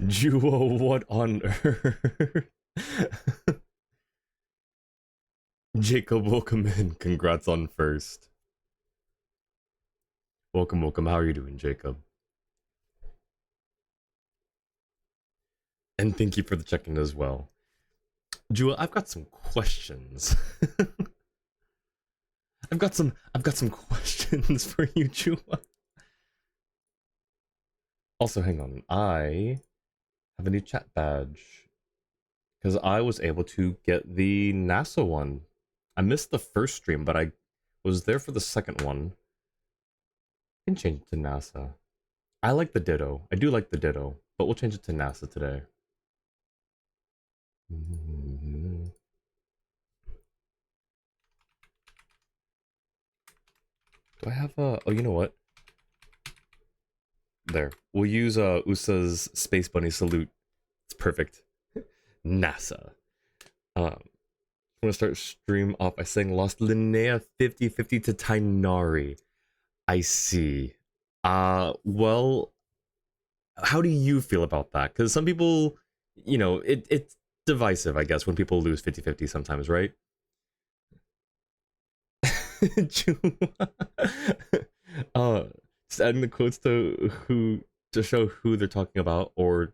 Juo, what on earth? Jacob, welcome in. Congrats on first. Welcome, welcome. How are you doing, Jacob? And thank you for the check-in as well. Jua, I've got some questions. I've got some questions for you, Jua. Also, hang on. I have a new chat badge because I was able to get the NASA one. I missed the first stream, but I was there for the second one. I can change it to NASA. I like the Ditto. I do like the Ditto, but we'll change it to NASA today. Do I have a... Oh, you know what? There. We'll use Usa's Space Bunny salute. It's perfect. NASA. I'm gonna start stream off by saying lost Linnea 50-50 to Tainari. I see. Well, how do you feel about that? Because some people, you know, it's divisive, I guess, when people lose 50-50 sometimes, right? Just adding the quotes to show who they're talking about or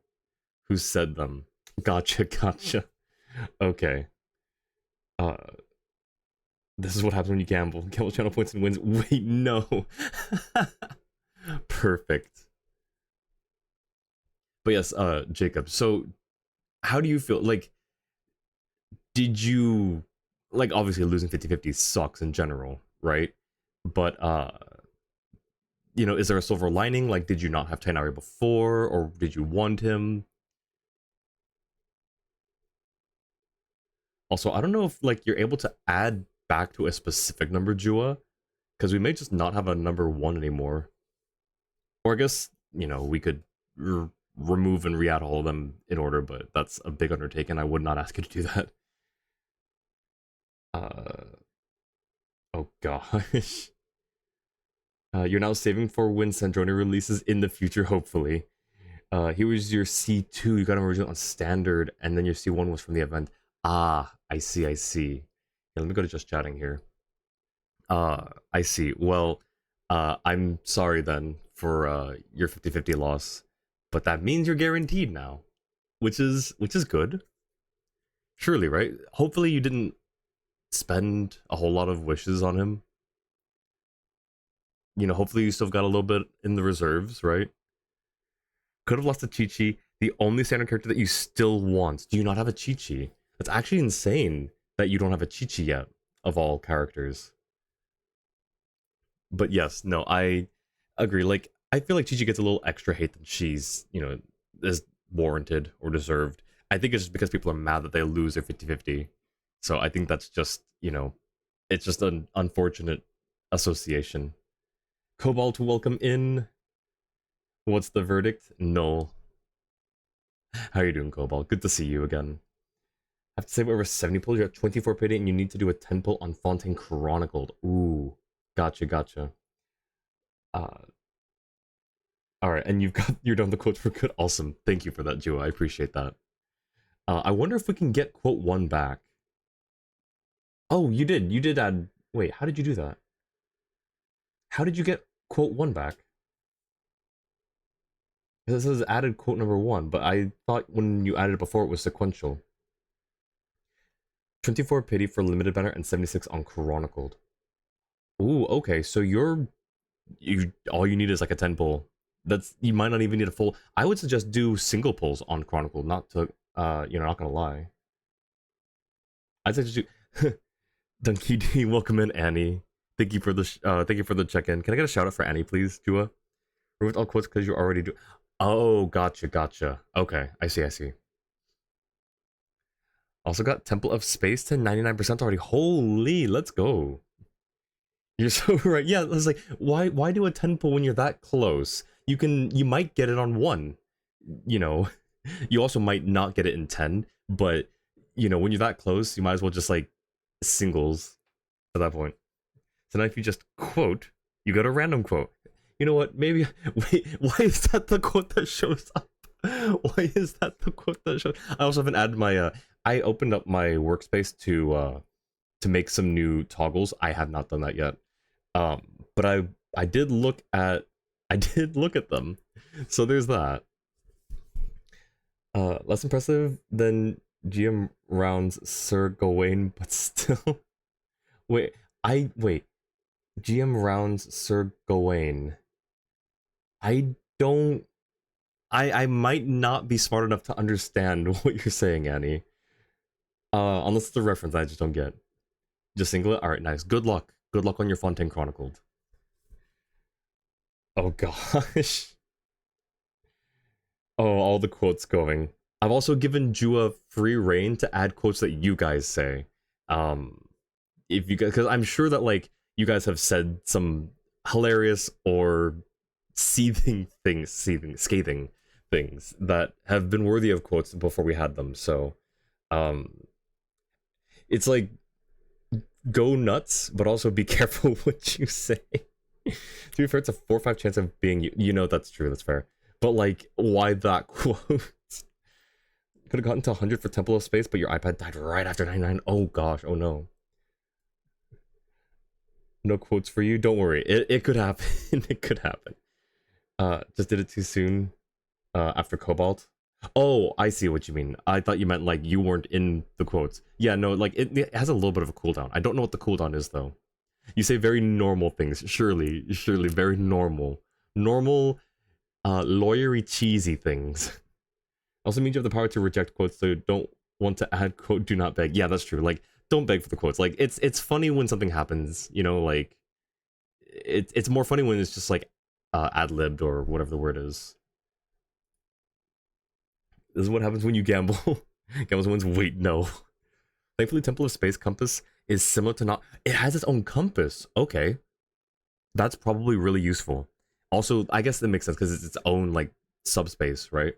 who said them. Gotcha, gotcha. Okay. Uh, this is what happens when you gamble. Gamble channel points and wins. Wait, no. Perfect. But yes, Jacob. So, how do you feel? Like, did you like obviously losing 50-50 sucks in general, right? But you know, is there a silver lining? Like, did you not have Tainari before, or did you want him? Also, I don't know if like you're able to add back to a specific number, Jua, because we may just not have a number one anymore. Or I guess, you know, we could remove and re-add all of them in order, but that's a big undertaking. I would not ask you to do that. Oh gosh. You're now saving for when Sandroni releases in the future, hopefully. He was your C2, you got him originally on standard, and then your C1 was from the event. Ah, I see, I see. Yeah, let me go to just chatting here. I see. Well, I'm sorry then for your 50-50 loss, but that means you're guaranteed now, which is good. Surely, right? Hopefully you didn't spend a whole lot of wishes on him. You know, hopefully you still got a little bit in the reserves, right? Could have lost to Chi-Chi, the only standard character that you still want. Do you not have a Chi-Chi? That's actually insane that you don't have a Chi-Chi yet, of all characters. But yes, no, I agree. Like, I feel like Chi-Chi gets a little extra hate than she's, you know, is warranted or deserved. I think it's just because people are mad that they lose their 50-50. So I think that's just, you know, it's just an unfortunate association. Cobalt to welcome in. What's the verdict? No. How are you doing, Cobalt? Good to see you again. I have to save over 70 pulls. You're at 24 payday and you need to do a 10 pull on Fontaine Chronicled. Ooh. Gotcha, gotcha. Alright, and you're done the quotes for good. Awesome. Thank you for that, Joe. I appreciate that. I wonder if we can get quote 1 back. Oh, you did. You did add... Wait, how did you do that? How did you get quote 1 back? It says added quote number 1, but I thought when you added it before it was sequential. 24 pity for limited banner and 76 on chronicled. Ooh, okay, so you all you need is like a 10 pull. That's you might not even need a full. I would suggest do single pulls on chronicled, not to you know, not gonna lie. I'd suggest do Donkey D, welcome in Annie. Thank you for the check-in. Can I get a shout out for Annie, please, Jua? Remove all quotes because you already do. Oh, gotcha, gotcha. Okay, I see, I see. Also got Temple of Space to 99% already. Holy, let's go. You're so right. Yeah, I was like, why do a 10 pull when you're that close? You might get it on 1. You know, you also might not get it in 10, but you know, when you're that close, you might as well just like singles at that point. So now if you just quote, you get a random quote. You know what? Maybe wait, why is that the quote that shows up? Why is that the quote that showed? I also haven't added my I opened up my workspace to make some new toggles. I have not done that yet. Um, but I did look at I did look at them. So there's that. Less impressive than GM rounds Sir Gawain, but still. Wait. GM rounds Sir Gawain. I don't. I might not be smart enough to understand what you're saying, Annie. Unless it's a reference I just don't get. Just single it? Alright, nice. Good luck. Good luck on your Fontaine Chronicled. Oh gosh. Oh, all the quotes going. I've also given Jua free reign to add quotes that you guys say. Um, if you guys, because I'm sure that like you guys have said some hilarious or scathing things that have been worthy of quotes before we had them. So, um, it's like go nuts, but also be careful what you say. To be fair, it's a 4 or 5 chance of being you. You know that's true. That's fair. But like, why that quote? Could have gotten to 100 for Temple of Space, but your iPad died right after 99. Oh gosh. Oh no. No quotes for you. Don't worry. It could happen. It could happen. Just did it too soon. After Cobalt. Oh, I see what you mean. I thought you meant like you weren't in the quotes. Yeah, no, like it has a little bit of a cooldown. I don't know what the cooldown is though. You say very normal things. Surely, very normal. Normal, lawyery, cheesy things. Also means you have the power to reject quotes, so don't want to add quote, do not beg. Yeah, that's true. Like, don't beg for the quotes. Like, it's funny when something happens, you know, like, it's more funny when it's just like, ad-libbed or whatever the word is. This is what happens when you gamble. Gamble wins. Wait, no. Thankfully, Temple of Space Compass is similar to not. It has its own compass. Okay. That's probably really useful. Also, I guess that makes sense because it's its own, like, subspace, right?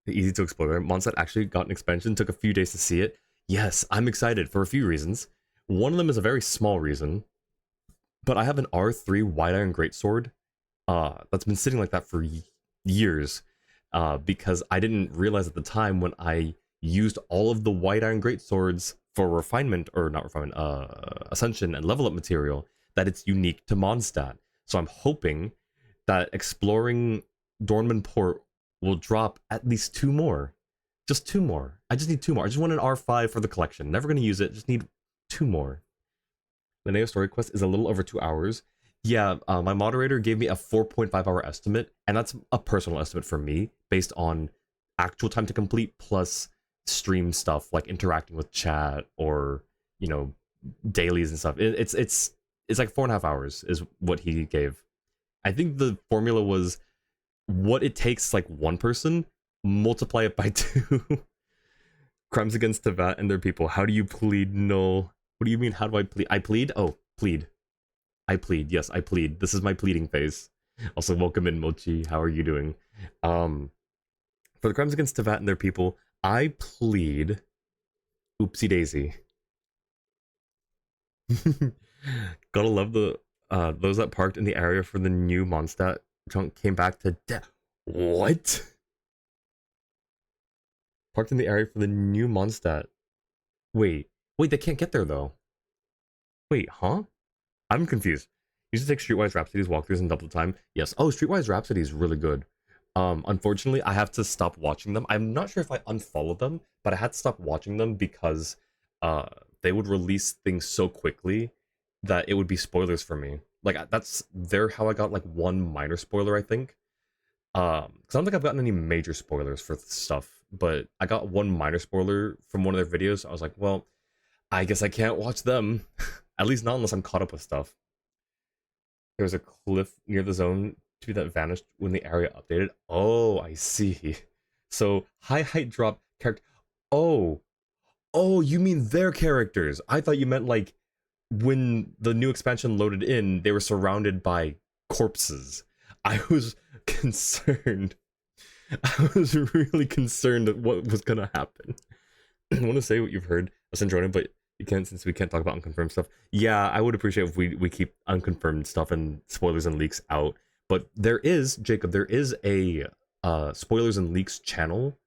Easy to explore. Mondstadt actually got an expansion. Took a few days to see it. Yes, I'm excited for a few reasons. One of them is a very small reason. But I have an R3 Wide Iron Greatsword that's been sitting like that for years. Because I didn't realize at the time when I used all of the White Iron Greatswords for refinement, or not refinement, ascension and level up material, that it's unique to Mondstadt. So I'm hoping that exploring Dornman Port will drop at least 2 more. Just 2 more. I just need 2 more. I just want an R5 for the collection. Never going to use it, just need 2 more. Linnea story quest is a little over 2 hours. Yeah, my moderator gave me a 4.5-hour estimate, and that's a personal estimate for me, based on actual time to complete plus stream stuff, like interacting with chat or, you know, dailies and stuff. It's like 4.5 hours is what he gave. I think the formula was what it takes like one person, multiply it by 2. Crimes against Teyvat and their people. How do you plead? No. What do you mean? How do I plead? I plead? Oh, plead. I plead. Yes, I plead. This is my pleading phase. Also, welcome in, Mochi. How are you doing? For the crimes against Teyvat and their people, I plead oopsie daisy. Gotta love the those that parked in the area for the new Mondstadt chunk came back to what? Parked in the area for the new Mondstadt. Wait, they can't get there though. Wait, huh? I'm confused. Used to take Streetwise Rhapsody's walkthroughs in double time. Yes. Oh, Streetwise Rhapsody is really good. Unfortunately, I have to stop watching them. I'm not sure if I unfollowed them, but I had to stop watching them because they would release things so quickly that it would be spoilers for me. Like that's how I got like one minor spoiler, I think. Because I don't think I've gotten any major spoilers for stuff, but I got one minor spoiler from one of their videos. I was like, well, I guess I can't watch them. At least not unless I'm caught up with stuff. There was a cliff near the zone that vanished when the area updated. Oh, I see. So high height drop character. Oh, you mean their characters? I thought you meant like when the new expansion loaded in, they were surrounded by corpses. I was concerned. I was really concerned at what was gonna happen. I want to say what you've heard of Syndrome, but you can't, since we can't talk about unconfirmed stuff. Yeah, I would appreciate if we keep unconfirmed stuff and spoilers and leaks out. But there is, Jacob, there is a spoilers and leaks channel,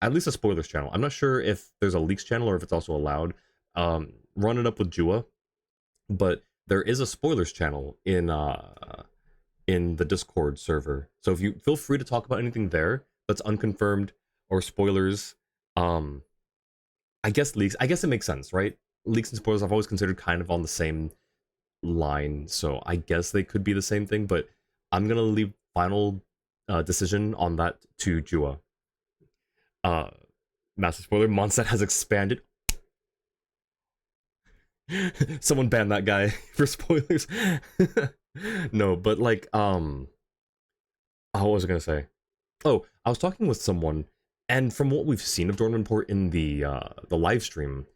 at least a spoilers channel. I'm not sure if there's a leaks channel or if it's also allowed. Run it up with Jua, but there is a spoilers channel in the Discord server. So if you feel free to talk about anything there that's unconfirmed or spoilers, um, I guess leaks. I guess it makes sense, right? Leaks and spoilers I've always considered kind of on the same line, so I guess they could be the same thing. But I'm gonna leave final decision on that to Jua. Uh, Massive spoiler: Mondstadt has expanded. Someone ban that guy for spoilers. No, but like, what was I gonna say? Oh, I was talking with someone, and from what we've seen of Dortmund Port in the live stream,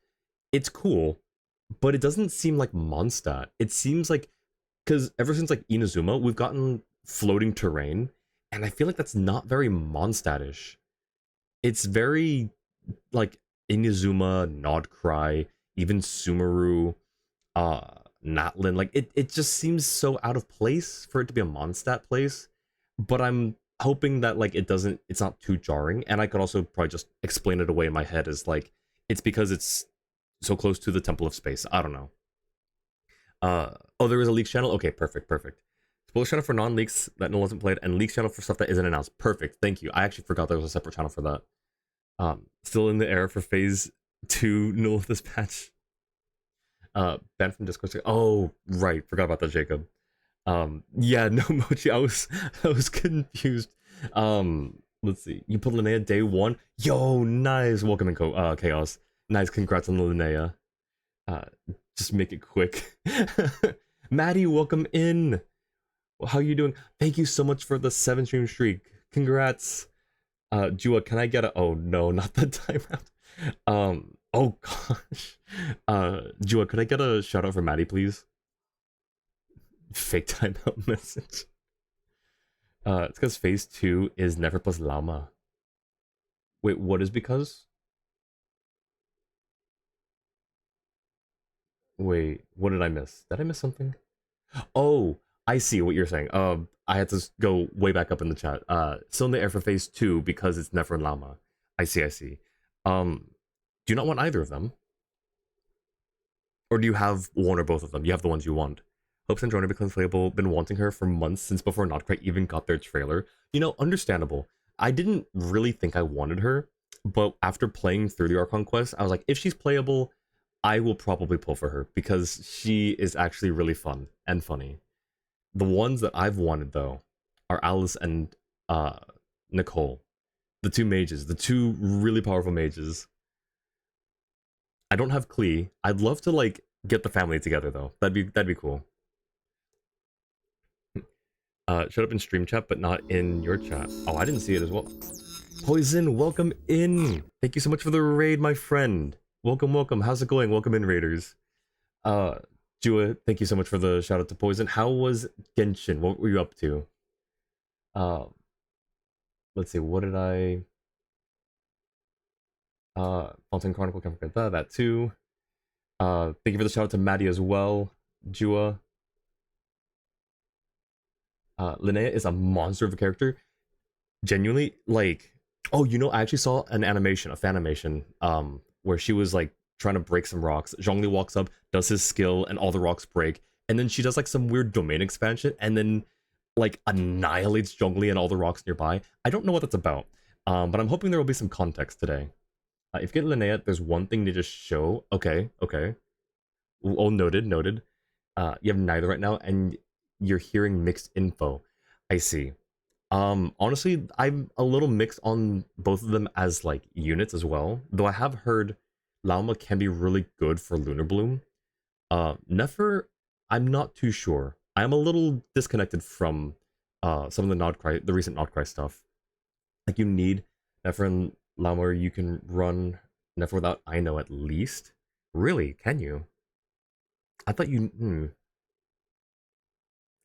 it's cool, but it doesn't seem like Mondstadt. It seems like because ever since like Inazuma, we've gotten floating terrain, and I feel like that's not very Mondstadtish. It's very like Inazuma, Nodcry, even Sumeru, uh, Natlin. Like it just seems so out of place for it to be a Mondstadt place. But I'm hoping that like it's not too jarring, and I could also probably just explain it away in my head as like it's because it's so close to the Temple of Space. I don't know. Oh, there is a leaks channel. Okay, perfect, perfect. Spoiler channel for non-leaks that no one hasn't played, and leaks channel for stuff that isn't announced. Perfect, thank you. I actually forgot there was a separate channel for that. Still in the air for phase 2 null of this patch. Banned from Discord. Oh, right, forgot about that, Jacob. Yeah, no Mochi, I was confused. Let's see. You put Linnea day 1. Yo, nice. Welcome in Chaos. Nice, congrats on the Linnea. Uh, just make it quick. Maddie, welcome in. How you doing? Thank you so much for the 7 stream streak. Congrats. Jua, can I get a... Oh, no, not the timeout. Oh, gosh. Jua, could I get a shout out for Maddie, please? Fake timeout message. It's because phase 2 is never plus llama. Wait, what is because? Wait, what did I miss? Did I miss something? Oh, I see what you're saying. I had to go way back up in the chat. Still in the air for phase 2 because it's never llama. I see, I see. Do you not want either of them? Or do you have one or both of them? You have the ones you want. Hopes Androna becomes playable. Been wanting her for months since before Notcry even got their trailer. You know, understandable. I didn't really think I wanted her, but after playing through the Archon quest, I was like, if she's playable, I will probably pull for her because she is actually really fun and funny. The ones that I've wanted though are Alice and Nicole, the two mages, the two really powerful mages. I don't have Klee. I'd love to like get the family together though. That'd be cool. Shut up in stream chat, but not in your chat. Oh, I didn't see it as well. Poison, welcome in. Thank you so much for the raid, my friend. Welcome, welcome. How's it going? Welcome in, raiders. Jua, thank you so much for the shout out to Poison. How was Genshin? What were you up to? Let's see. What did I? Fountain Chronicle, can't forget that too. Thank you for the shout out to Maddie as well. Jua. Linnea is a monster of a character. Genuinely, like, oh, you know, I actually saw an animation, a fan animation, where she was like trying to break some rocks. Zhongli walks up, does his skill, and all the rocks break. And then she does like some weird domain expansion, and then like annihilates Zhongli and all the rocks nearby. I don't know what that's about, but I'm hoping there will be some context today. If you get Linnea, there's one thing to just show. Okay, okay. Oh, noted, noted. You have neither right now, and you're hearing mixed info. I see. Honestly, I'm a little mixed on both of them as like units as well. Though I have heard Lauma can be really good for Lunar Bloom. Nefer, I'm not too sure. I'm a little disconnected from some of the recent Nodcry stuff. Like you need Nefer and Lauma, or you can run Nefer without Ino at least. Really? Can you? I thought you.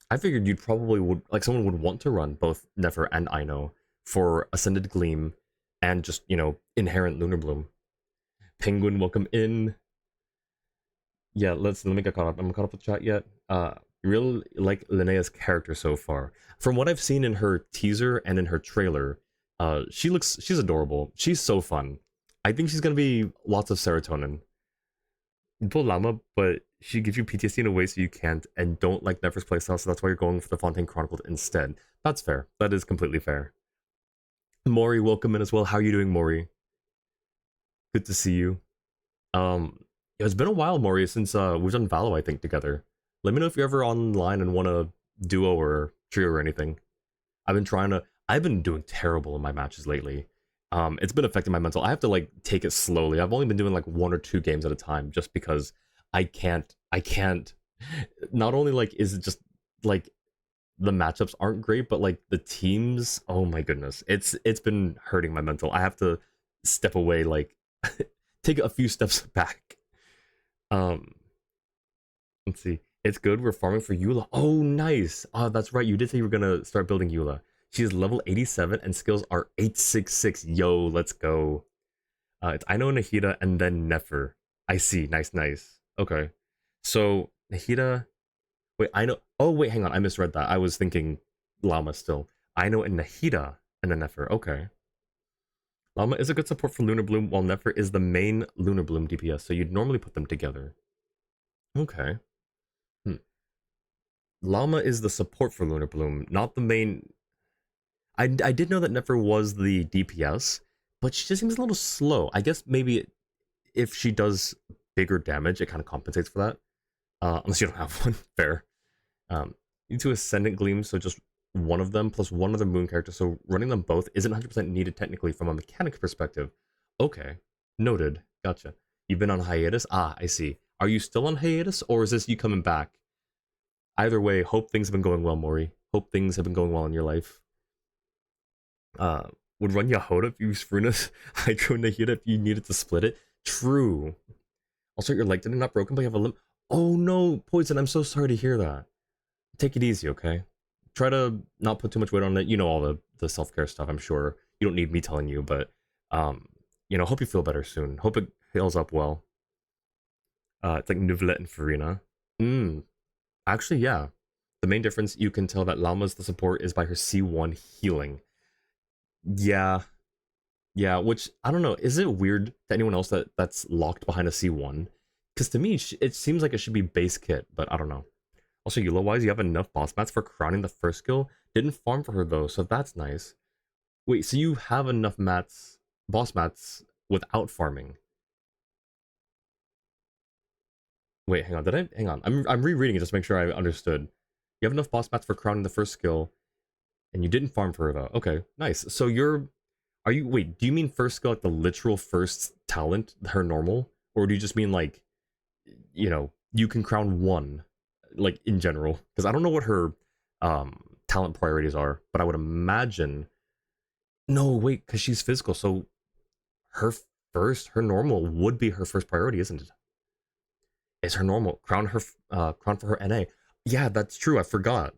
I figured you'd probably would like someone would want to run both Nefer and Ino for Ascended Gleam and just, you know, inherent Lunar Bloom. Penguin, welcome in. Yeah, let me get caught up. I'm caught up with chat yet. Really like Linnea's character so far. From what I've seen in her teaser and in her trailer, She's adorable. She's so fun. I think she's gonna be lots of serotonin. You pull Llama, but she gives you PTSD in a way so you can't and don't like Nefer's playstyle, so that's why you're going for the Fontaine Chronicles instead. That's fair. That is completely fair. Mori, welcome in as well. How are you doing, Mori? Good to see you. It's been a while, Maury, since we've done Valo, I think, together. Let me know if you're ever online and want a duo or trio or anything. I've been doing terrible in my matches lately. It's been affecting my mental. I have to like take it slowly. I've only been doing like 1 or 2 games at a time just because I can't not only like is it just like the matchups aren't great, but like the teams, oh my goodness. It's been hurting my mental. I have to step away, like take a few steps back. Um, let's see. It's good. We're farming for Eula. Oh, nice. Oh, that's right. You did say you were gonna start building Eula. She's level 87 and skills are 866. Yo, let's go. It's Aino, Nahida, and then Nefer. I see. Nice, nice. Okay. So Nahida. Wait, I know. Oh, wait, hang on. I misread that. I was thinking Llama still. Aino and Nahida and then Nefer. Okay. Llama is a good support for Lunar Bloom, while Nefer is the main Lunar Bloom DPS. So you'd normally put them together. Okay. Hmm. Llama is the support for Lunar Bloom, not the main. I did know that Nefer was the DPS, but she just seems a little slow. I guess maybe if she does bigger damage, it kind of compensates for that. Unless you don't have one. Fair. You two Ascendant Gleams, so just one of them plus one other moon character, so running them both isn't 100% needed technically from a mechanic perspective. Okay. Noted. Gotcha. You've been on hiatus? Ah, I see. Are you still on hiatus, or is this you coming back? Either way, hope things have been going well, Maury. Hope things have been going well in your life. Uh, would run Yahoda if you use Frunas, Hydro Nahida if you needed to split it. True. Also, your leg didn't not broken, but you have a limp. Oh no, Poison, I'm so sorry to hear that. Take it easy, okay? Try to not put too much weight on it. You know all the self-care stuff, I'm sure. You don't need me telling you, but hope you feel better soon. Hope it heals up well. It's like Nuvlet and Farina. Actually, yeah. The main difference you can tell that Llama's the support is by her C1 healing. Yeah, yeah, which I don't know. Is it weird to anyone else that's locked behind a C1? Because to me, it seems like it should be base kit, but I don't know. Also, Eula wise, you have enough boss mats for crowning the first skill. Didn't farm for her though, so that's nice. Wait, so you have enough mats, boss mats, without farming? Wait, hang on. Did I? Hang on. I'm rereading it just to make sure I understood. You have enough boss mats for crowning the first skill, and you didn't farm for her though. Okay, nice. So are you? Wait, do you mean first skill like the literal first talent, her normal, or do you just mean like, you can crown one, like in general? Because I don't know what her talent priorities are, but I would imagine. No, wait, because she's physical, so her her normal would be her first priority, isn't it? Is her normal crown for her NA? Yeah, that's true. I forgot.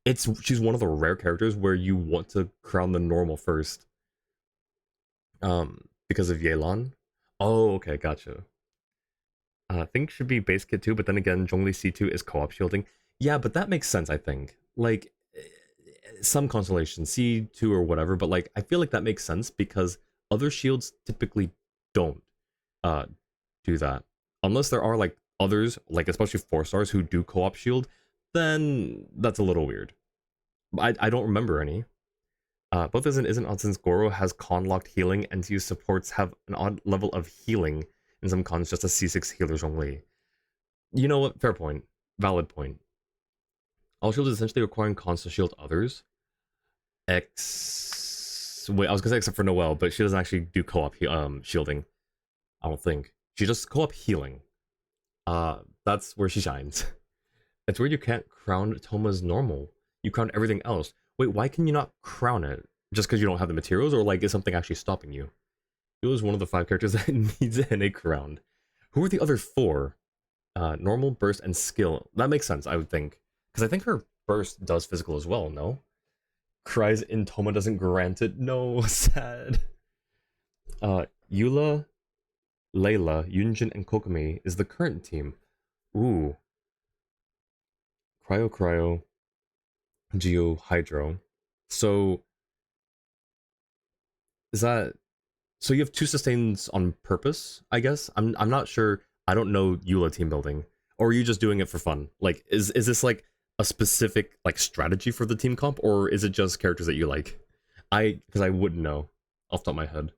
She's one of the rare characters where you want to crown the normal first, because of Yelan. Oh, okay, gotcha. I think should be base kit too, but then again, Zhongli C2 is co-op shielding. Yeah, but that makes sense, I think. Like, some constellation, C2 or whatever, but like, I feel like that makes sense because other shields typically don't uh do that. Unless there are like others, like especially 4 stars who do co-op shield, then that's a little weird. I don't remember any. Both isn't odd since Goro has con locked healing and T's supports have an odd level of healing in some cons, just as C6 healers only. You know what? Fair point. Valid point. All shields essentially requiring cons to shield others. Wait, I was gonna say except for Noelle, but she doesn't actually do co-op shielding. I don't think. She just co-op healing. That's where she shines. It's where you can't crown Toma's normal. You crown everything else. Wait, why can you not crown it? Just because you don't have the materials, or like is something actually stopping you? It was one of the 5 characters that needs a crown. Who are the other 4? Normal, burst, and skill. That makes sense, I would think. Because I think her burst does physical as well, no? Cries in Toma doesn't grant it. No, sad. Eula, Layla, Yunjin, and Kokomi is the current team. Ooh. Cryo, Geo, Hydro. So, Is that so? You have two sustains on purpose, I guess. I'm not sure. I don't know Eula team building, or are you just doing it for fun? Like, is this like a specific like strategy for the team comp, or is it just characters that you like? Because I wouldn't know off the top of my head.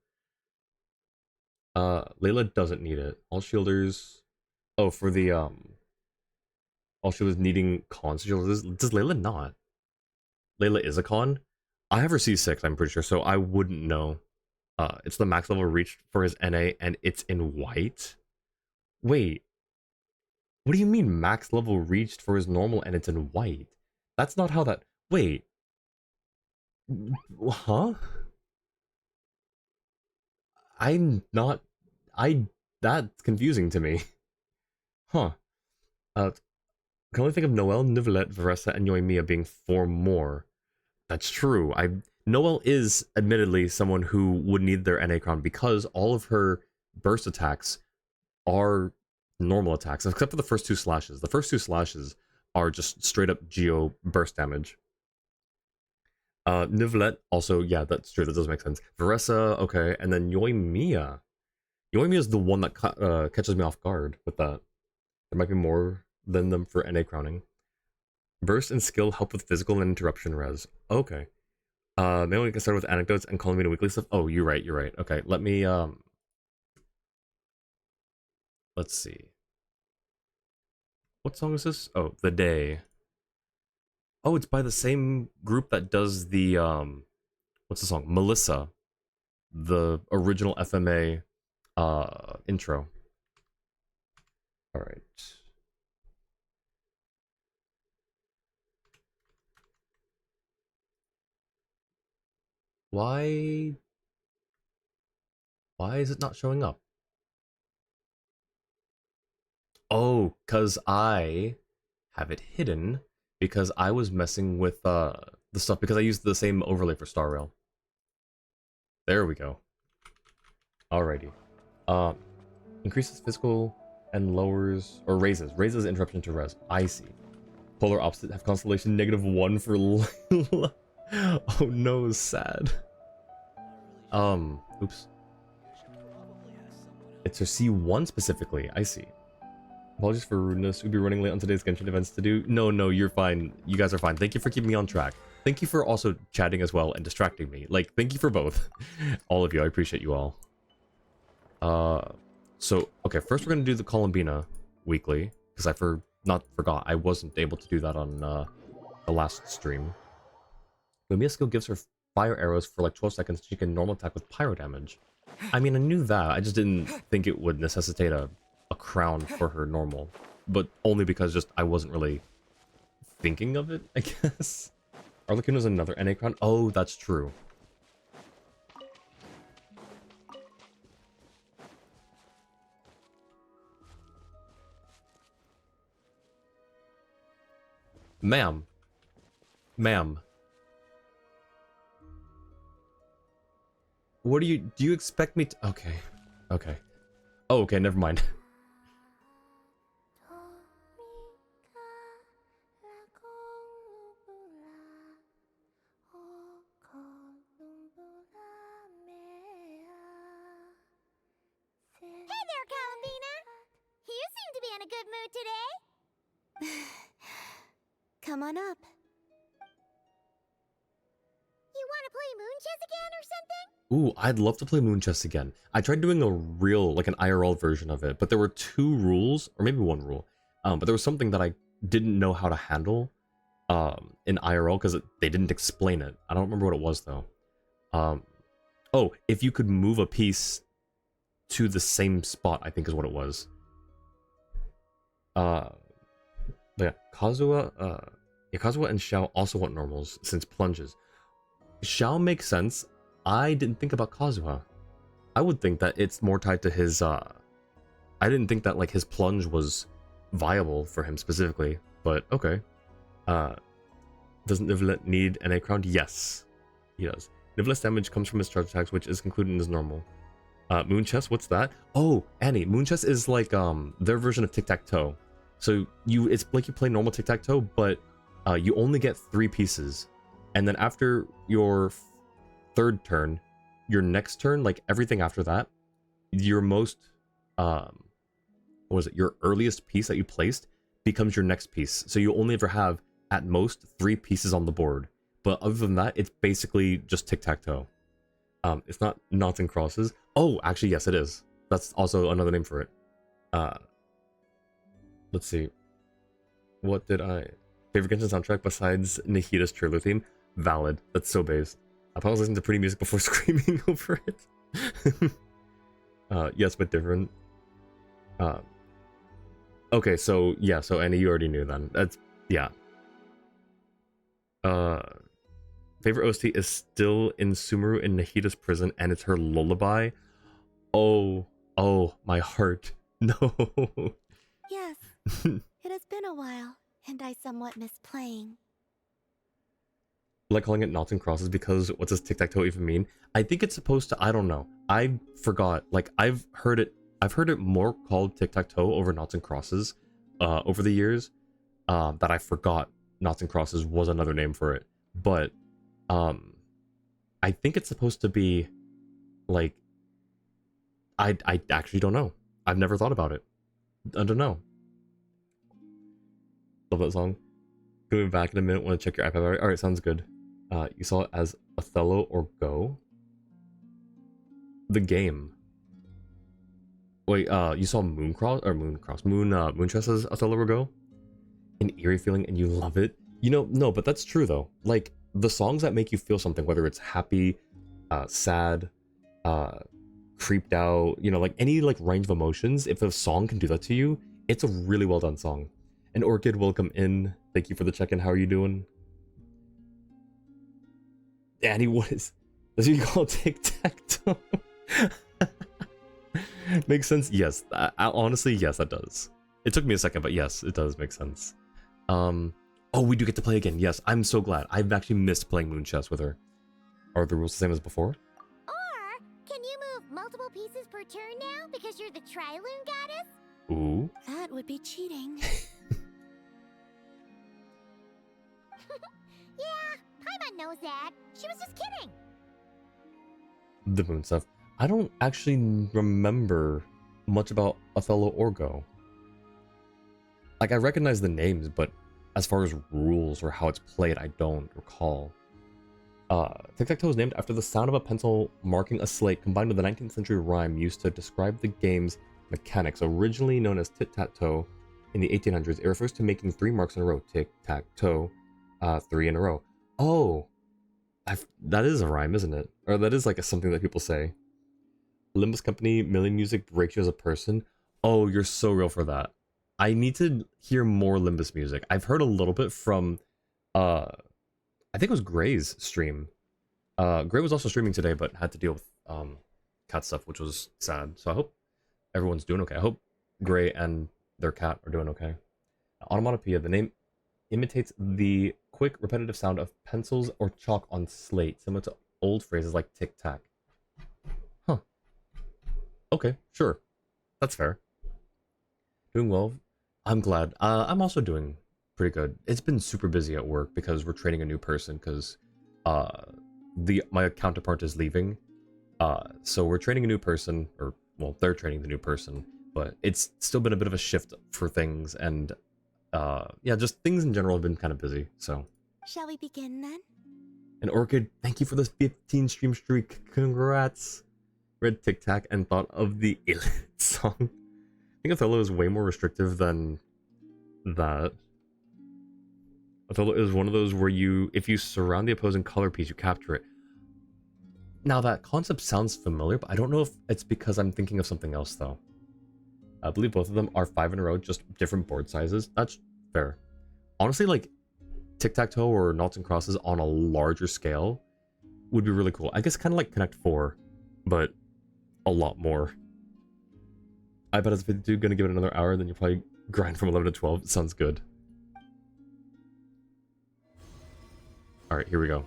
Layla doesn't need it. All shielders. Oh, for the all shielders needing cons shielders. Does Layla not? Layla is a con. I have her C6, I'm pretty sure, so I wouldn't know. It's the max level reached for his NA, and it's in white. Wait, what do you mean max level reached for his normal and it's in white? That's not how that. Wait, huh? I'm not. I. That's confusing to me. Huh. I can only think of Noelle, Nivelette, Varessa, and Yoimiya being four more. That's true. Noelle is admittedly someone who would need their NA crown because all of her burst attacks are normal attacks, except for the first two slashes. The first two slashes are just straight up Geo burst damage. Nivelette also, yeah, that's true. That does make sense. Varessa, okay, and then Yoimiya. Yoimiya is the one that catches me off guard with that. There might be more than them for NA crowning. Burst and skill help with physical and interruption res. Okay. Maybe we can start with anecdotes and calling me to weekly stuff. Oh, you're right, you're right. Okay, let me let's see. What song is this? Oh, The Day. Oh, it's by the same group that does the what's the song? Melissa, the original FMA intro. All right. Why is it not showing up? Oh, cuz I have it hidden because I was messing with the stuff because I used the same overlay for Star Rail. There we go. Alrighty. Um increases physical and lowers or raises interruption to res. I see. Polar opposite have constellation -1 for Layla. Oh no, sad. Oops. It's her C1 specifically. I see. Apologies for rudeness. We'll be running late on today's Genshin events to do. No, you're fine. You guys are fine. Thank you for keeping me on track. Thank you for also chatting as well and distracting me. Like, thank you for both. All of you. I appreciate you all. So, okay, first we're going to do the Columbina weekly, because I forgot. I wasn't able to do that on the last stream. Lumia's skill gives her fire arrows for like 12 seconds. She can normal attack with pyro damage. I mean, I knew that. I just didn't think it would necessitate a crown for her normal. But only because just I wasn't really thinking of it, I guess. Arlequin was another NA crown. Oh, that's true. Ma'am. Ma'am. What do you expect me to... Okay. Okay. Oh, okay, never mind. Hey there, Columbina! You seem to be in a good mood today. Come on up. You want to play moon chess again or something? Ooh, I'd love to play Moon Chess again. I tried doing a real, like an IRL version of it, but there were 2 rules, or maybe 1 rule. But there was something that I didn't know how to handle in IRL because they didn't explain it. I don't remember what it was though. Oh, if you could move a piece to the same spot, I think is what it was. Yeah, Kazuha and Xiao also want normals since plunges. Xiao makes sense. I didn't think about Kazuha. I would think that it's more tied to his I didn't think that like his plunge was viable for him specifically, but okay. Doesn't Nivelette need an A crown? Yes, he does. Nivelette's damage comes from his charge attacks, which is included in his normal. Moon chess, what's that? Oh, Annie, moon chess is like their version of tic-tac-toe. So it's like you play normal tic-tac-toe, but you only get 3 pieces. And then after your 3rd turn, your next turn, like everything after that, your most what was it? Your earliest piece that you placed becomes your next piece. So you only ever have at most 3 pieces on the board. But other than that, it's basically just tic-tac-toe. It's not noughts and crosses. Oh, actually, yes, it is. That's also another name for it. Let's see. What did I... Favorite Genshin soundtrack besides Nahida's trailer theme? Valid. That's so based. I thought I was listening to pretty music before screaming over it. Yes, but different. Okay, so, yeah, so Annie, you already knew then. That's... Yeah. Favorite OST is still in Sumeru in Nahida's prison, and it's her lullaby. Oh, my heart. No. Yes, it has been a while, and I somewhat miss playing. I like calling it noughts and crosses because what does tic-tac-toe even mean? I think it's supposed to, I don't know. I forgot. Like, I've heard it more called tic-tac-toe over noughts and crosses over the years that I forgot noughts and crosses was another name for it. But I think it's supposed to be like I actually don't know. I've never thought about it. I don't know. Love that song. Going back in a minute, want to check your iPad. Alright, sounds good. You saw it as Othello or Go? The game. Wait, you saw Moontress as Othello or Go? An eerie feeling and you love it? You know, no, but that's true though. Like, the songs that make you feel something, whether it's happy, sad, creeped out, you know, like any like range of emotions, if a song can do that to you, it's a really well done song. And Orchid, welcome in. Thank you for the check-in. How are you doing? Annie, what is... Does he call tic-tac-toe? Makes sense? Yes. Honestly, yes, that does. It took me a second, but yes, it does make sense. Oh, we do get to play again. Yes, I'm so glad. I've actually missed playing Moon Chess with her. Are the rules the same as before? Or, can you move multiple pieces per turn now because you're the Triloon goddess? Ooh. That would be cheating. Yeah, Paimon knows that. She was just kidding. The moon stuff. I don't actually remember much about Othello or Go. Like, I recognize the names, but as far as rules or how it's played, I don't recall. Tic-tac-toe is named after the sound of a pencil marking a slate combined with the 19th century rhyme used to describe the game's mechanics. Originally known as tit-tat-toe in the 1800s, it refers to making 3 marks in a row. Tic-tac-toe, 3 in a row. Oh, that is a rhyme, isn't it? Or that is like something that people say. Limbus Company, Million Music breaks you as a person. Oh, you're so real for that. I need to hear more Limbus music. I've heard a little bit from, I think it was Gray's stream. Gray was also streaming today, but had to deal with cat stuff, which was sad. So I hope everyone's doing okay. I hope Gray and their cat are doing okay. Onomatopoeia, the name imitates the quick, repetitive sound of pencils or chalk on slate, similar to old phrases like tic-tac. Huh. Okay, sure. That's fair. Doing well. I'm glad. I'm also doing pretty good. It's been super busy at work because we're training a new person because my counterpart is leaving. So we're training a new person, or well, they're training the new person, but it's still been a bit of a shift for things, and yeah, just things in general have been kind of busy. So Shall we begin then? and Orchid, thank you for this 15 stream streak. Congrats. Read Tic Tac and thought of the Alien song. I think Othello is way more restrictive than that. Othello is one of those where if you surround the opposing color piece, you capture it. Now that concept sounds familiar, but I don't know if it's because I'm thinking of something else though. I believe both of them are 5 in a row, just different board sizes. That's fair. Honestly, like tic-tac-toe or noughts and crosses on a larger scale would be really cool. I guess kind of like Connect 4, but a lot more. I bet it's gonna give it another hour, then you'll probably grind from 11 to 12. Sounds good. Alright, here we go.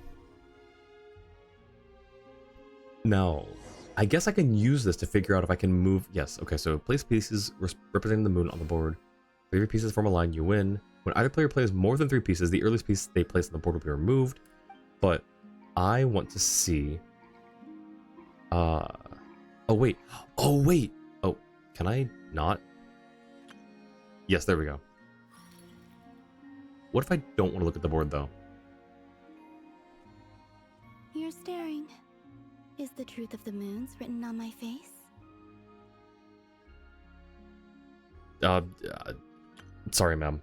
Now, I guess I can use this to figure out if I can move... Yes, okay, so place pieces representing the moon on the board. If your pieces form a line, you win. When either player plays more than 3 pieces, the earliest piece they place on the board will be removed. But I want to see Uh, oh wait. Oh wait. Oh, can I not? Yes, there we go. What if I don't want to look at the board though? You're staring. Is the truth of the moons written on my face? Sorry, ma'am.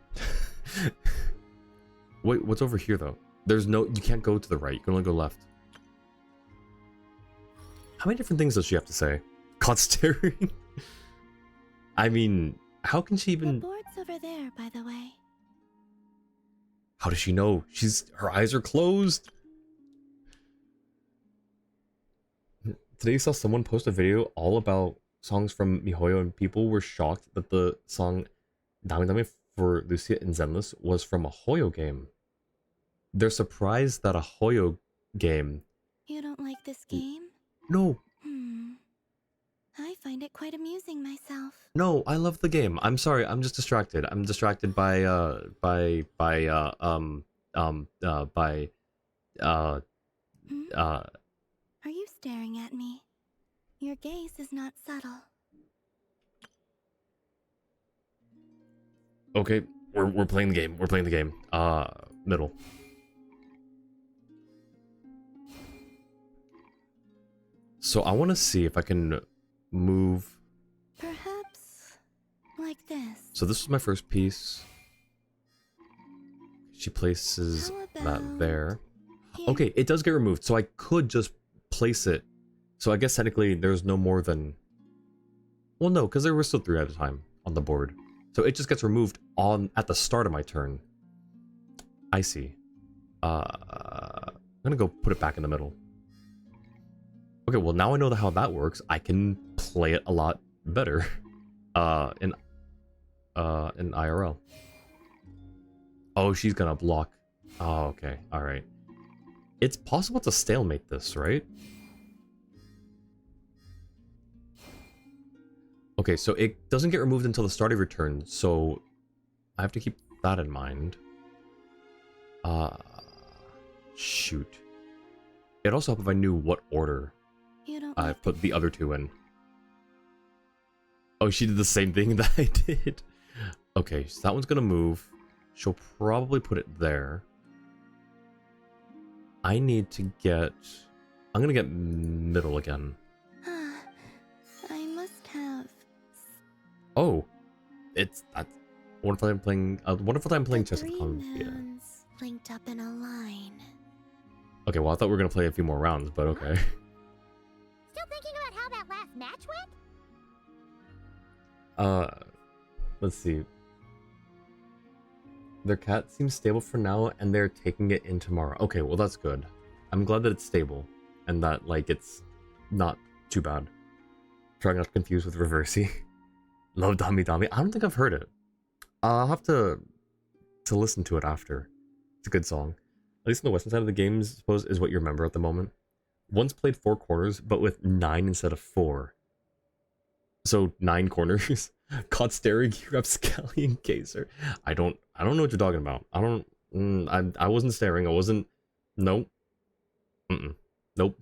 Wait, what's over here though? There's no, you can't go to the right. You can only go left. How many different things does she have to say? Caught staring. I mean, how can she even? The board's over there, by the way. How does she know? Her eyes are closed. Today I saw someone post a video all about songs from MiHoYo, and people were shocked that the song Dami Dami for Lucia and Zenless was from a Hoyo game. They're surprised that a Hoyo game... You don't like this game? No. I find it quite amusing myself. No, I love the game. I'm sorry, I'm just distracted. I'm distracted by, Are you staring at me? Your gaze is not subtle. Okay, we're playing the game. We're playing the game. Middle. So I want to see if I can move. Perhaps like this. So this was my first piece. She places that there. Here? Okay, it does get removed, so I could just place it. So I guess technically there's no more than... Well, no, because there were still 3 at a time on the board. So it just gets removed at the start of my turn. I see. I'm gonna go put it back in the middle. Okay, well now I know how that works. I can play it a lot better. In IRL. Oh, she's gonna block. Oh, okay. Alright. It's possible to stalemate this, right? Okay, so it doesn't get removed until the start of your turn, so I have to keep that in mind. Shoot. It'd also help if I knew what order I put the other 2 in. Oh, she did the same thing that I did. Okay, so that one's gonna move. She'll probably put it there. I need to get... I'm gonna get middle again. I must have... Oh, it's that wonderful time playing. Wonderful time playing chess with The Columbia. moons linked up in a line. Okay, well I thought we were gonna play a few more rounds, but okay. Still thinking about how that last match went? Let's see. Their cat seems stable for now, and they're taking it in tomorrow. Okay, well that's good. I'm glad that it's stable, and that like it's not too bad. Trying not to confuse with Reversey. Love Dami Dami. I don't think I've heard it. I'll have to listen to it after. It's a good song. At least on the western side of the games, I suppose, is what you remember at the moment. Once played 4 corners, but with 9 instead of 4. So 9 corners. Caught staring, Rapscallion Gazer. I don't know what you're talking about. I wasn't staring. I wasn't. Nope. Nope.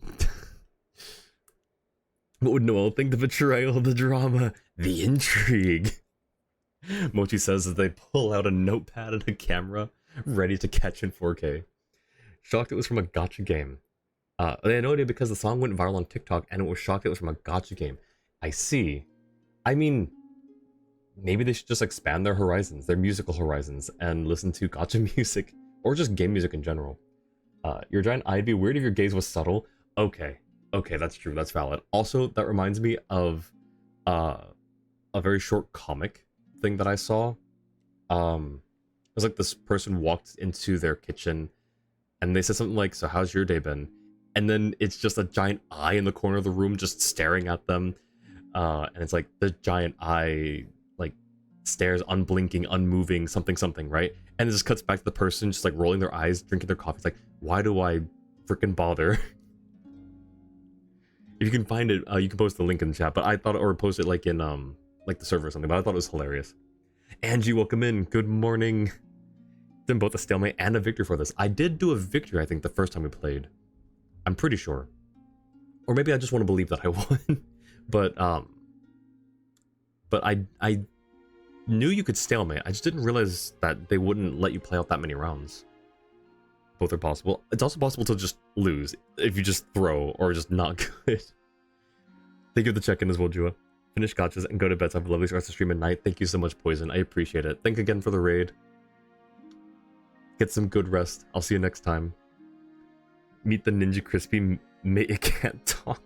What would Noel think? The betrayal, the drama, the intrigue. Mochi says as they pull out a notepad and a camera, ready to catch in 4K. Shocked it was from a gacha game. They had no idea because the song went viral on TikTok, and it was shocked it was from a gacha game. I see. I mean, maybe they should just expand their horizons, their musical horizons, and listen to gacha music, or just game music in general. Your giant eye, be weird if your gaze was subtle. Okay, that's true, that's valid. Also, that reminds me of a very short comic thing that I saw. It was like this person walked into their kitchen, and they said something like, "So how's your day been?" And then it's just a giant eye in the corner of the room just staring at them. And it's like the giant eye like stares, unblinking, unmoving, something, right? And it just cuts back to the person just like rolling their eyes, drinking their coffee. It's like, why do I freaking bother? If you can find it, you can post the link in the chat. But I thought, or post it like in like the server or something. But I thought it was hilarious. Angie, welcome in. Good morning. Did both a stalemate and a victory for this. I did do a victory, I think, the first time we played. I'm pretty sure. or maybe I just want to believe that I won. but I knew you could stalemate. I just didn't realize that they wouldn't let you play out that many rounds. Both are possible. It's also possible to just lose if you just throw or just not good. Thank you for the check-in as well, Jua. Finish gotchas and go to bed. Have a lovely start to stream at night. Thank you so much, Poison. I appreciate it. Thank again for the raid. Get some good rest. I'll see you next time. Meet the Ninja Crispy. It can't talk.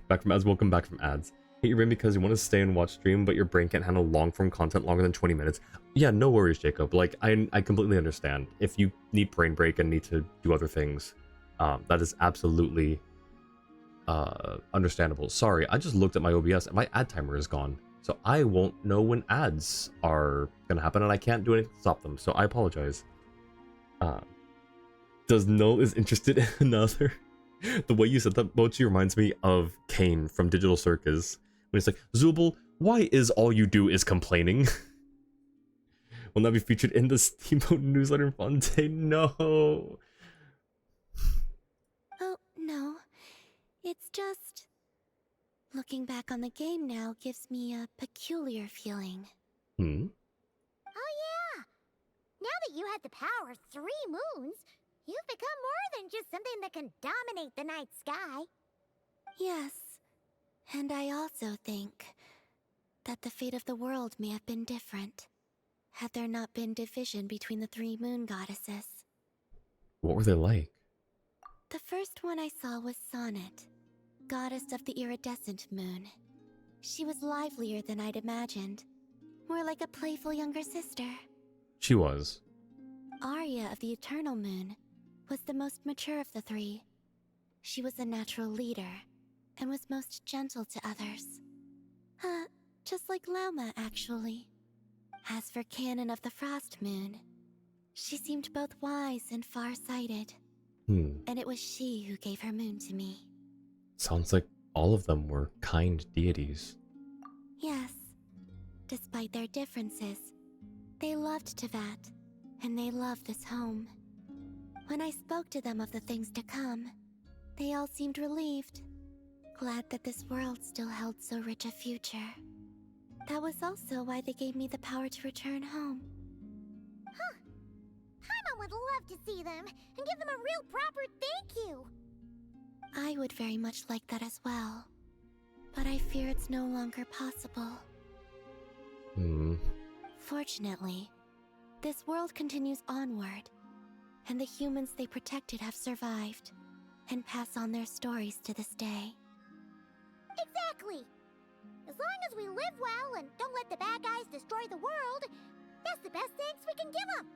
Back from ads. Welcome back from ads. Hate your brain because you want to stay and watch stream, but your brain can't handle long-form content longer than 20 minutes. Yeah, no worries, Jacob. Like, I completely understand. If you need brain break and need to do other things, that is absolutely understandable. Sorry, I just looked at my OBS and my ad timer is gone. So I won't know when ads are gonna happen, and I can't do anything to stop them. So I apologize. Does Null is interested in another? The way you said that, Mochi, reminds me of Kane from Digital Circus. When it's like, Zubul, why is all you do is complaining? Will not be featured in the Steamboat newsletter in Fontaine? No. Oh, no. It's just... looking back on the game now gives me a peculiar feeling. Hmm? Oh yeah! Now that you had the power of 3 moons, you've become more than just something that can dominate the night sky. Yes, and I also think that the fate of the world may have been different had there not been division between the 3 moon goddesses. What were they like? The first one I saw was Sonnet, goddess of the iridescent moon. She was livelier than I'd imagined, more like a playful younger sister. She was. Arya of the eternal moon was the most mature of the 3. She was a natural leader, and was most gentle to others. Just like Lauma, actually. As for Canon of the Frost Moon, she seemed both wise and far-sighted. And it was she who gave her moon to me. Sounds like all of them were kind deities. Yes. Despite their differences, they loved Tevat, and they loved this home. When I spoke to them of the things to come, they all seemed relieved, glad that this world still held so rich a future. That was also why they gave me the power to return home. Huh. Paimon would love to see them, and give them a real proper thank you. I would very much like that as well, but I fear it's no longer possible. Fortunately, this world continues onward, and the humans they protected have survived, and pass on their stories to this day. Exactly! As long as we live well and don't let the bad guys destroy the world, that's the best thanks we can give them!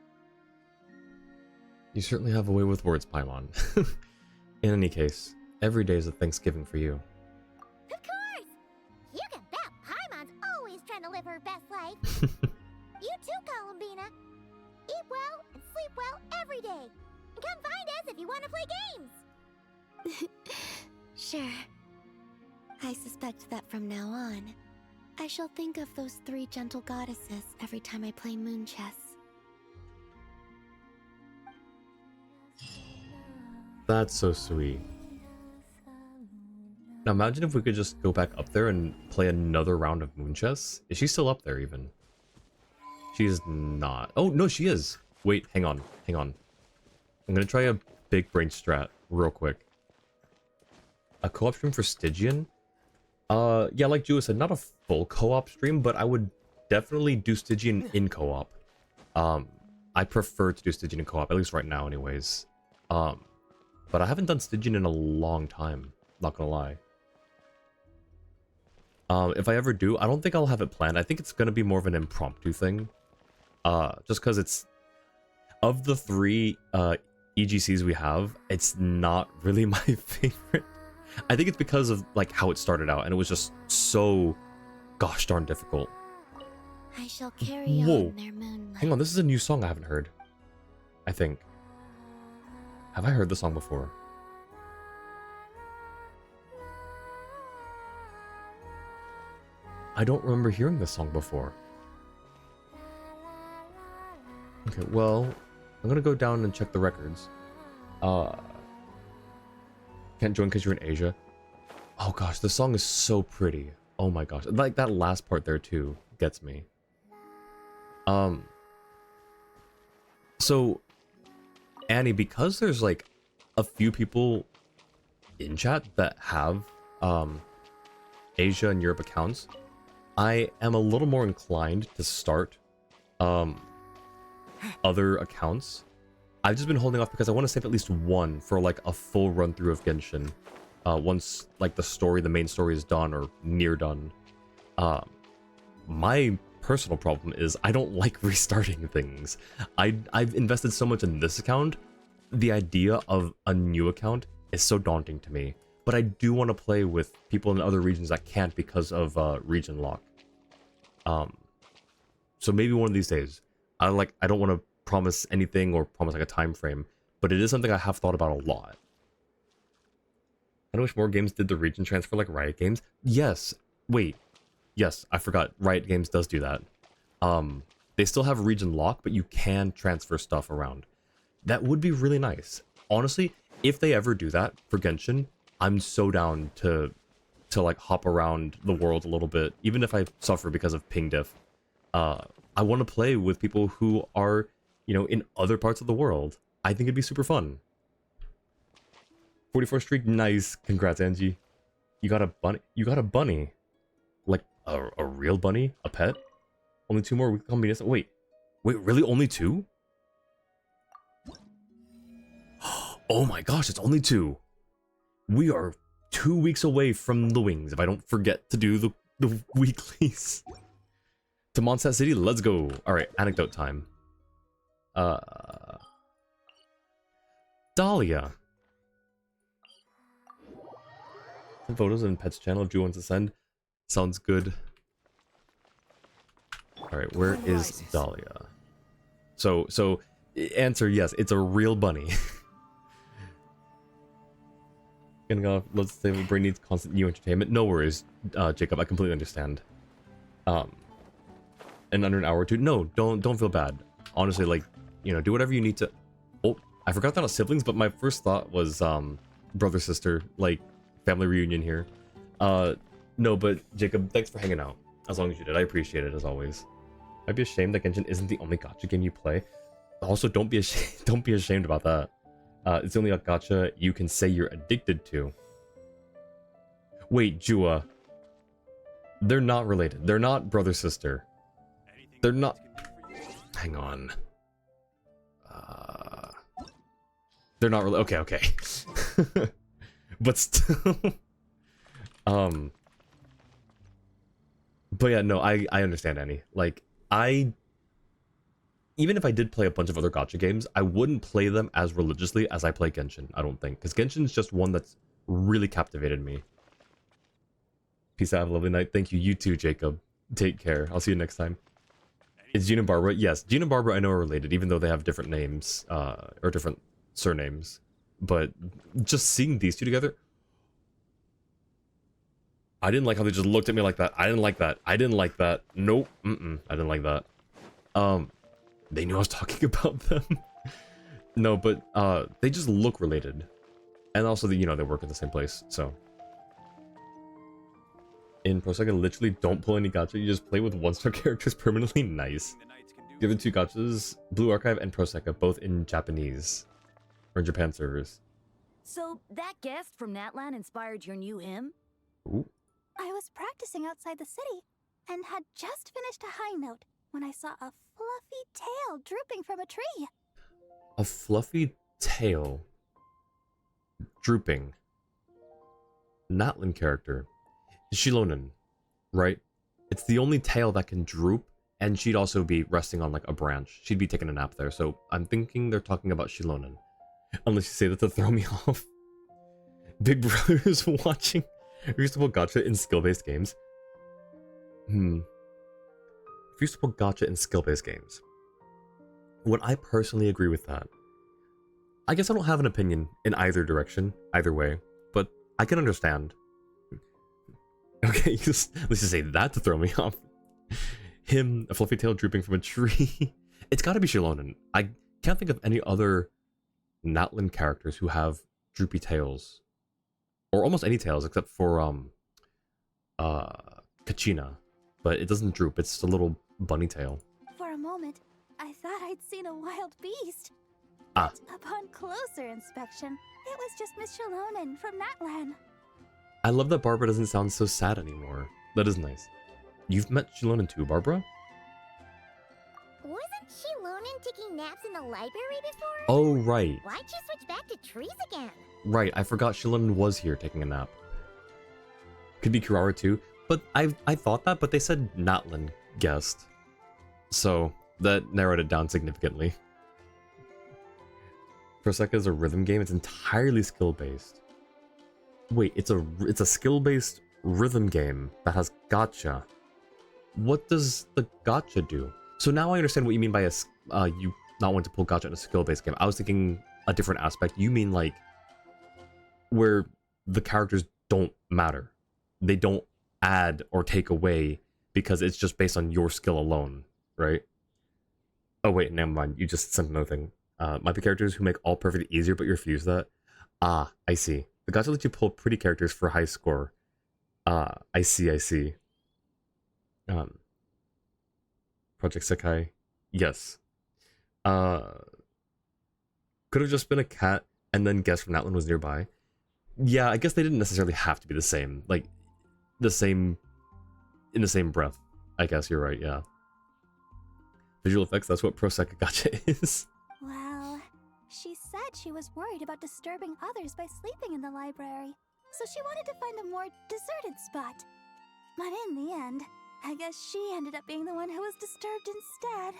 You certainly have a way with words, Paimon. In any case, every day is a Thanksgiving for you. Of course! You can bet Paimon's always trying to live her best life. You too, Columbina. Eat well and sleep well every day. And come find us if you want to play games. Sure. I suspect that from now on, I shall think of those 3 gentle goddesses every time I play moon chess. That's so sweet. Now imagine if we could just go back up there and play another round of moon chess. Is she still up there even? She is not. Oh, no, she is. Wait, hang on. I'm gonna try a big brain strat real quick. A co-op stream for Stygian? Yeah, like Jua said, not a full co-op stream, but I would definitely do Stygian in co-op. I prefer to do Stygian in co-op, at least right now anyways. But I haven't done Stygian in a long time, not gonna lie. If I ever do, I don't think I'll have it planned. I think it's gonna be more of an impromptu thing. Just because it's... Of the 3 EGCs we have, it's not really my favorite. I think it's because of like how it started out, and it was just so gosh darn difficult. I shall carry on their moonlight. Hang on, this is a new song I haven't heard. I think. Have I heard the song before? I don't remember hearing this song before. Okay, well, I'm gonna go down and check the records. Can't join because you're in Asia. Oh gosh, the song is so pretty. Oh my gosh, like that last part there too gets me. So Annie, because there's like a few people in chat that have Asia and Europe accounts, I am a little more inclined to start other accounts. I've just been holding off because I want to save at least one for like a full run through of Genshin. Once like the main story is done or near done. My personal problem is I don't like restarting things. I've invested so much in this account. The idea of a new account is so daunting to me. But I do want to play with people in other regions that can't because of region lock. So maybe one of these days. I don't want to promise anything or promise like a time frame, but it is something I have thought about a lot. I wish more games did the region transfer like Riot Games. Yes. Wait. Yes, I forgot. Riot Games does do that. They still have region lock, but you can transfer stuff around. That would be really nice. Honestly, if they ever do that for Genshin, I'm so down to like hop around the world a little bit, even if I suffer because of ping diff. I want to play with people who are, you know, in other parts of the world. I think it'd be super fun. 44th streak, nice. Congrats, Angie. You got a bunny. You got a bunny. Like a real bunny? A pet? Only 2 more weekly combinations. Wait, really? Only 2? Oh my gosh, it's only 2. We are 2 weeks away from the wings. If I don't forget to do the weeklies. To Mondstadt City, let's go. All right, anecdote time. Dahlia. Some photos and pets channel if you want to send. Sounds good. All right, where is Dahlia? So answer yes, it's a real bunny. Gonna go. Let's say my brain needs constant new entertainment. No worries, Jacob. I completely understand. In under an hour or two. No, don't feel bad. Honestly, like, you know, do whatever you need to. Oh, I forgot they're not siblings, but my first thought was brother sister, like family reunion here. No, but Jacob, thanks for hanging out. As long as you did, I appreciate it as always. I'd be ashamed that Genshin isn't the only gacha game you play. Also, don't be ashamed. Don't be ashamed about that. It's the only gacha you can say you're addicted to. Wait, Jua. They're not related. They're not brother sister. They're not. Hang on. They're not really. Okay. But still. But yeah, no, I understand, Annie. Like, even if I did play a bunch of other gacha games, I wouldn't play them as religiously as I play Genshin, I don't think. Because Genshin is just one that's really captivated me. Peace out, have a lovely night. Thank you, you too, Jacob. Take care. I'll see you next time. Is Gene and Barbara? Yes, Gene and Barbara I know are related, even though they have different names, or different surnames. But just seeing these two together, I didn't like how they just looked at me like that. I didn't like that. I didn't like that. Nope. I didn't like that. They knew I was talking about them. No, but they just look related, and also you know, they work at the same place. So in Pro Second, literally don't pull any gacha. You just play with 1-star characters permanently. Nice. The other 2 gachas, Blue Archive and Prosecca, both in Japanese or Japan servers. So that guest from Natlan inspired your new hymn? Ooh. I was practicing outside the city and had just finished a high note when I saw a fluffy tail drooping from a tree. A fluffy tail drooping. Natlan character. Shilonen, right? It's the only tail that can droop, and she'd also be resting on like a branch. She'd be taking a nap there, so I'm thinking they're talking about Shilonen. Unless you say that to throw me off. Big Brother is watching reusable gacha in skill-based games. Reusable gacha in skill-based games. Would I personally agree with that? I guess I don't have an opinion in either direction, either way, but I can understand. Okay, let's just say that to throw me off. Him, a fluffy tail drooping from a tree. It's gotta be Shilonen. I can't think of any other Natlan characters who have droopy tails. or almost any tails except for uh Kachina, but it doesn't droop. It's just a little bunny tail. For a moment, I thought I'd seen a wild beast. Ah. But upon closer inspection, it was just Miss Shalonen from Natlan. I love that Barbara doesn't sound so sad anymore. That is nice. You've met Shilonen too, Barbara? Wasn't Shilonen taking naps in the library before? Oh, right. Why'd you switch back to trees again? Right, I forgot Shilonen was here taking a nap. Could be Kirara too, but I thought that, but they said Natlan guest. So, that narrowed it down significantly. Prosecco is a rhythm game, it's entirely skill-based. Wait, it's a skill-based rhythm game that has gacha. What does the gacha do? So now I understand what you mean by you not want to pull gacha in a skill-based game. I was thinking a different aspect. You mean like where the characters don't matter. They don't add or take away because it's just based on your skill alone, right? Oh wait, never mind. You just sent another thing. Might be characters who make all perfect easier, but you refuse that. Ah, I see. The gacha lets you pull pretty characters for high score. Ah, I see, I see. Project Sekai. Yes. Could have just been a cat and then guessed from Natlan was nearby. Yeah, I guess they didn't necessarily have to be the same. Like, the same... in the same breath. I guess you're right, yeah. Visual effects, that's what Prosecco gacha is. Well, she said she was worried about disturbing others by sleeping in the library, so she wanted to find a more deserted spot. But in the end, I guess she ended up being the one who was disturbed instead.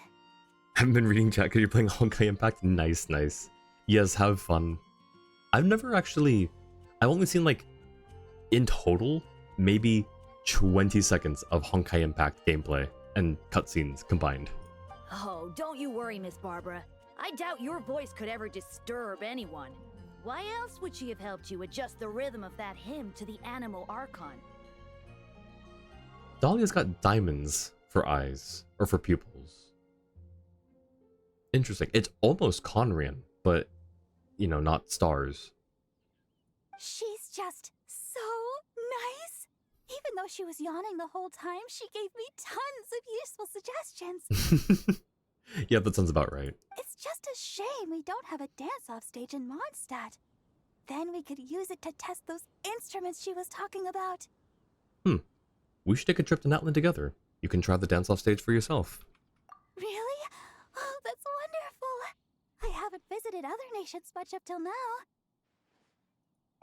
Haven't been reading chat because you're playing Honkai Impact? Nice, nice. Yes, have fun. I've never actually... I've only seen, like, in total, maybe 20 seconds of Honkai Impact gameplay and cutscenes combined. Oh, don't you worry, Miss Barbara. I doubt your voice could ever disturb anyone. Why else would she have helped you adjust the rhythm of that hymn to the Animo Archon? Dahlia's got diamonds for eyes, or for pupils. Interesting. It's almost Conrian, but, you know, not stars. She's just so nice. Even though she was yawning the whole time, she gave me tons of useful suggestions. Yeah, that sounds about right. It's just a shame we don't have a dance-off stage in Mondstadt. Then we could use it to test those instruments she was talking about. We should take a trip to Natlan together. You can try the dance-off stage for yourself. Really? Oh, that's wonderful. I haven't visited other nations much up till now.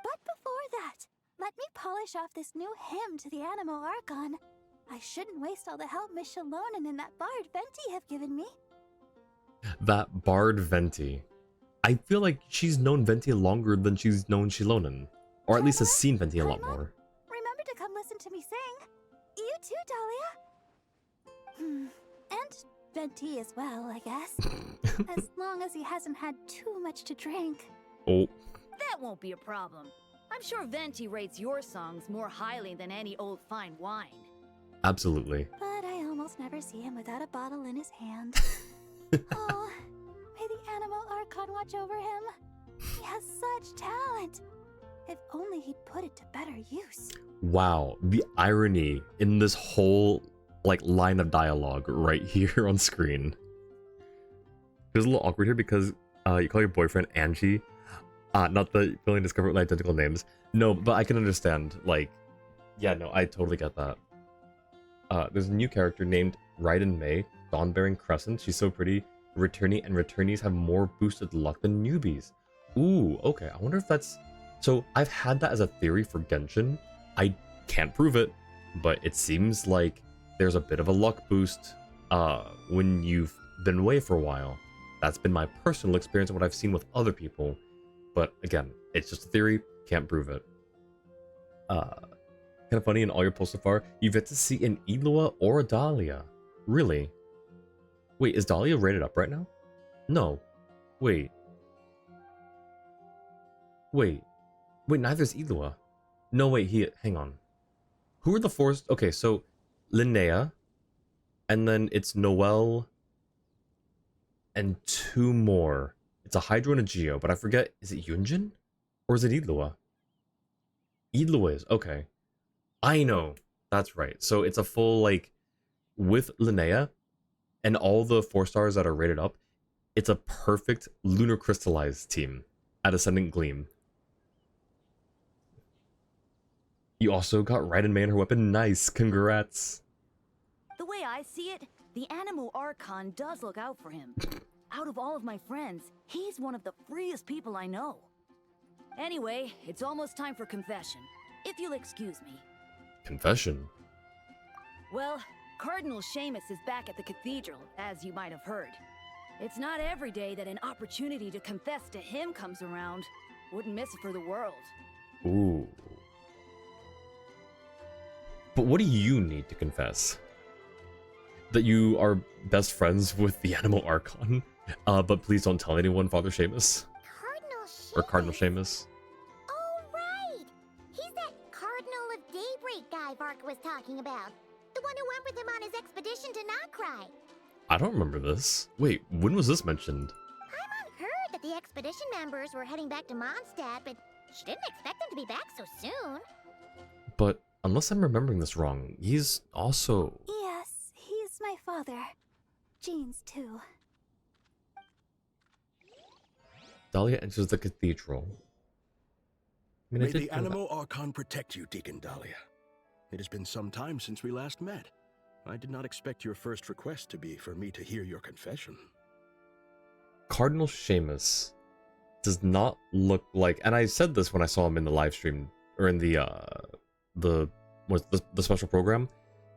But before that, let me polish off this new hymn to the Animo Archon. I shouldn't waste all the help Miss Shalonen and that bard Venti have given me. That bard Venti. I feel like she's known Venti longer than she's known Shilonen. Or at least has seen Venti a lot more. Remember to come listen to me sing. You too, Dahlia. And Venti as well, I guess. As long as he hasn't had too much to drink. Oh. That won't be a problem. I'm sure Venti rates your songs more highly than any old fine wine. Absolutely. But I almost never see him without a bottle in his hand. Oh, may the Animo Archon watch over him. He has such talent. If only he'd put it to better use. Wow, the irony in this whole, like, line of dialogue right here on screen. It's a little awkward here because you call your boyfriend Angie. Not that you only discovered identical names. No, but I can understand, like, yeah, no, I totally get that. There's a new character named Raiden May, Dawn-bearing Crescent. She's so pretty. Returnee and returnees have more boosted luck than newbies. Ooh, okay, I wonder if that's... So, I've had that as a theory for Genshin. I can't prove it, but it seems like there's a bit of a luck boost when you've been away for a while. That's been my personal experience and what I've seen with other people. But again, it's just a theory, can't prove it. Kind of funny, in all your posts so far, you've yet to see an Eloa or a Dahlia. Really? Wait, is Dahlia rated up right now? No. Wait, neither is Eloa. No, wait, hang on. Who are the four? Okay, so Linnea, and then it's Noelle, and two more. It's a Hydro and a Geo, but I forget, is it Yunjin? Or is it Eloa? Eloise, okay. I know. That's right. So it's a full, like, with Linnea and all the 4 stars that are rated up, it's a perfect lunar crystallized team at Ascendant Gleam. You also got Raiden May and her weapon. Nice. Congrats. The way I see it, the Animal Archon does look out for him. Out of all of my friends, he's one of the freest people I know. Anyway, it's almost time for confession, if you'll excuse me. Confession. Well, Cardinal Seamus is back at the cathedral, as you might have heard. It's not every day that an opportunity to confess to him comes around. Wouldn't miss it for the world. Ooh. But what do you need to confess? That you are best friends with the Animal Archon? But please don't tell anyone, Father Seamus. Cardinal Seamus. Or Cardinal Seamus. Oh, right! He's that Cardinal of Daybreak guy Varka was talking about. The one who went with him on his expedition to Notcry. I don't remember this. Wait, when was this mentioned? Paimon heard that the expedition members were heading back to Mondstadt, but she didn't expect them to be back so soon. But unless I'm remembering this wrong, he's also... Yes, he's my father. Jean's too. Dahlia enters the cathedral. I mean, I May did the know that. Animal Archon protect you, Deacon Dahlia. It has been some time since we last met. I did not expect your first request to be for me to hear your confession. Cardinal Seamus does not look like, and I said this when I saw him in the live stream or in the special program.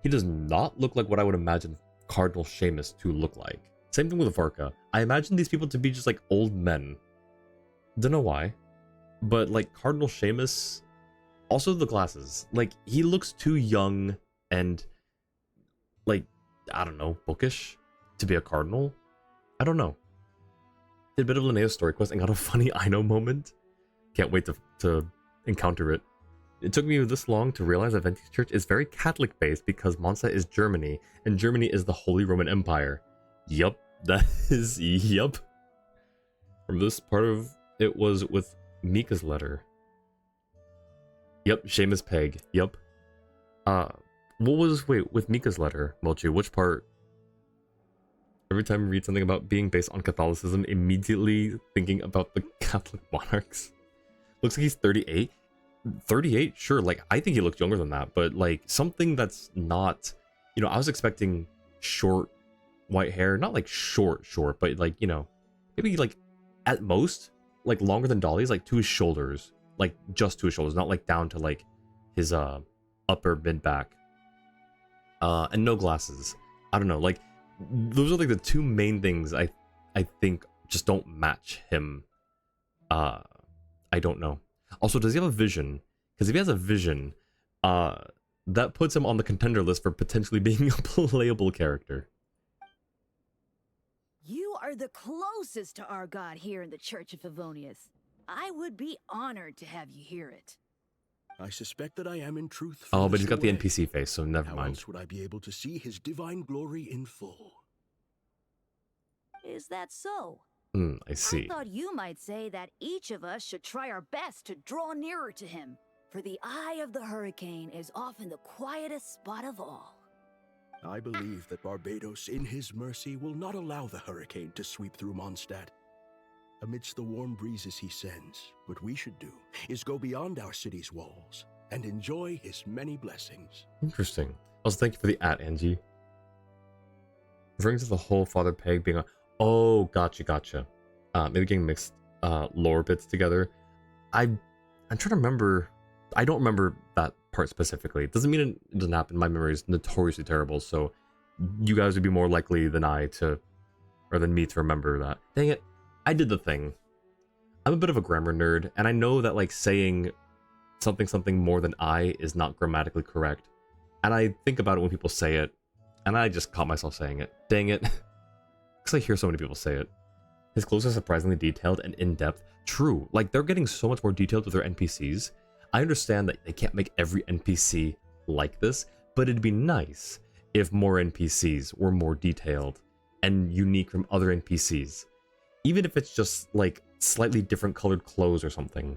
He does not look like what I would imagine Cardinal Seamus to look like. Same thing with Varka. I imagine these people to be just like old men. Don't know why, but like Cardinal Seamus, also the glasses. Like he looks too young and like, I don't know, bookish to be a cardinal. I don't know. Did a bit of Linnea's story quest and got a funny I know moment. Can't wait to encounter it. It took me this long to realize that Venti's church is very Catholic based because Mondstadt is Germany and Germany is the Holy Roman Empire. Yup, that is yup. From this part of it was with Mika's letter. Yep, Seamus Peg. Yup. Wait, with Mika's letter, Mochi, which part? Every time I read something about being based on Catholicism, immediately thinking about the Catholic monarchs. Looks like he's 38. 38? Sure, like, I think he looks younger than that, but, like, something that's not... You know, I was expecting short white hair. Not, like, short, but, like, you know, maybe, like, at most, like, longer than Dolly's, like, to his shoulders. Like, just to his shoulders, not, like, down to, like, his, upper mid-back. And no glasses. I don't know, like, those are like the two main things I think just don't match him. I don't know. Also, does he have a vision? Because if he has a vision, that puts him on the contender list for potentially being a playable character. You are the closest to our god here in the Church of Favonius. I would be honored to have you hear it. I suspect that I am in truth. Oh, but he's got the away. NPC face, so never How mind. else would I be able to see his divine glory in full? Is that so? I see. I thought you might say that each of us should try our best to draw nearer to him, for the eye of the hurricane is often the quietest spot of all. I believe that Barbados, in his mercy, will not allow the hurricane to sweep through Mondstadt. Amidst the warm breezes he sends, what we should do is go beyond our city's walls and enjoy his many blessings. Interesting. Also, thank you for the Angie. Referring to the whole Father Peg being a... Oh, gotcha. Maybe getting mixed lore bits together. I'm trying to remember... I don't remember that part specifically. It doesn't mean it doesn't happen. My memory is notoriously terrible, so you guys would be more likely than me to remember that. Dang it. I did the thing. I'm a bit of a grammar nerd, and I know that, like, saying something more than I is not grammatically correct. And I think about it when people say it, and I just caught myself saying it. Dang it. Because I hear so many people say it. His clothes are surprisingly detailed and in-depth. True, like, they're getting so much more detailed with their NPCs. I understand that they can't make every NPC like this, but it'd be nice if more NPCs were more detailed and unique from other NPCs. Even if it's just, like, slightly different colored clothes or something.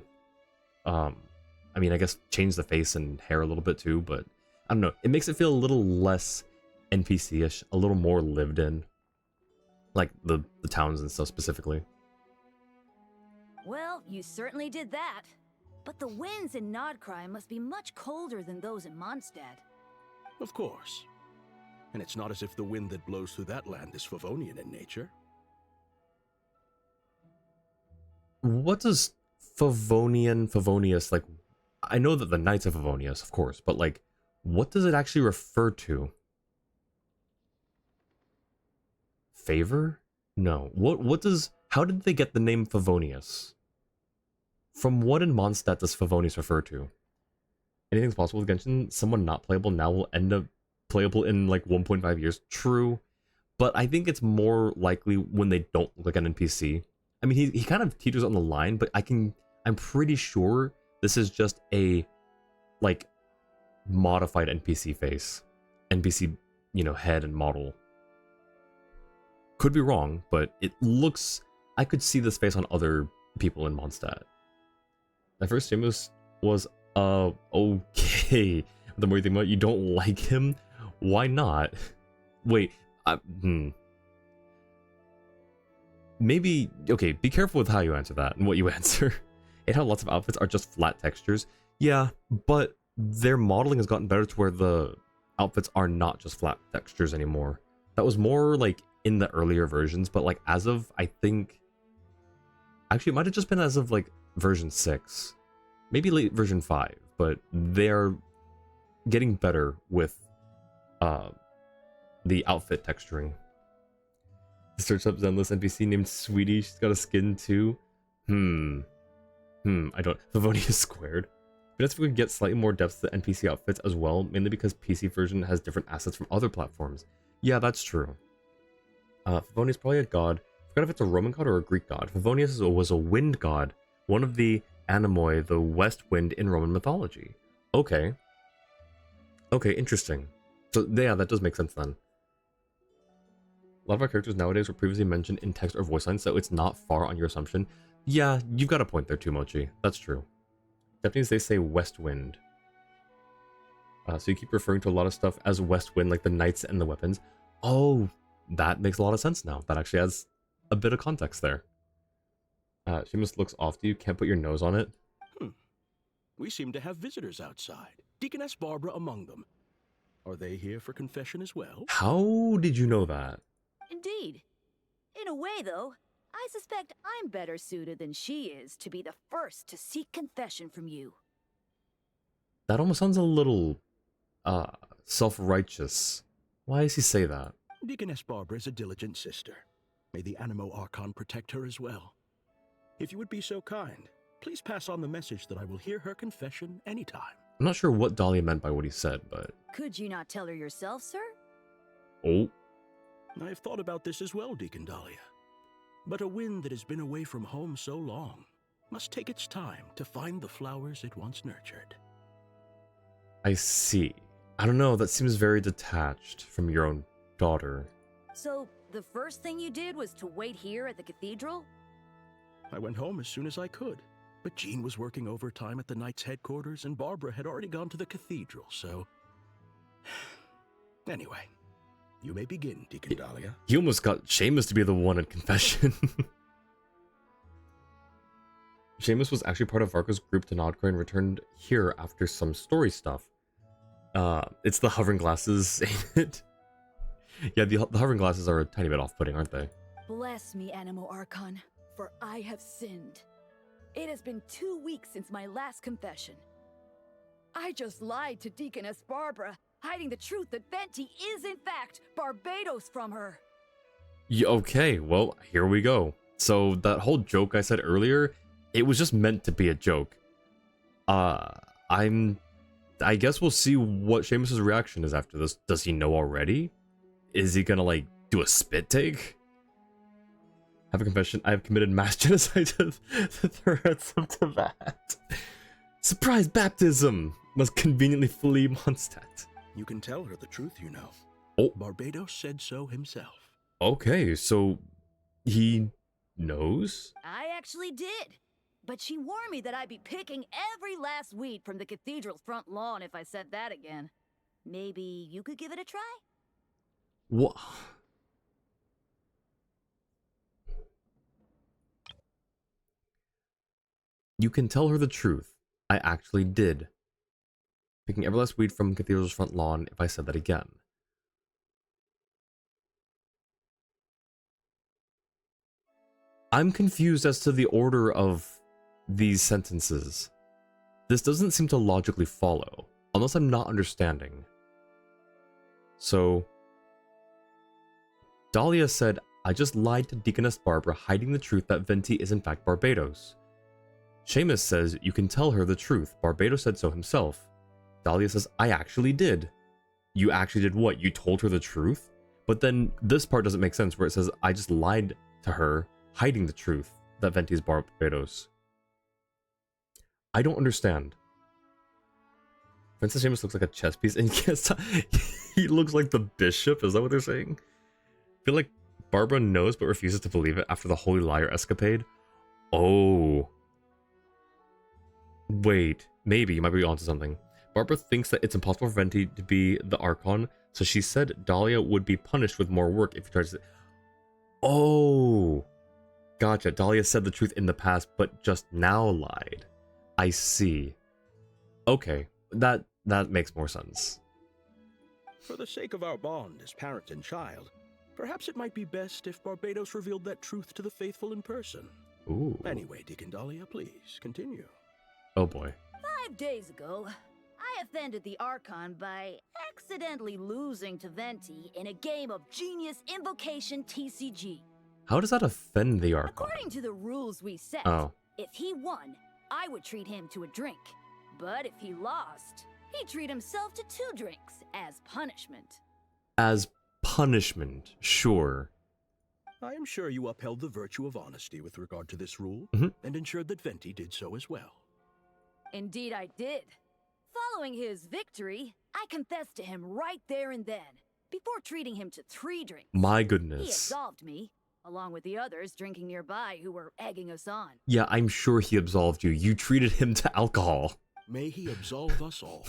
I mean, I guess change the face and hair a little bit too, but I don't know. It makes it feel a little less NPC-ish, a little more lived in. Like the towns and stuff specifically. Well, you certainly did that. But the winds in Nodcry must be much colder than those in Mondstadt. Of course. And it's not as if the wind that blows through that land is Favonian in nature. What does Favonius, like, I know that the Knights of Favonius, of course, but like, what does it actually refer to? Favor? No. How did they get the name Favonius? From what in Mondstadt does Favonius refer to? Anything's possible with Genshin. Someone not playable now will end up playable in like 1.5 years. True. But I think it's more likely when they don't look like an NPC. I mean, he kind of teeters on the line, but I'm pretty sure this is just a, like, modified NPC face. NPC, head and model. Could be wrong, but it looks... I could see this face on other people in Mondstadt. My first Seamus was, okay. The more you think about it, you don't like him? Why not? Wait, Maybe, okay, be careful with how you answer that and what you answer. It how lots of outfits are just flat textures. Yeah, but their modeling has gotten better to where the outfits are not just flat textures anymore. That was more like in the earlier versions, but like as of, I think, actually it might have just been as of like version 6, maybe late version 5, but they're getting better with the outfit texturing. Search up Zenless NPC named Sweetie. She's got a skin too. I don't... Favonius squared. But if we could get slightly more depth to the NPC outfits as well, mainly because PC version has different assets from other platforms. Yeah, that's true. Favonius is probably a god. I forgot if it's a Roman god or a Greek god. Favonius was a wind god, one of the Anemoi, the west wind in Roman mythology. Okay. Okay, interesting. So yeah, that does make sense then. A lot of our characters nowadays were previously mentioned in text or voice lines, so it's not far on your assumption. Yeah, you've got a point there too, Mochi. That's true. Japanese, they say West Wind. So you keep referring to a lot of stuff as West Wind, like the knights and the weapons. Oh, that makes a lot of sense now. That actually has a bit of context there. Seamus looks off to you. Can't put your nose on it. We seem to have visitors outside. Deaconess Barbara among them. Are they here for confession as well? How did you know that? Indeed. In a way, though, I suspect I'm better suited than she is to be the first to seek confession from you. That almost sounds a little, self-righteous. Why does he say that? Deaconess Barbara is a diligent sister. May the Anemo Archon protect her as well. If you would be so kind, please pass on the message that I will hear her confession anytime. I'm not sure what Dahlia meant by what he said, but... Could you not tell her yourself, sir? Oh. I have thought about this as well, Deacon Dahlia. But a wind that has been away from home so long must take its time to find the flowers it once nurtured. I see. I don't know, that seems very detached from your own daughter. So, the first thing you did was to wait here at the cathedral? I went home as soon as I could, but Jean was working overtime at the Knights' headquarters and Barbara had already gone to the cathedral, so... Anyway, you may begin, Deacon Dahlia. He almost got Seamus to be the one in confession. Seamus was actually part of Varka's group to Nodcry and returned here after some story stuff. It's the hovering glasses, ain't it? Yeah, the hovering glasses are a tiny bit off-putting, aren't they? Bless me, Anemo Archon, for I have sinned. It has been 2 weeks since my last confession. I just lied to Deaconess Barbara, hiding the truth that Venti is in fact Barbados from her. Yeah, okay, well, here we go. So that whole joke I said earlier, it was just meant to be a joke. I guess we'll see what Seamus' reaction is after this. Does he know already? Is he gonna, like, do a spit take? Have a confession. I have committed mass genocide to the threats of Teyvat. Surprise baptism! Must conveniently flee Mondstadt. You can tell her the truth, you know. Oh. Barbados said so but she warned me that I'd be picking every last weed from the cathedral's front lawn if I said that again. Maybe you could give it a try? What? You can tell her the truth. I actually did. Picking every last weed from cathedral's front lawn if I said that again. I'm confused as to the order of these sentences. This doesn't seem to logically follow, unless I'm not understanding. So, Dahlia said, I just lied to Deaconess Barbara, hiding the truth that Venti is in fact Barbados. Seamus says, you can tell her the truth. Barbados said so himself. Dahlia says, I actually did. You actually did what? You told her the truth? But then this part doesn't make sense where it says, I just lied to her, hiding the truth that Venti is Barbados. I don't understand. Princess Seamus looks like a chess piece, and yes, he looks like the bishop. Is that what they're saying? I feel like Barbara knows but refuses to believe it after the Holy Liar escapade. Oh. Wait, maybe you might be onto something. Barbara thinks that it's impossible for Venti to be the Archon, so she said Dahlia would be punished with more work if he tries to... Oh. Gotcha. Dahlia said the truth in the past, but just now lied. I see. Okay, that makes more sense. For the sake of our bond as parent and child, perhaps it might be best if Barbados revealed that truth to the faithful in person. Ooh. Anyway, Deacon Dahlia, please, continue. Oh boy. 5 days ago, I offended the Archon by accidentally losing to Venti in a game of Genius Invocation TCG. How does that offend the Archon? According to the rules we set, if he won, I would treat him to a drink. But if he lost, he'd treat himself to 2 drinks as punishment. As punishment, sure. I am sure you upheld the virtue of honesty with regard to this rule, and ensured that Venti did so as well. Indeed I did. Following his victory, I confessed to him right there and then, before treating him to 3 drinks. My He goodness. absolved me, along with the others drinking nearby who were egging us on. Yeah, I'm sure he absolved you. You treated him to alcohol. May he absolve us all,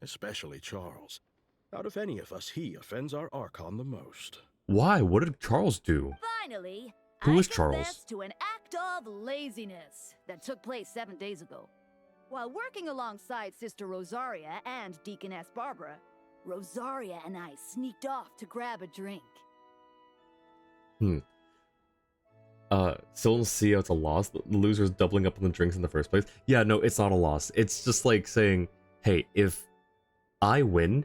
especially Charles. Out of any of us, he offends our Archon the most. Why? What did Charles do? Finally, Who I is Charles? confessed to an act of laziness that took place 7 days ago. While working alongside Sister Rosaria and Deaconess Barbara, Rosaria and I sneaked off to grab a drink. Still don't see how it's a loss. The loser's doubling up on the drinks in the first place. Yeah, no, it's not a loss. It's just like saying, hey, if I win,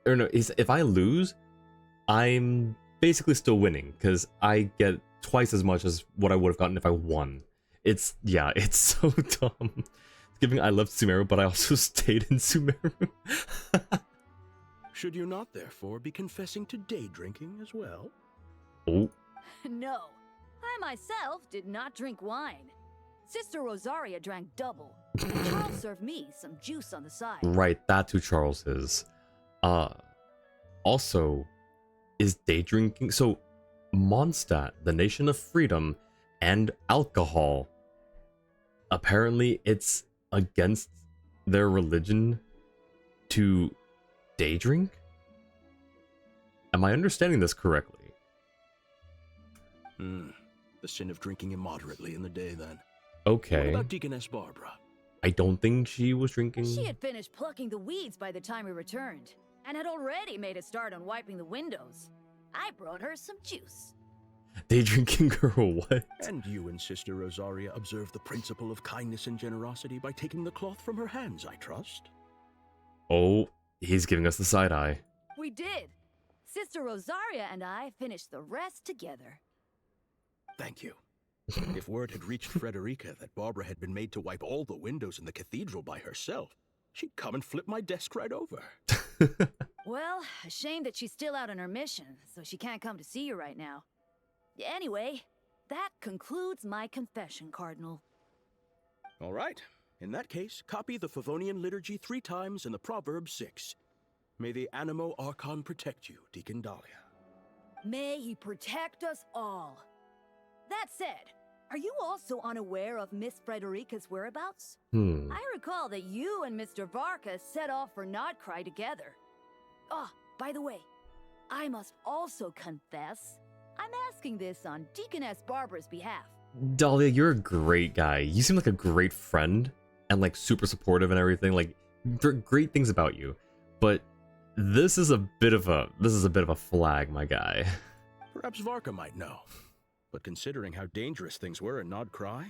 or no, if I lose, I'm basically still winning, because I get twice as much as what I would have gotten if I won. It's so dumb. It's giving I left Sumeru, but I also stayed in Sumeru. Should you not, therefore, be confessing to day drinking as well? Oh. No, I myself did not drink wine. Sister Rosaria drank double, and Charles served me some juice on the side. Right, that's who Charles is. Also, is day drinking... So, Mondstadt, the nation of freedom, and alcohol. Apparently, it's against their religion to day drink? Am I understanding this correctly? The sin of drinking immoderately in the day, then. Okay. What about Deaconess Barbara? I don't think she was drinking. She had finished plucking the weeds by the time we returned, and had already made a start on wiping the windows. I brought her some juice. Day drinking girl, what? And you and Sister Rosaria observe the principle of kindness and generosity by taking the cloth from her hands, I trust. Oh, he's giving us the side eye. We did. Sister Rosaria and I finished the rest together. Thank you. If word had reached Frederica that Barbara had been made to wipe all the windows in the cathedral by herself, she'd come and flip my desk right over. Well, a shame that she's still out on her mission, so she can't come to see you right now. Anyway, that concludes my confession, Cardinal. All right. In that case, copy the Favonian liturgy 3 times and the proverb 6. May the Animo Archon protect you, Deacon Dahlia. May he protect us all. That said, Are you also unaware of Miss Frederica's whereabouts? Hmm. I recall that you and Mr. Varka set off for Notcry together. Oh, by the way, I must also confess, I'm asking this on Deaconess Barbara's behalf. Dahlia, you're a great guy. You seem like a great friend and like super supportive and everything. Like great things about you. But this is a bit of a flag, my guy. Perhaps Varka might know. But considering how dangerous things were in Nod Cry,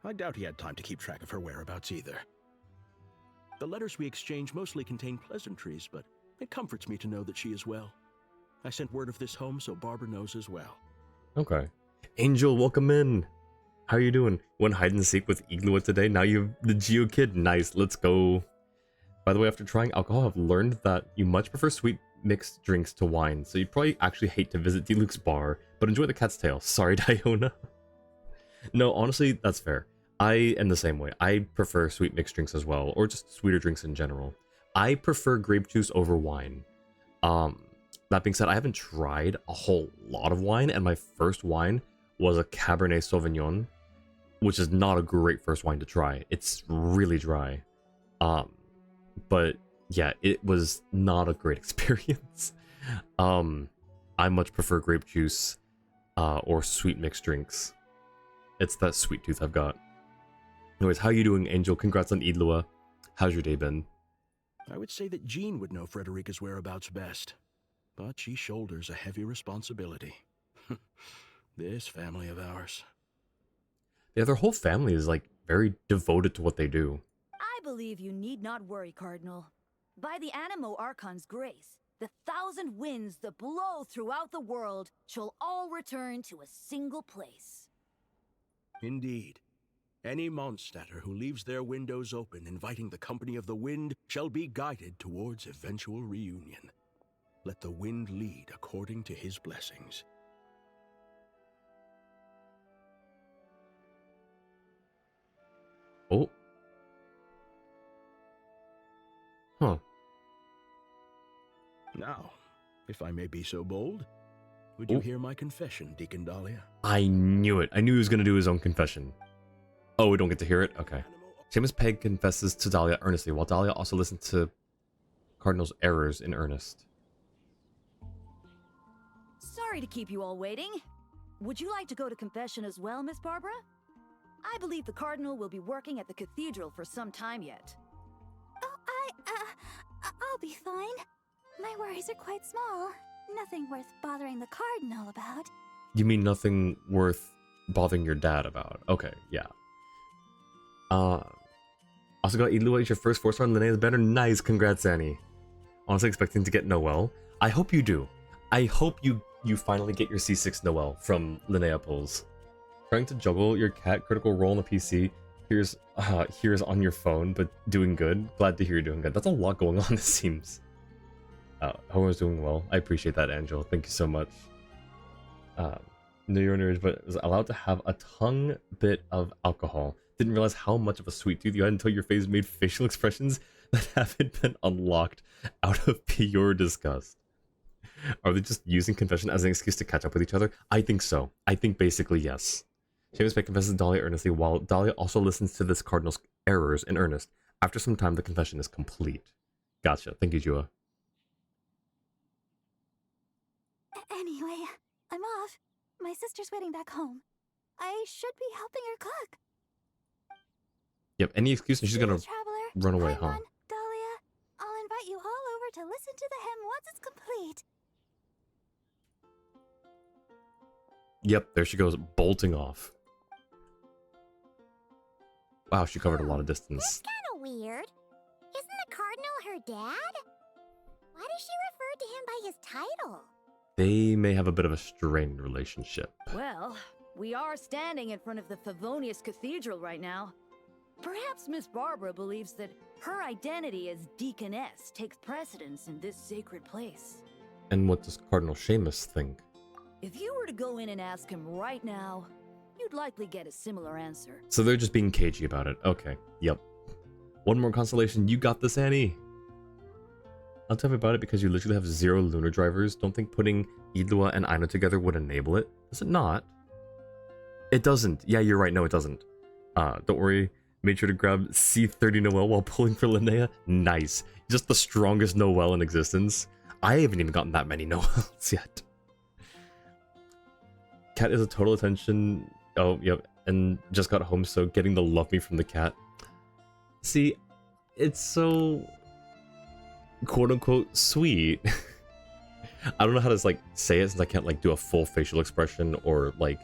I doubt he had time to keep track of her whereabouts either. The letters we exchange mostly contain pleasantries, but it comforts me to know that she is well. I sent word of this home so Barbara knows as well. Okay. Angel, welcome in. How are you doing? Went hide and seek with Iglua today. Now you have the Geo Kid. Nice. Let's go. By the way, after trying alcohol, I've learned that you much prefer sweet mixed drinks to wine, so you'd probably actually hate to visit Diluc's bar, but enjoy the cat's tail. Sorry, Diona. No, honestly, that's fair. I am the same way. I prefer sweet mixed drinks as well, or just sweeter drinks in general. I prefer grape juice over wine. That being said, I haven't tried a whole lot of wine, and my first wine was a Cabernet Sauvignon, which is not a great first wine to try. It's really dry. But yeah, it was not a great experience. I much prefer grape juice or sweet mixed drinks. It's that sweet tooth I've got. Anyways, how you doing, Angel? Congrats on Idlua. How's your day been? I would say that Jean would know Frederica's whereabouts best, but she shoulders a heavy responsibility. This family of ours. Yeah, their whole family is like very devoted to what they do. I believe you need not worry, Cardinal. By the Animo Archon's grace, the 1,000 winds that blow throughout the world shall all return to a single place. Indeed. Any Mondstadter who leaves their windows open, inviting the company of the wind, shall be guided towards eventual reunion. Let the wind lead according to his blessings. Oh. Huh. Now, if I may be so bold, would you hear my confession, Deacon Dahlia? I knew it. I knew he was going to do his own confession. Oh, we don't get to hear it? Okay. Seamus Peg confesses to Dahlia earnestly, while Dahlia also listens to Cardinal's errors in earnest. Sorry to keep you all waiting. Would you like to go to confession as well, Miss Barbara? I believe the Cardinal will be working at the cathedral for some time yet. Oh, I'll be fine. My worries are quite small. Nothing worth bothering the Cardinal about. You mean nothing worth bothering your dad about? Okay, yeah. Also got Idlua as your first 4-star and Linnea's banner. Nice, congrats, Annie. Honestly expecting to get Noelle. I hope you do. I hope you finally get your C6 Noelle from Linnea pulls. Trying to juggle your cat critical role on the PC. Here's on your phone, but doing good. Glad to hear you're doing good. That's a lot going on, it seems. Homer's doing well. I appreciate that, Angel. Thank you so much. Know your nerds, but was allowed to have a tongue bit of alcohol. Didn't realize how much of a sweet tooth you had until your face made facial expressions that haven't been unlocked out of pure disgust. Are they just using confession as an excuse to catch up with each other? I think so. I think basically yes. Seamus Peg confesses to Dahlia earnestly, while Dahlia also listens to this Cardinal's errors in earnest. After some time, the confession is complete. Gotcha. Thank you, Jua. Anyway, I'm off. My sister's waiting back home. I should be helping her cook. Yep, any excuse and she's gonna Traveler, run away, huh? Paimon, Dahlia, I'll invite you all over to listen to the hymn once it's complete. Yep, there she goes, bolting off. Wow, she covered a lot of distance. Kinda weird. Isn't the Cardinal her dad? Why does she refer to him by his title? They may have a bit of a strained relationship. Well, we are standing in front of the Favonius Cathedral right now. Perhaps Miss Barbara believes that her identity as Deaconess takes precedence in this sacred place. And what does Cardinal Seamus think? If you were to go in and ask him right now, you'd likely get a similar answer. So they're just being cagey about it. Okay, yep. One more consolation. You got this, Annie. I'll tell you about it because you literally have 0 lunar drivers. Don't think putting Idlua and Aino together would enable it. Does it not? It doesn't. Yeah, you're right. No, it doesn't. Don't worry. Made sure to grab C30 Noel while pulling for Linnea. Nice. Just the strongest Noel in existence. I haven't even gotten that many Noels yet. Cat is a total attention. Oh, yep. And just got home, so getting the love me from the cat. See, it's so quote-unquote sweet. I don't know how to like say it since I can't like do a full facial expression or like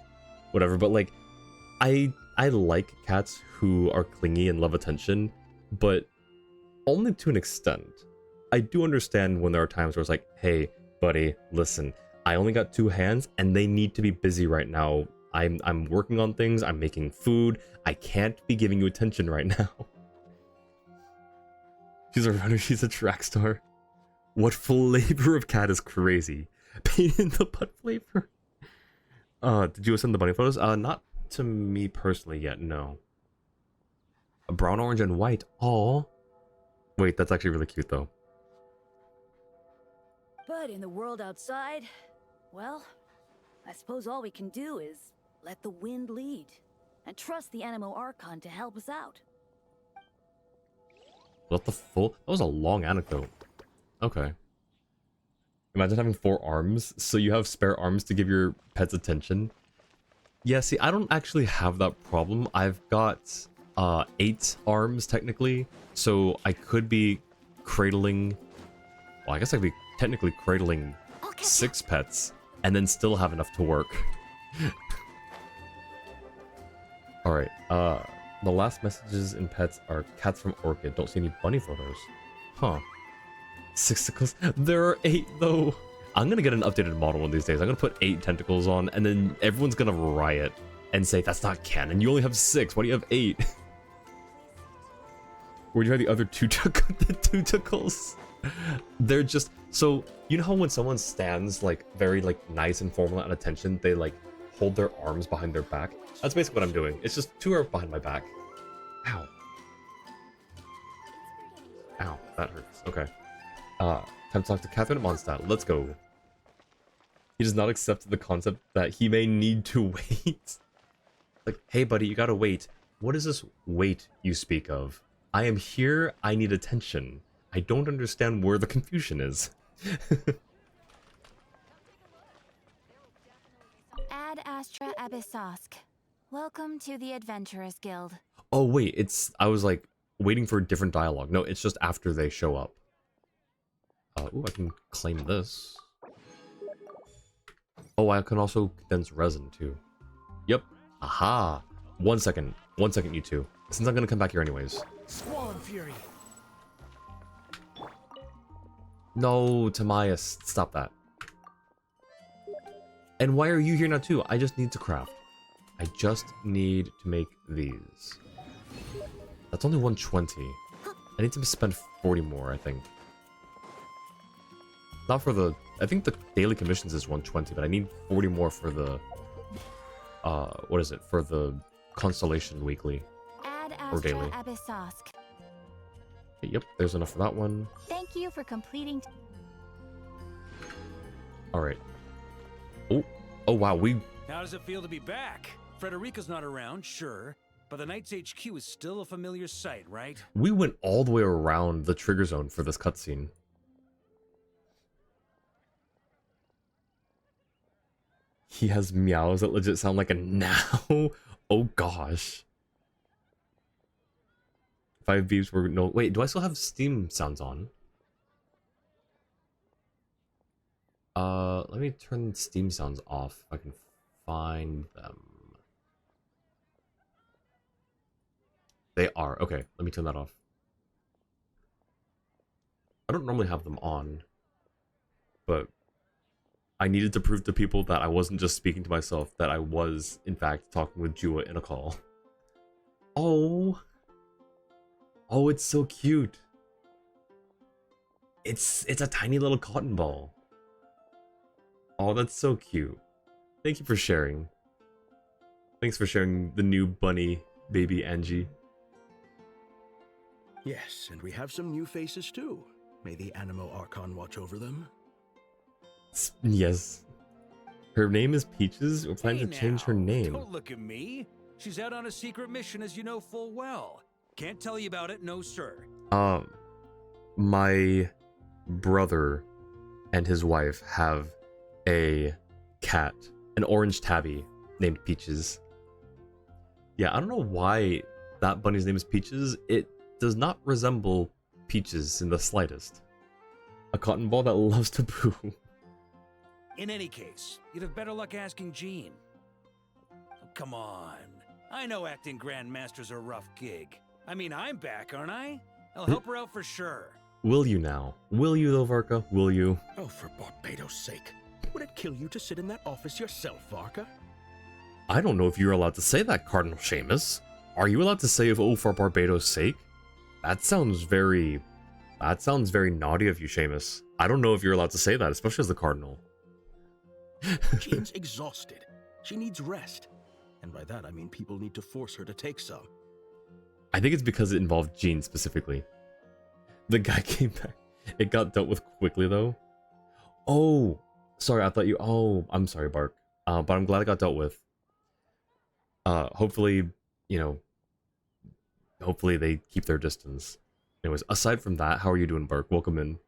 whatever, but like I like cats who are clingy and love attention, but only to an extent. I do understand when there are times where it's like, hey, buddy, listen, I only got 2 hands and they need to be busy right now. I'm working on things, I'm making food, I can't be giving you attention right now. She's a runner, she's a track star. What flavor of cat is crazy? Pain in the butt flavor? Did you send the bunny photos? Not to me personally yet, no. A brown, orange, and white. Oh. Wait, that's actually really cute though. But in the world outside, well, I suppose all we can do is let the wind lead and trust the Animo Archon to help us out. What the full? That was a long anecdote. Okay. Imagine having 4 arms, so you have spare arms to give your pets attention. Yeah, see, I don't actually have that problem. I've got 8 arms technically, so I could be cradling. Well, I guess I'd be technically cradling 6 pets and then still have enough to work. All right. The last messages in pets are cats from Orchid. Don't see any bunny photos. Huh. 6 tentacles. There are 8 though. I'm gonna get an updated model one of these days. I'm gonna put 8 tentacles on, and then everyone's gonna riot and say that's not canon. You only have 6. Why do you have 8? Where'd you have the other 2 tentacles? They're just so you know how when someone stands like very like nice and formal and attention, they like hold their arms behind their back. That's basically what I'm doing. It's just 2 are behind my back. Ow. Ow, that hurts. Okay. Time to talk to Catherine at Mondstadt. Let's go. He does not accept the concept that he may need to wait. Like, hey buddy, you gotta wait. What is this wait you speak of? I am here, I need attention. I don't understand where the confusion is. Ad Astra Abyssosk. Welcome to the Adventurers Guild. Oh wait, I was like waiting for a different dialogue. No, it's just after they show up. Ooh, I can claim this. Oh, I can also condense resin too. Yep. Aha. 1 second. 1 second, you two. Since I'm gonna come back here anyways. Squall and Fury. No, Tamias, stop that. And why are you here now too? I just need to craft. I just need to make these. That's only 120. I need to spend 40 more, I think. Not for the... I think the daily commissions is 120, but I need 40 more for the... what is it? For the Constellation Weekly. Ad Or Astra daily. Abyssosk. Yep, there's enough for that one. Thank you for completing... Alright. Oh, oh wow, we... How does it feel to be back? Frederica's not around, sure, but the Knights HQ is still a familiar sight, right? We went all the way around the trigger zone for this cutscene. He has meows that legit sound like a now. Oh gosh. 5 beeps were no. Wait, do I still have Steam sounds on? Let me turn Steam sounds off if I can find them. They are. Okay, let me turn that off. I don't normally have them on, but I needed to prove to people that I wasn't just speaking to myself, that I was, in fact, talking with Jua in a call. Oh. Oh, it's so cute. It's a tiny little cotton ball. Oh, that's so cute. Thank you for sharing. Thanks for sharing the new bunny, baby Angie. Yes, and we have some new faces too. May the Animo Archon watch over them. Yes. Her name is Peaches. We're planning Hey to change her now, name. Don't look at me. She's out on a secret mission, as you know full well. Can't tell you about it, no sir. My brother and his wife have a cat, an orange tabby named Peaches. Yeah, I don't know why that bunny's name is Peaches. It does not resemble Peaches in the slightest. A cotton ball that loves to poo. In any case, you'd have better luck asking Jean. Oh, come on. I know acting Grandmaster's a rough gig. I mean, I'm back, aren't I? I'll help her out for sure. Will you now? Will you though, Varka? Will you? Oh, for Barbados' sake. Would it kill you to sit in that office yourself, Varka? I don't know if you're allowed to say that, Cardinal Seamus. Are you allowed to say "oh, for Barbados' sake"? That sounds very naughty of you, Seamus. I don't know if you're allowed to say that, especially as the Cardinal. Jean's exhausted. She needs rest. And by that I mean people need to force her to take some. I think it's because it involved Jean specifically. The guy came back. It got dealt with quickly though. Oh, sorry, I thought you... Oh, I'm sorry, Bark. But I'm glad it got dealt with. Hopefully, you know... Hopefully they keep their distance. Anyways, aside from that, how are you doing, Bark? Welcome in.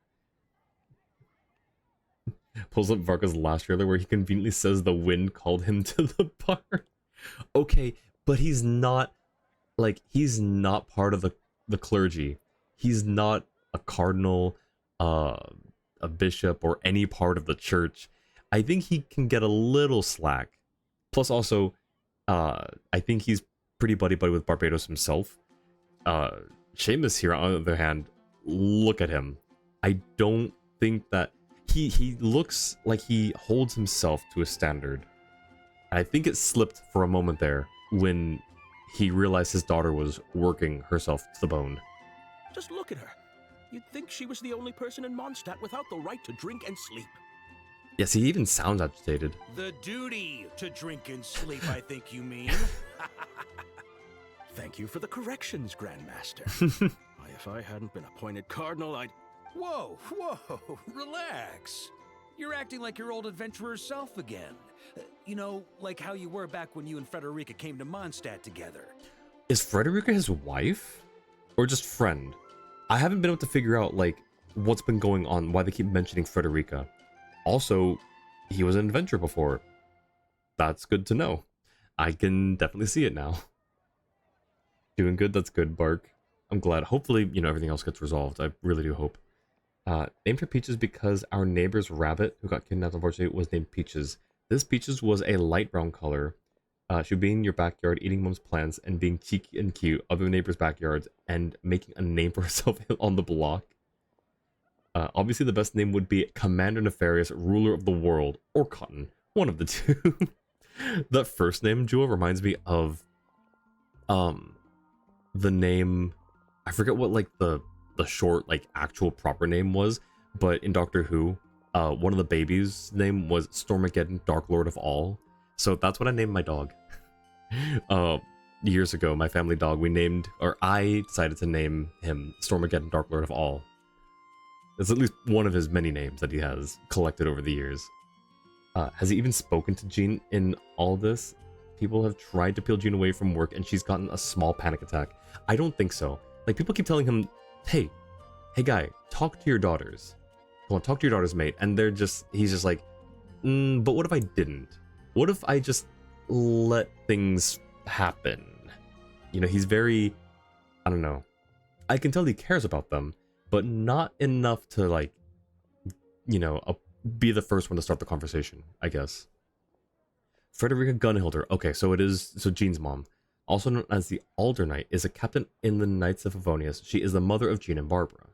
Pulls up Varka's last trailer where he conveniently says the wind called him to the bar. Okay, but he's not... Like, he's not part of the clergy. He's not a cardinal, a bishop, or any part of the church. I think he can get a little slack. Plus also, I think he's pretty buddy-buddy with Barbados himself. Seamus here, on the other hand, look at him. I don't think that... He looks like he holds himself to a standard. And I think it slipped for a moment there when he realized his daughter was working herself to the bone. Just look at her. You'd think she was the only person in Mondstadt without the right to drink and sleep. Yes, he even sounds agitated. The duty to drink and sleep, I think you mean. Thank you for the corrections, Grandmaster. Why, if I hadn't been appointed Cardinal, I'd... Whoa, relax. You're acting like your old adventurer self again. You know, like how you were back when you and Frederica came to Mondstadt together. Is Frederica his wife? Or just friend? I haven't been able to figure out, like, what's been going on, why they keep mentioning Frederica. Also, he was an adventurer before. That's good to know. I can definitely see it now. Doing good, that's good, Bark. I'm glad. Hopefully, you know, everything else gets resolved. I really do hope. Named her Peaches because our neighbor's rabbit, who got kidnapped unfortunately, was named Peaches. This Peaches was a light brown color. She would be in your backyard eating mom's plants and being cheeky and cute other neighbors' backyards and making a name for herself on the block. Obviously the best name would be Commander Nefarious, Ruler of the World, or Cotton. One of the two. That first name, Jewel, reminds me of the name... I forget what, like, the short, like, actual proper name was, but in Doctor Who, one of the babies' name was Stormageddon, Dark Lord of All. So that's what I named my dog. Years ago, my family dog, I decided to name him Stormageddon, Dark Lord of All. It's at least one of his many names that he has collected over the years. Has he even spoken to Jean in all this? People have tried to peel Jean away from work and she's gotten a small panic attack. I don't think so. Like, people keep telling him, hey guy, talk to your daughters. Come on, talk to your daughters, mate. And he's just like, but what if I didn't? What if I just let things happen? You know, he's very, I don't know. I can tell he cares about them, but not enough to, like, you know, be the first one to start the conversation, I guess. Frederica Gunhilder. Okay, so Jean's mom, also known as the Alder Knight, is a captain in the Knights of Favonius. She is the mother of Jean and Barbara.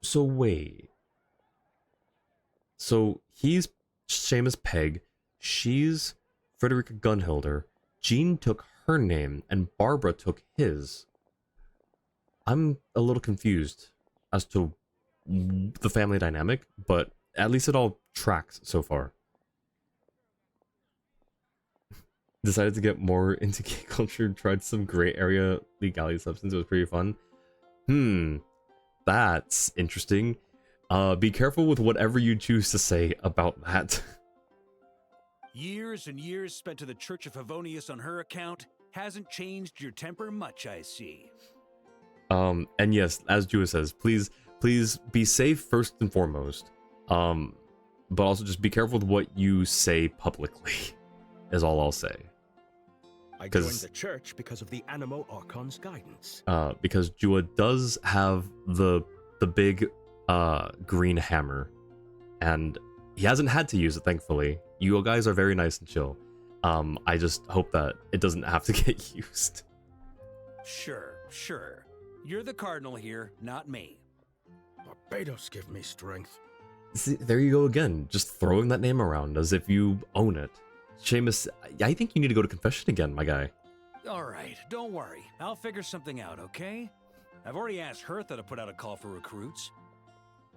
So wait. So he's Seamus Pegg, she's Frederica Gunhilder, Jean took her name, and Barbara took his. I'm a little confused as to the family dynamic, but at least it all tracks so far. Decided to get more into gay culture, tried some gray area legality substance. It was pretty fun. That's interesting. Be careful with whatever you choose to say about that. Years and years spent to the Church of Favonius on her account hasn't changed your temper much, I see. And yes, as Jua says, please be safe first and foremost. But also just be careful with what you say publicly, is all I'll say. I joined the church because of the Animo Archon's guidance. Because Jua does have the big green hammer, and he hasn't had to use it, thankfully. You guys are very nice and chill. I just hope that it doesn't have to get used. Sure. You're the cardinal here, not me. Barbados give me strength. See, there you go again, just throwing that name around as if you own it. Seamus, I think you need to go to confession again, my guy. Alright, don't worry. I'll figure something out, okay? I've already asked Hertha to put out a call for recruits.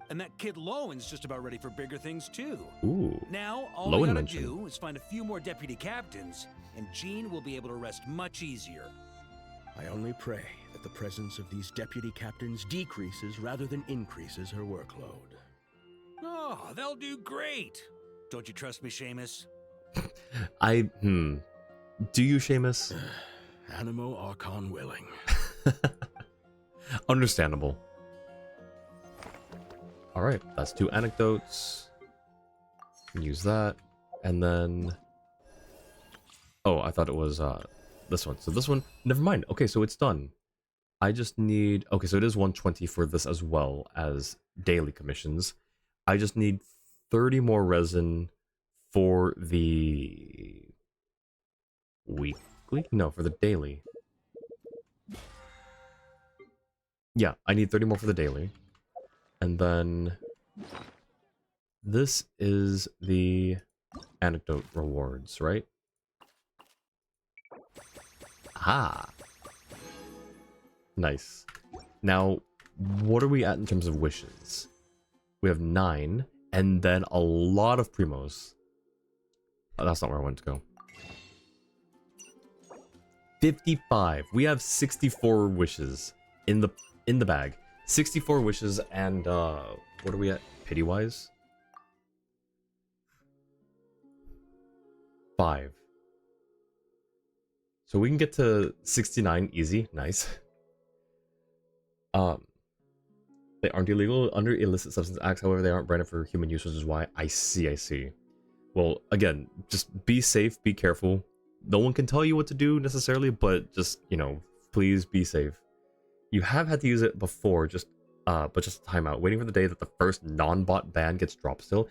And that kid Lowen's just about ready for bigger things too. Ooh. Now, all Lowen we gotta mentioned. do is find a few more deputy captains, and Jean will be able to rest much easier. I only pray that the presence of these deputy captains decreases rather than increases her workload. Oh, they'll do great! Don't you trust me, Seamus? Do you, Seamus? Animo Archon willing. Understandable. Alright, that's 2 anecdotes. Use that. And then... Oh, I thought it was this one. So this one, never mind. Okay, so it's done. I just need... Okay, so it is 120 for this as well as daily commissions. I just need 30 more resin for the... weekly? No, for the daily. Yeah, I need 30 more for the daily. And then this is the anecdote rewards, right? Ah. Nice. Now, what are we at in terms of wishes? We have 9, and then a lot of primos. Oh, that's not where I wanted to go. 55. We have 64 wishes in the bag. 64 wishes, and what are we at pity-wise? 5. So we can get to 69 easy. Nice. They aren't illegal under illicit substance acts, however they aren't branded for human use, which is why I see. Well, again, just be safe, be careful. No one can tell you what to do necessarily, but just, you know, please be safe. You have had to use it before, but just a timeout. Waiting for the day that the first non-bot ban gets dropped still.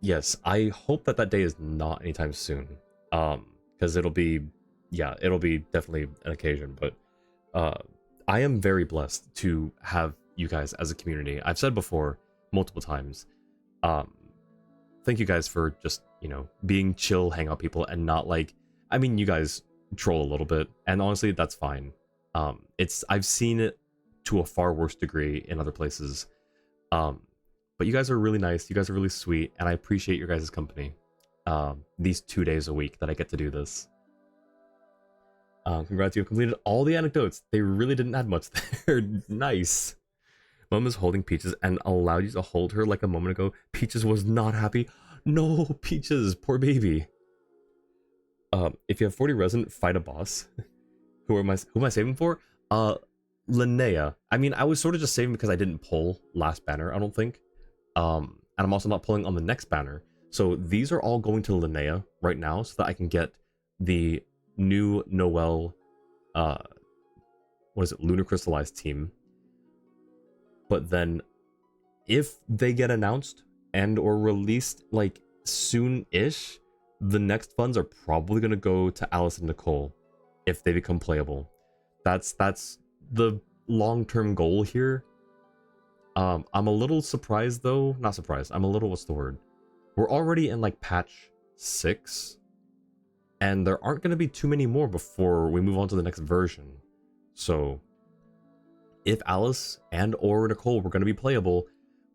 Yes, I hope that day is not anytime soon. Because it'll be definitely an occasion, but I am very blessed to have you guys as a community. I've said before multiple times, thank you guys for just, you know, being chill hangout people and not like, I mean, you guys troll a little bit, and honestly, that's fine. I've seen it to a far worse degree in other places. But you guys are really nice, you guys are really sweet, and I appreciate your guys' company. These 2 days a week that I get to do this. Congrats, you have completed all the anecdotes. They really didn't add much there. Nice. Mom is holding Peaches and allowed you to hold her like a moment ago. Peaches was not happy. No, Peaches, poor baby. If you have 40 resin, fight a boss. Who am I saving for? Linnea. I mean, I was sort of just saving because I didn't pull last banner, I don't think. And I'm also not pulling on the next banner. So these are all going to Linnea right now so that I can get the new Noel, Lunar Crystallized team. But then, if they get announced and or released, like, soon-ish, the next funds are probably going to go to Alice and Nicole if they become playable. That's the long-term goal here. I'm a little surprised, though. Not surprised. I'm a little, what's the word? We're already in, like, patch 6. And there aren't going to be too many more before we move on to the next version. So, if Alice and or Nicole were going to be playable,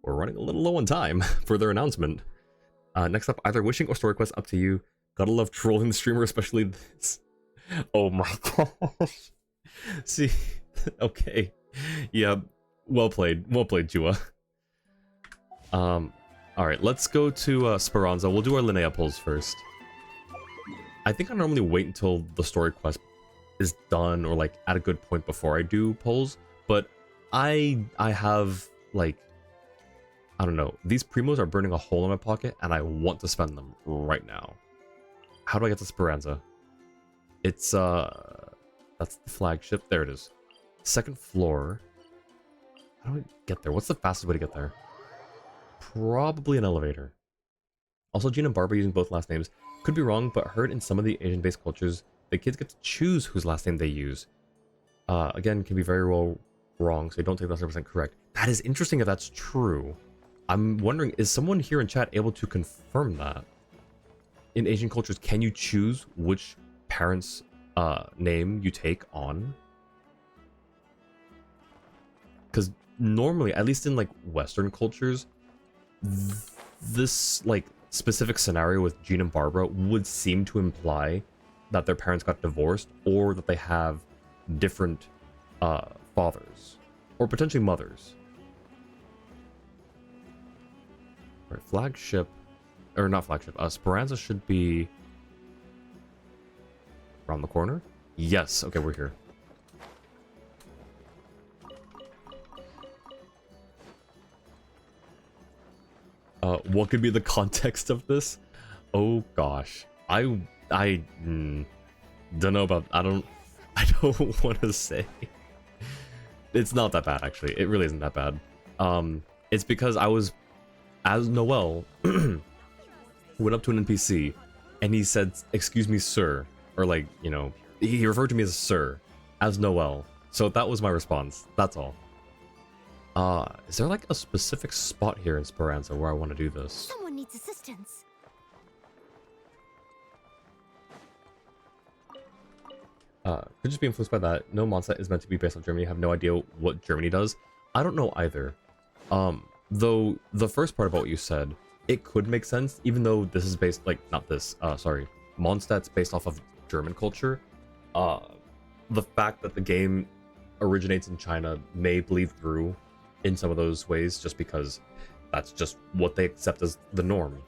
we're running a little low on time for their announcement. Next up, either wishing or story quest, up to you. Gotta love trolling the streamer, especially this. Oh my gosh. See, okay. Yeah, well played, Jua. Alright, let's go to Speranza. We'll do our Linnea pulls first. I think I normally wait until the story quest is done or like at a good point before I do pulls, but I have like, I don't know, these primos are burning a hole in my pocket and I want to spend them right now. How do I get to Speranza? It's that's the flagship. There it is. Second floor. How do I get there? What's the fastest way to get there? Probably an elevator. Also, Jean and Barbara using both last names. Could be wrong, but heard in some of the Asian-based cultures, the kids get to choose whose last name they use. Again, can be very well wrong, so don't take that 100% correct. That is interesting if that's true. I'm wondering, is someone here in chat able to confirm that? In Asian cultures, can you choose which parent's name you take on? Because normally, at least in like Western cultures, this like specific scenario with Jean and Barbara would seem to imply that their parents got divorced or that they have different fathers or potentially mothers. All right, flagship, or not flagship, Speranza should be around the corner. Yes, okay, we're here. What could be the context of this? Oh gosh, I don't know about. I don't want to say. It's not that bad actually. It really isn't that bad. It's because I was, as Noel, went up to an NPC, and he said, "Excuse me, sir," or like, you know, he referred to me as sir, as Noel. So that was my response. That's all. Is there like a specific spot here in Speranza where I want to do this? Someone needs assistance. Could just be influenced by that. No, Mondstadt is meant to be based on Germany. I have no idea what Germany does. I don't know either. Though the first part about what you said, it could make sense, even though this is based, like, not this, sorry. Mondstadt's based off of German culture. The fact that the game originates in China may bleed through in some of those ways, just because that's just what they accept as the norm,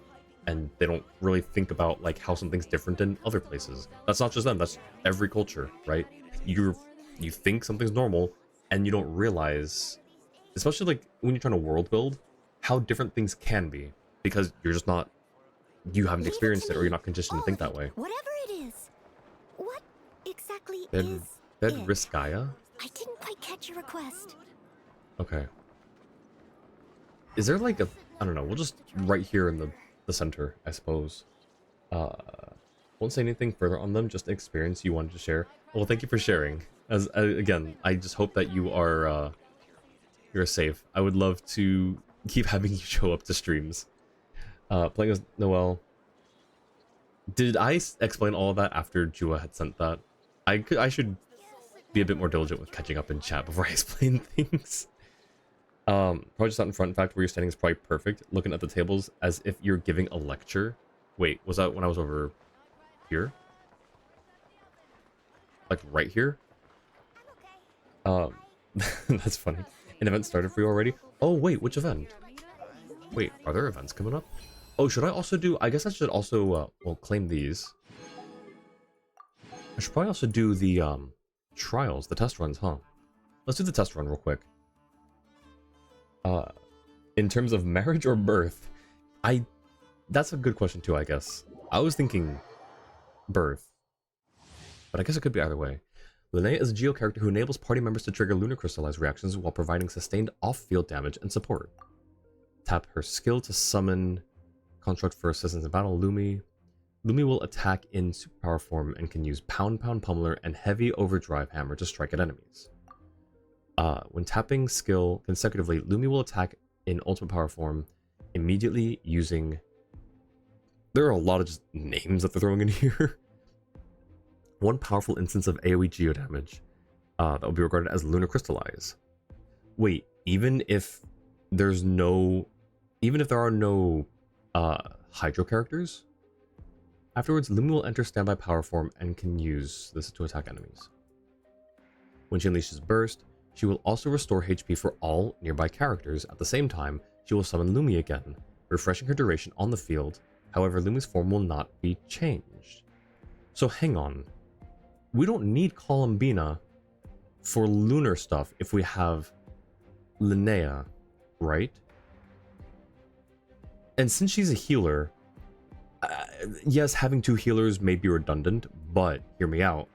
and they don't really think about like how something's different in other places. That's not just them, that's every culture, right? You think something's normal and you don't realize, especially like when you're trying to world build, how different things can be, because you're just not, you haven't experienced it or you're not conditioned to think that way. Whatever it is, what exactly Bed is it? Riskaya? I didn't quite catch your request. Okay. Is there like a, I don't know, we'll just right here in the center, I suppose. Won't say anything further on them, just an experience you wanted to share. Well, thank you for sharing. As again, I just hope that you are you're safe. I would love to keep having you show up to streams. Playing as Noel. Did I explain all of that after Jua had sent that? I should be a bit more diligent with catching up in chat before I explain things. Probably just out in front. In fact, where you're standing is probably perfect. Looking at the tables as if you're giving a lecture. Wait, was that when I was over here? Like right here? That's funny. An event started for you already? Oh wait, which event? Wait, are there events coming up? Oh, should I also do, I guess I should also, well, claim these. I should probably also do the, trials, the test runs, huh? Let's do the test run real quick. In terms of marriage or birth, that's a good question too, I guess. I was thinking birth, but I guess it could be either way. Linnea is a Geo character who enables party members to trigger lunar crystallized reactions while providing sustained off-field damage and support. Tap her skill to summon construct for assistance in battle. Lumi will attack in superpower form and can use Pound Pound Pummeler and Heavy Overdrive Hammer to strike at enemies. When tapping skill consecutively, Lumi will attack in ultimate power form immediately using... There are a lot of just names that they're throwing in here. One powerful instance of AoE geo damage that will be regarded as Lunar Crystallize. Wait, even if there's no... Even if there are no Hydro characters? Afterwards, Lumi will enter standby power form and can use this to attack enemies. When she unleashes Burst, she will also restore HP for all nearby characters at the same time, she will summon Lumi again, refreshing her duration on the field. However, Lumi's form will not be changed. So hang on. We don't need Columbina for lunar stuff if we have Linnea, right? And since she's a healer, yes, having 2 healers may be redundant, but hear me out.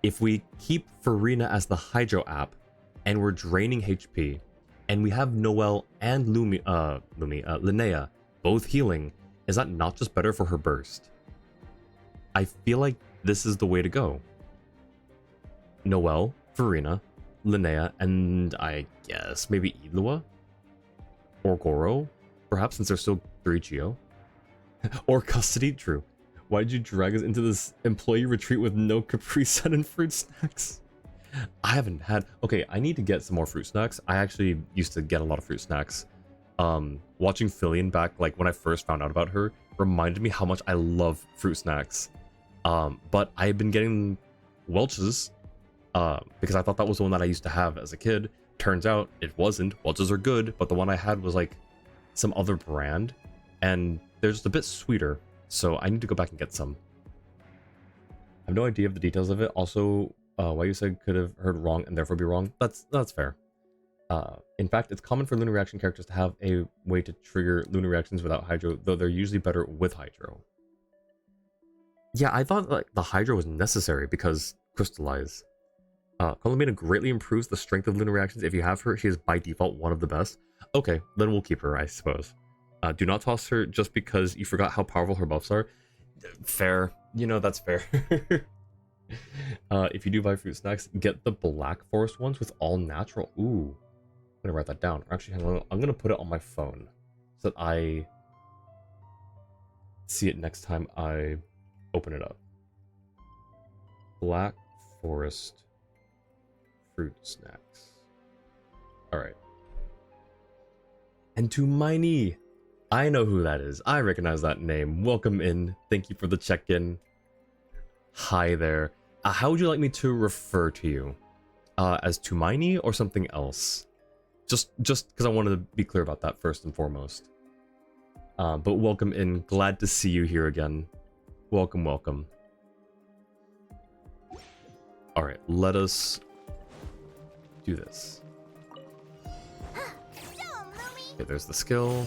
If we keep Farina as the Hydro app, and we're draining HP, and we have Noelle and Linnea both healing, is that not just better for her burst? I feel like this is the way to go. Noelle, Farina, Linnea, and I guess maybe Ilua? Or Goro? Perhaps, since there's still 3 Geo. Or Custody, true. Why did you drag us into this employee retreat with no Capri Sun and fruit snacks? I haven't had... Okay, I need to get some more fruit snacks. I actually used to get a lot of fruit snacks. Watching Fillion back, like, when I first found out about her, reminded me how much I love fruit snacks. But I've been getting Welch's, because I thought that was the one that I used to have as a kid. Turns out it wasn't. Welch's are good, but the one I had was, like, some other brand, and they're just a bit sweeter. So I need to go back and get some. I have no idea of the details of it. Also, why you said could have heard wrong and therefore be wrong. That's fair. In fact, it's common for lunar reaction characters to have a way to trigger lunar reactions without Hydro, though they're usually better with Hydro. Yeah, I thought like the Hydro was necessary because Crystallize. Columbina greatly improves the strength of lunar reactions. If you have her, she is by default one of the best. Okay, then we'll keep her, I suppose. Do not toss her just because you forgot how powerful her buffs are. Fair. You know, that's fair. If you do buy fruit snacks, get the Black Forest ones with all natural. Ooh. I'm gonna write that down. Actually, hang on. I'm gonna put it on my phone so that I see it next time I open it up. Black Forest fruit snacks. Alright. And to Miney. I know who that is. I recognize that name. Welcome in. Thank you for the check-in. Hi there. How would you like me to refer to you? As Tumaini or something else? Just because I wanted to be clear about that first and foremost. But welcome in. Glad to see you here again. Welcome, welcome. Alright, let us do this. Okay, there's the skill.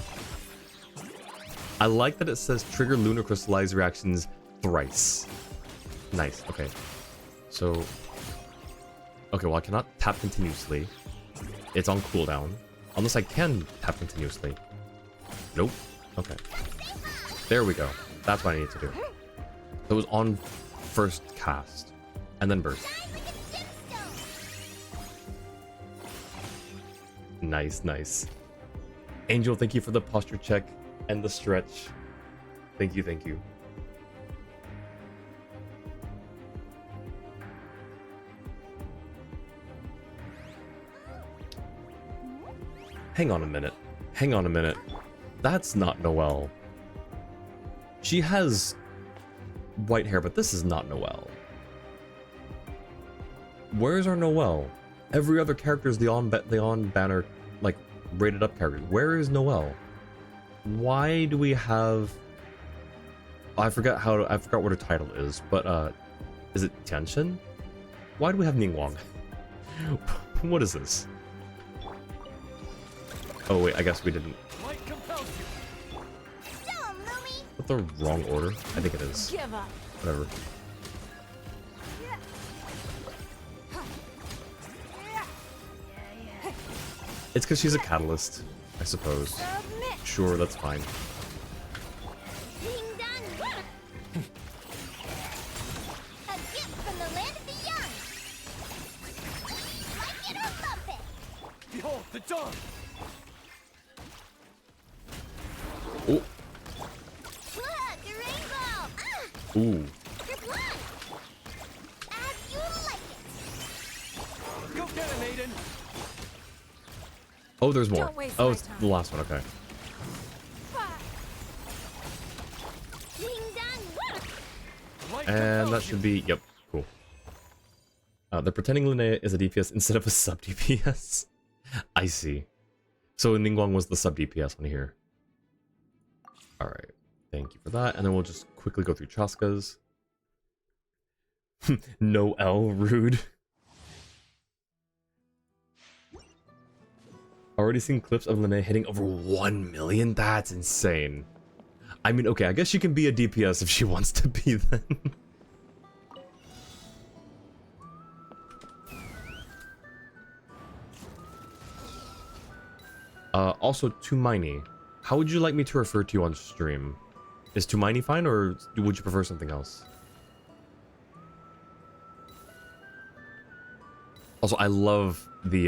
I like that it says trigger lunar crystallize reactions thrice. Nice, okay. So... Okay, well I cannot tap continuously. It's on cooldown. Unless I can tap continuously. Nope. Okay. There we go. That's what I need to do. So it was on first cast. And then burst. Nice, nice. Angel, thank you for the posture check and the stretch. Thank you, thank you. Hang on a minute. Hang on a minute. That's not Noelle. She has white hair, but this is not Noelle. Where's our Noelle? Every other character is the on banner, like, rated up character. Where is Noelle? Why do we have... I forgot what her title is, but is it Tianxin? Why do we have Ningguang? What is this? Oh wait, I guess we didn't. Is that the wrong order? I think it is. Whatever. It's because she's a catalyst, I suppose. Sure, that's fine. Behold the dawn! Oh. Ooh. Go get him, Aiden! Oh, there's more. Oh, it's the last one, okay. And that should be, yep, cool. They're pretending Linnea is a DPS instead of a sub DPS. I see. So Ningguang was the sub DPS on here. Alright, thank you for that. And then we'll just quickly go through Chaska's. No L, rude. Already seen clips of Linnea hitting over 1 million? That's insane. I mean, okay, I guess she can be a DPS if she wants to be then. Also, Tumaini. How would you like me to refer to you on stream? Is Tumaini fine, or would you prefer something else? Also, I love the,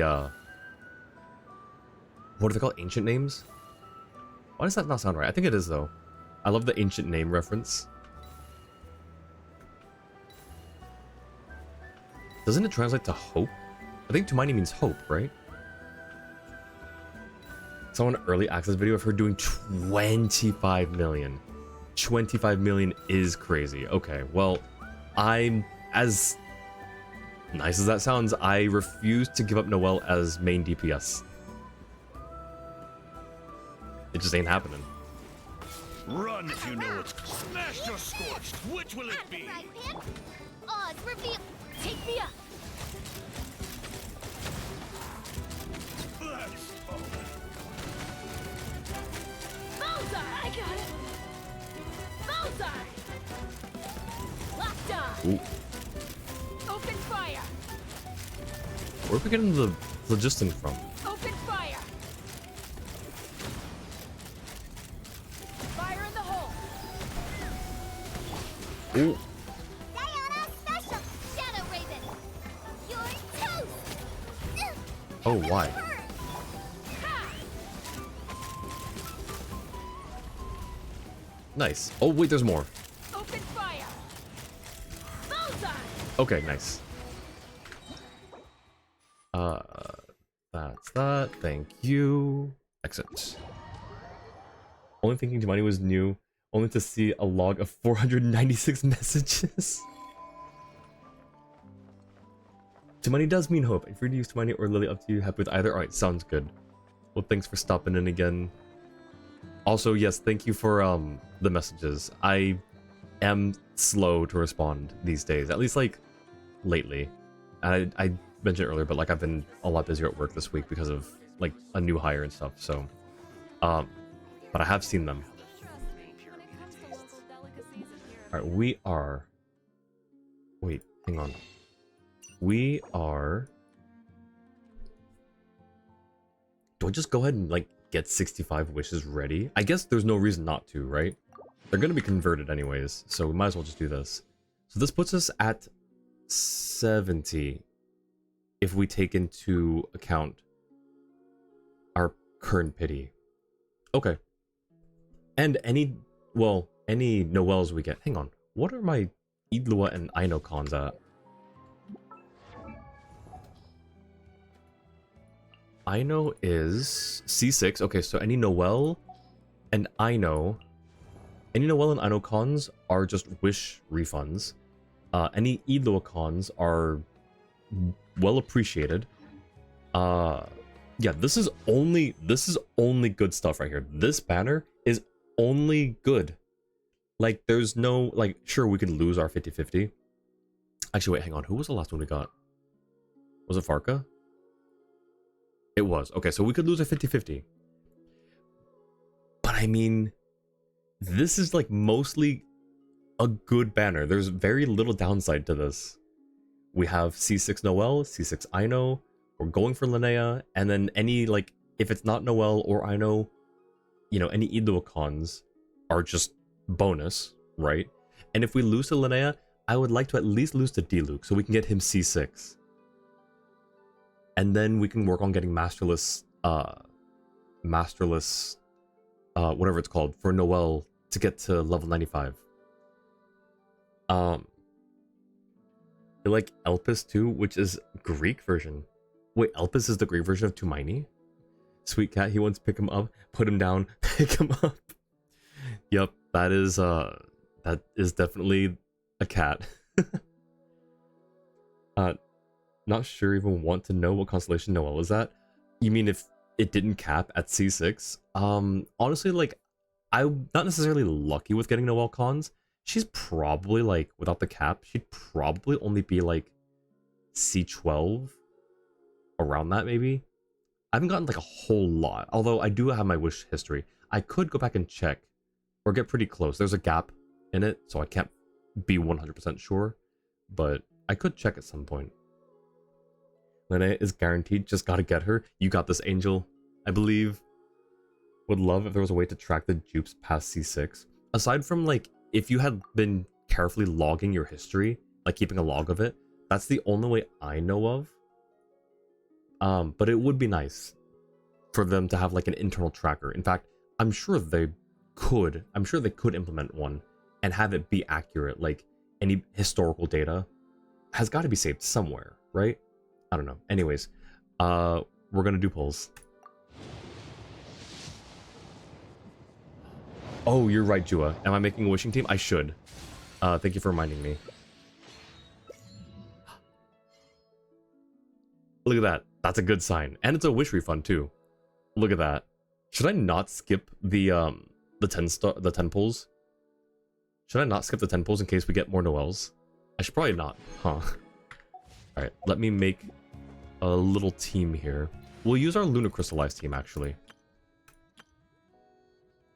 what are they called? Ancient names? Why does that not sound right? I think it is, though. I love the ancient name reference. Doesn't it translate to hope? I think Tumaini means hope, right? Saw an early access video of her doing 25 million. 25 million is crazy. Okay, well, I'm, as nice as that sounds, I refuse to give up Noelle as main DPS. It just ain't happening. Run if you know it's smashed or scorched. Which will it be? Oz, reveal. Take me up! Let's Bullseye! I got it! Bullseye! Locked on! Ooh. Open fire! Where are we getting the phlogiston from? Open fire! Fire in the hole! Ooh. Diana special. Shadow Raven. You're toast. Oh, why? Nice. Oh, wait, there's more. Open fire! Bullseye! Okay, nice. That's that. Thank you. Exit. Only thinking Jemani was new, only to see a log of 496 messages. Jemani does mean hope. If you're to use Jemani or Lily, up to you. Happy with either. Alright, sounds good. Well, thanks for stopping in again. Also, yes, thank you for the messages. I am slow to respond these days, at least like lately. And I mentioned earlier, but like I've been a lot busier at work this week because of like a new hire and stuff. So, but I have seen them. All right, we are. Wait, hang on. We are. Do I just go ahead and like get 65 wishes ready? I guess there's no reason not to, right? They're going to be converted anyways, so we might as well just do this. So this puts us at 70 if we take into account our current pity. Okay. And any Noelles we get. Hang on. What are my Idlua and Aino cons at? Aino is C6. Okay, so any Noelle and Aino cons are just wish refunds. Any Idlua cons are well appreciated. Yeah, this is only good stuff right here. This banner is only good. Like, there's no, like, sure, we could lose our 50-50. Actually, wait, hang on. Who was the last one we got? Was it Farka? It was. Okay, so we could lose a 50-50. But I mean, this is like mostly a good banner. There's very little downside to this. We have C6 Noelle, C6 Aino. We're going for Linnea, and then any, like, if it's not Noelle or Aino, you know, any Idlua cons are just bonus, right? And if we lose to Linnea, I would like to at least lose to Diluc so we can get him C6. And then we can work on getting Masterless, whatever it's called, for Noelle to get to level 95. I like Elpis too, which is Greek version. Wait, Elpis is the Greek version of Tumaini? Sweet cat, he wants to pick him up, put him down, pick him up. Yep, that is definitely a cat. Not sure even want to know what constellation Noelle is at. You mean if it didn't cap at C6. Honestly, like, I'm not necessarily lucky with getting Noelle cons. She's probably, like, without the cap, she'd probably only be, like, C12, around that, maybe. I haven't gotten, like, a whole lot, although I do have my wish history. I could go back and check, or get pretty close. There's a gap in it, so I can't be 100% sure, but I could check at some point. Linnea is guaranteed, just gotta get her. You got this, Angel. I believe. Would love if there was a way to track the dupes past C6. Aside from, like, if you had been carefully logging your history, like keeping a log of it, that's the only way I know of. But it would be nice for them to have, like, an internal tracker. In fact, I'm sure they could implement one and have it be accurate. Like, any historical data has got to be saved somewhere, right? I don't know. Anyways, we're gonna do polls. Oh, you're right, Jua. Am I making a wishing team? I should. Thank you for reminding me. Look at that. That's a good sign. And it's a wish refund too. Look at that. Should I not skip the 10 pulls? Should I not skip the 10 pulls in case we get more Noelles? I should probably not, huh? Alright, let me make a little team here. We'll use our Luna Crystallized team, actually.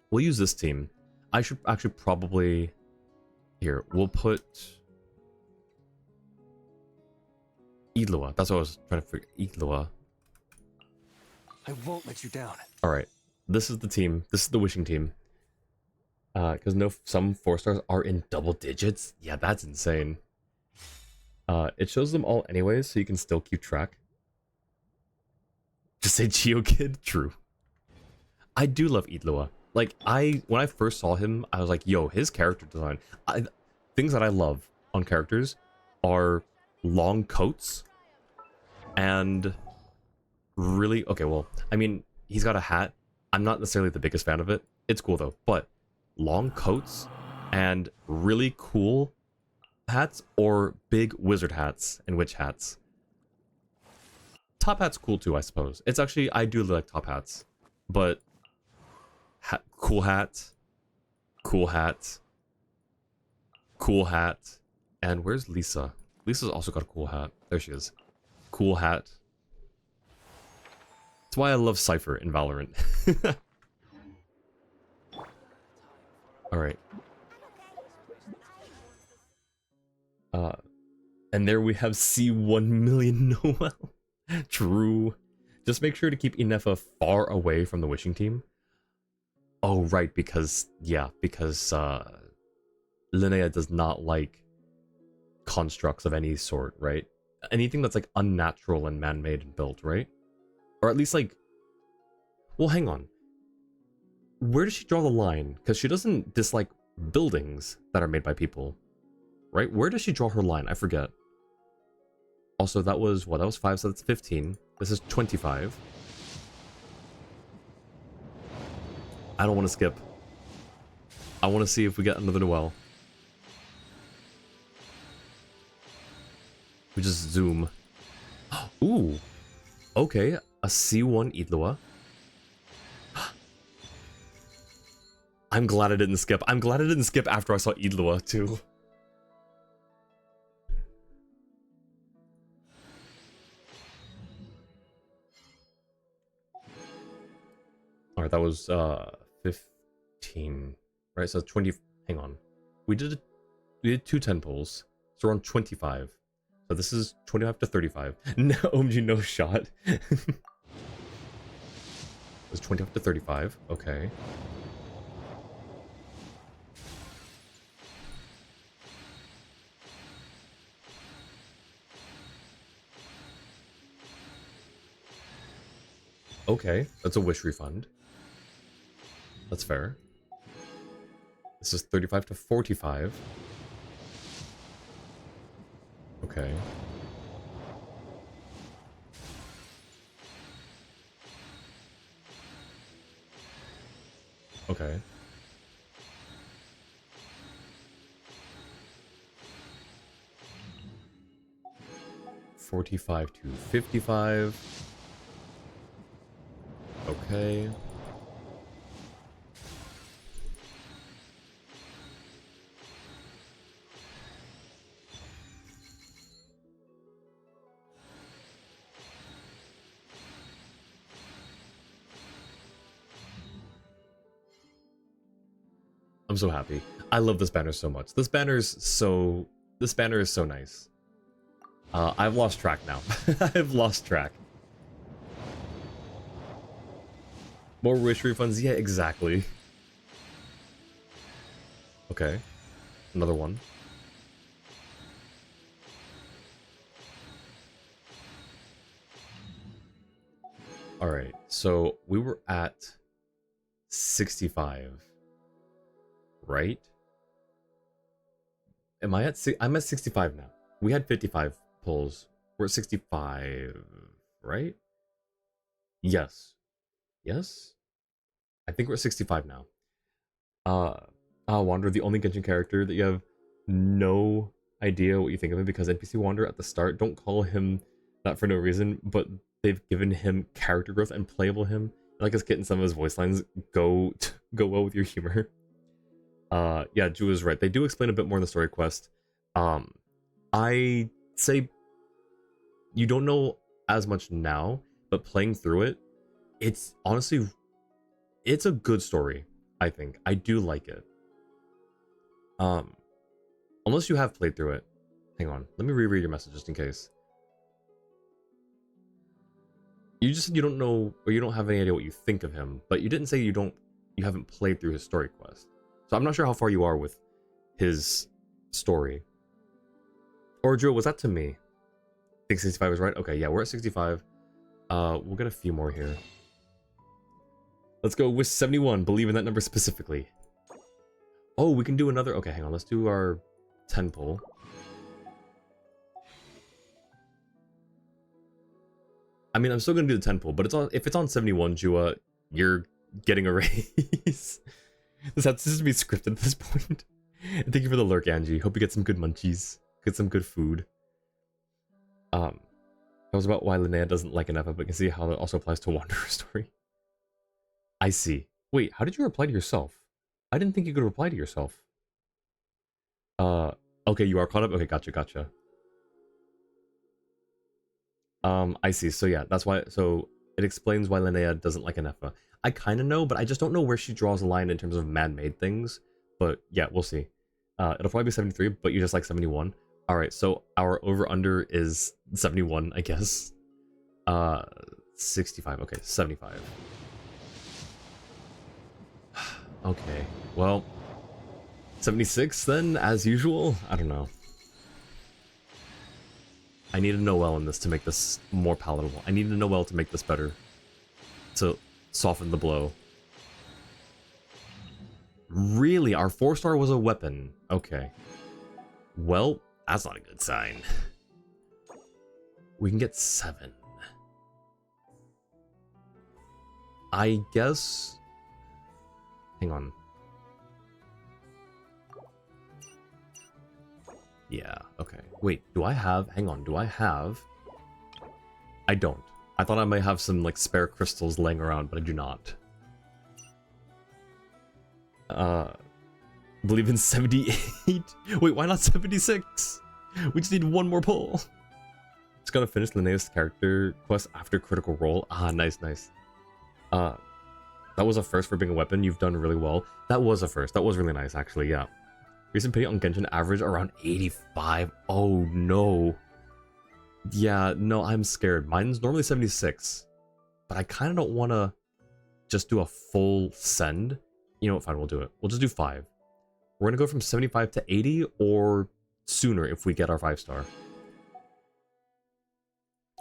We'll use this team. I should actually probably... Here, we'll put... Idlua. That's what I was trying to figure. Idlua. I won't let you down. Alright, this is the team. This is the wishing team. Because some 4-stars are in double digits. Yeah, that's insane. It shows them all anyways, so you can still keep track. Just say GeoKid? True. I do love Idlua. Like, when I first saw him, I was like, yo, his character design. Things that I love on characters are long coats and really... Okay, well, I mean, he's got a hat. I'm not necessarily the biggest fan of it. It's cool, though. But long coats and really cool hats or big wizard hats and witch hats. Top hat's cool, too, I suppose. It's actually... I do like top hats. But... cool hat, cool hat, cool hat, and where's Lisa? Lisa's also got a cool hat. There she is. Cool hat. That's why I love Cypher in Valorant. Alright. And there we have C1 million Noelle. True. Just make sure to keep Inefa far away from the wishing team. Oh, right, because Linnea does not like constructs of any sort, right? Anything that's, like, unnatural and man-made and built, right? Or at least, like... Well, hang on. Where does she draw the line? Because she doesn't dislike buildings that are made by people, right? Where does she draw her line? I forget. Also, that was, what? That was 5, so that's 15. This is 25. I don't want to skip. I want to see if we get another Noelle. We just zoom. Ooh. Okay, a C1 Idlua. I'm glad I didn't skip. I'm glad I didn't skip after I saw Idlua, too. Alright, that was, 15, right? So 20, hang on. We did 2 10 pulls, so we're on 25. So this is 25 to 35. No, OMG, no shot. It's 25 to 35, okay. Okay, that's a wish refund. That's fair. This is 35 to 45. Okay. Okay. $45 to $55. Okay. I'm so happy. I love this banner so much. This banner is so nice. I've lost track now. I've lost track. More wish refunds? Yeah, exactly. Okay. Another one. Alright, so we were at 65. Right? I'm at 65 now. We had 55 pulls. We're at 65, right? Yes. Yes? I think we're at 65 now. Wander, the only Genshin character that you have no idea what you think of him, because NPC Wander at the start, don't call him that for no reason, but they've given him character growth and playable him. I like us getting some of his voice lines go well with your humor. Yeah, Ju is right. They do explain a bit more in the story quest. I say you don't know as much now, but playing through it, it's honestly, it's a good story, I think. I do like it. Unless you have played through it. Hang on, let me reread your message just in case. You just said you don't know, or you don't have any idea what you think of him, but you didn't say you haven't played through his story quest. So I'm not sure how far you are with his story. Or Drew, was that to me? I think 65 is right? Okay, yeah, we're at 65. We'll get a few more here. Let's go with 71. Believe in that number specifically. Oh, we can do another. Okay, hang on. Let's do our 10 pull. I mean, I'm still gonna do the 10 pull, but if it's on 71, Jua, you're getting a raise. This has to be scripted at this point. And thank you for the lurk, Angie. Hope you get some good munchies. Get some good food. That was about why Linnea doesn't like an F, but you can see how that also applies to Wanderer's story. I see. Wait, how did you reply to yourself? I didn't think you could reply to yourself. Okay, you are caught up? Okay, gotcha. I see. So yeah, that's why, so it explains why Linnea doesn't like an Effa. I kind of know, but I just don't know where she draws the line in terms of man-made things. But yeah, we'll see. It'll probably be 73, but you just like 71. Alright, so our over-under is 71, I guess. 65, okay, 75. Okay, well, 76 then, as usual? I don't know. I need a Noelle in this to make this more palatable. I need a Noelle to make this better. To soften the blow. Really? Our 4-star was a weapon. Okay. Well, that's not a good sign. We can get 7. I guess... Hang on. Yeah, okay. Wait, do I have... Hang on, do I have... I don't. I thought I might have some, like, spare crystals laying around, but I do not. Believe in 78? Wait, why not 76? We just need one more pull. Just gotta finish Linnea's character quest after Critical Role. Ah, nice. That was a first for being a weapon. You've done really well. That was a first. That was really nice, actually, yeah. Recent pity on Genshin average around 85. Oh, no. Yeah, no, I'm scared. Mine's normally 76. But I kind of don't want to just do a full send. You know what, fine, we'll do it. We'll just do 5. We're going to go from 75 to 80 or sooner if we get our 5-star.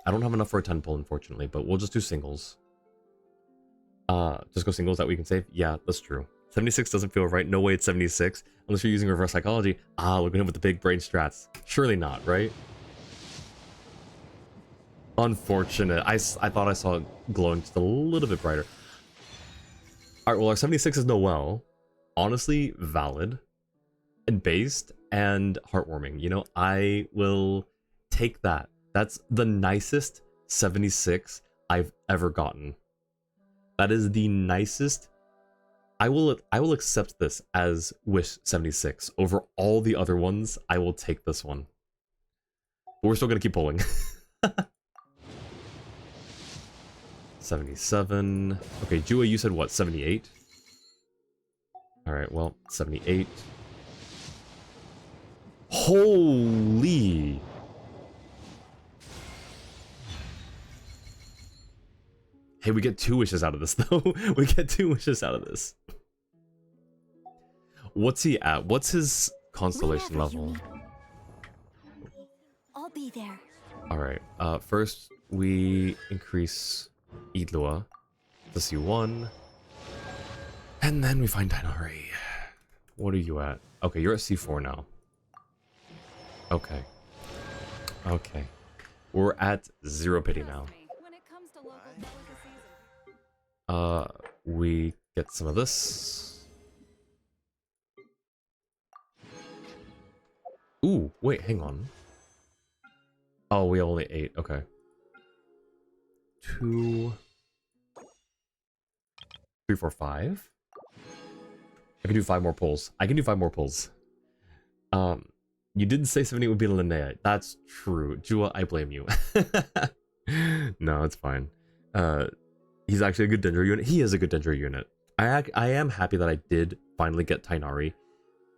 I don't have enough for a 10 pull, unfortunately, but we'll just do singles. Just go singles that we can save? Yeah, that's true. 76 doesn't feel right. No way it's 76. Unless you're using reverse psychology. Ah, look at him with the big brain strats. Surely not, right? Unfortunate. I thought I saw it glowing just a little bit brighter. Alright, well, our 76 is Noelle. Honestly, valid. And based. And heartwarming. You know, I will take that. That's the nicest 76 I've ever gotten. That is the nicest. I will accept this as Wish 76 over all the other ones. I will take this one. But we're still gonna keep pulling. 77. Okay, Jua, you said what? 78. All right, well, 78. Holy. Hey, we get 2 wishes out of this, though. We get 2 wishes out of this. What's he at? What's his constellation level? I'll be there. Alright, first we increase Idlua to C1. And then we find Dainari. What are you at? Okay, you're at C4 now. Okay. Okay. We're at 0 pity now. We get some of this. Ooh, wait, hang on. Oh, we only 8, okay. 2, 3, 4, 5. I can do 5 more pulls. I can do 5 more pulls. You didn't say 70 would be Linnea. That's true. Jua, I blame you. No, it's fine. He's actually a good Dendro unit. He is a good Dendro unit. I am happy that I did finally get Tainari.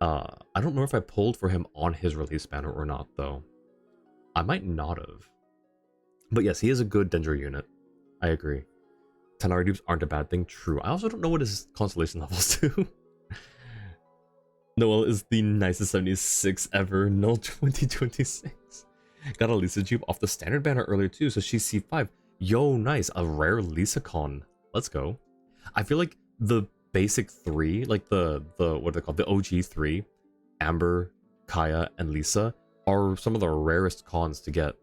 I don't know if I pulled for him on his release banner or not, though. I might not have. But yes, he is a good Dendro unit. I agree. Tainari dupes aren't a bad thing. True. I also don't know what his constellation levels do. Noel is the nicest 76 ever. No 2026. Got a Lisa dupe off the standard banner earlier too, so she's C5. Yo, nice. A rare Lisa con. Let's go. I feel like the basic 3, like the what are they called? The OG 3, Amber, Kaya, and Lisa, are some of the rarest cons to get.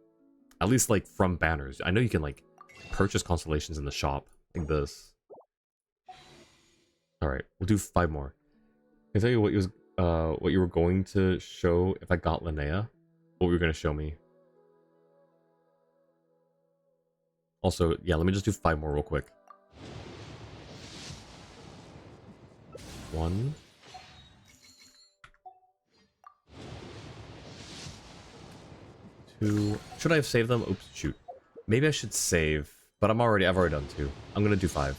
At least like from banners. I know you can like purchase constellations in the shop like this. Alright, we'll do 5 more. Can I tell you what you were going to show if I got Linnea? What were you going to show me? Also, yeah, let me just do 5 more real quick. 1. 2. Should I have saved them? Oops, shoot. Maybe I should save, but I've already done 2. I'm gonna do 5.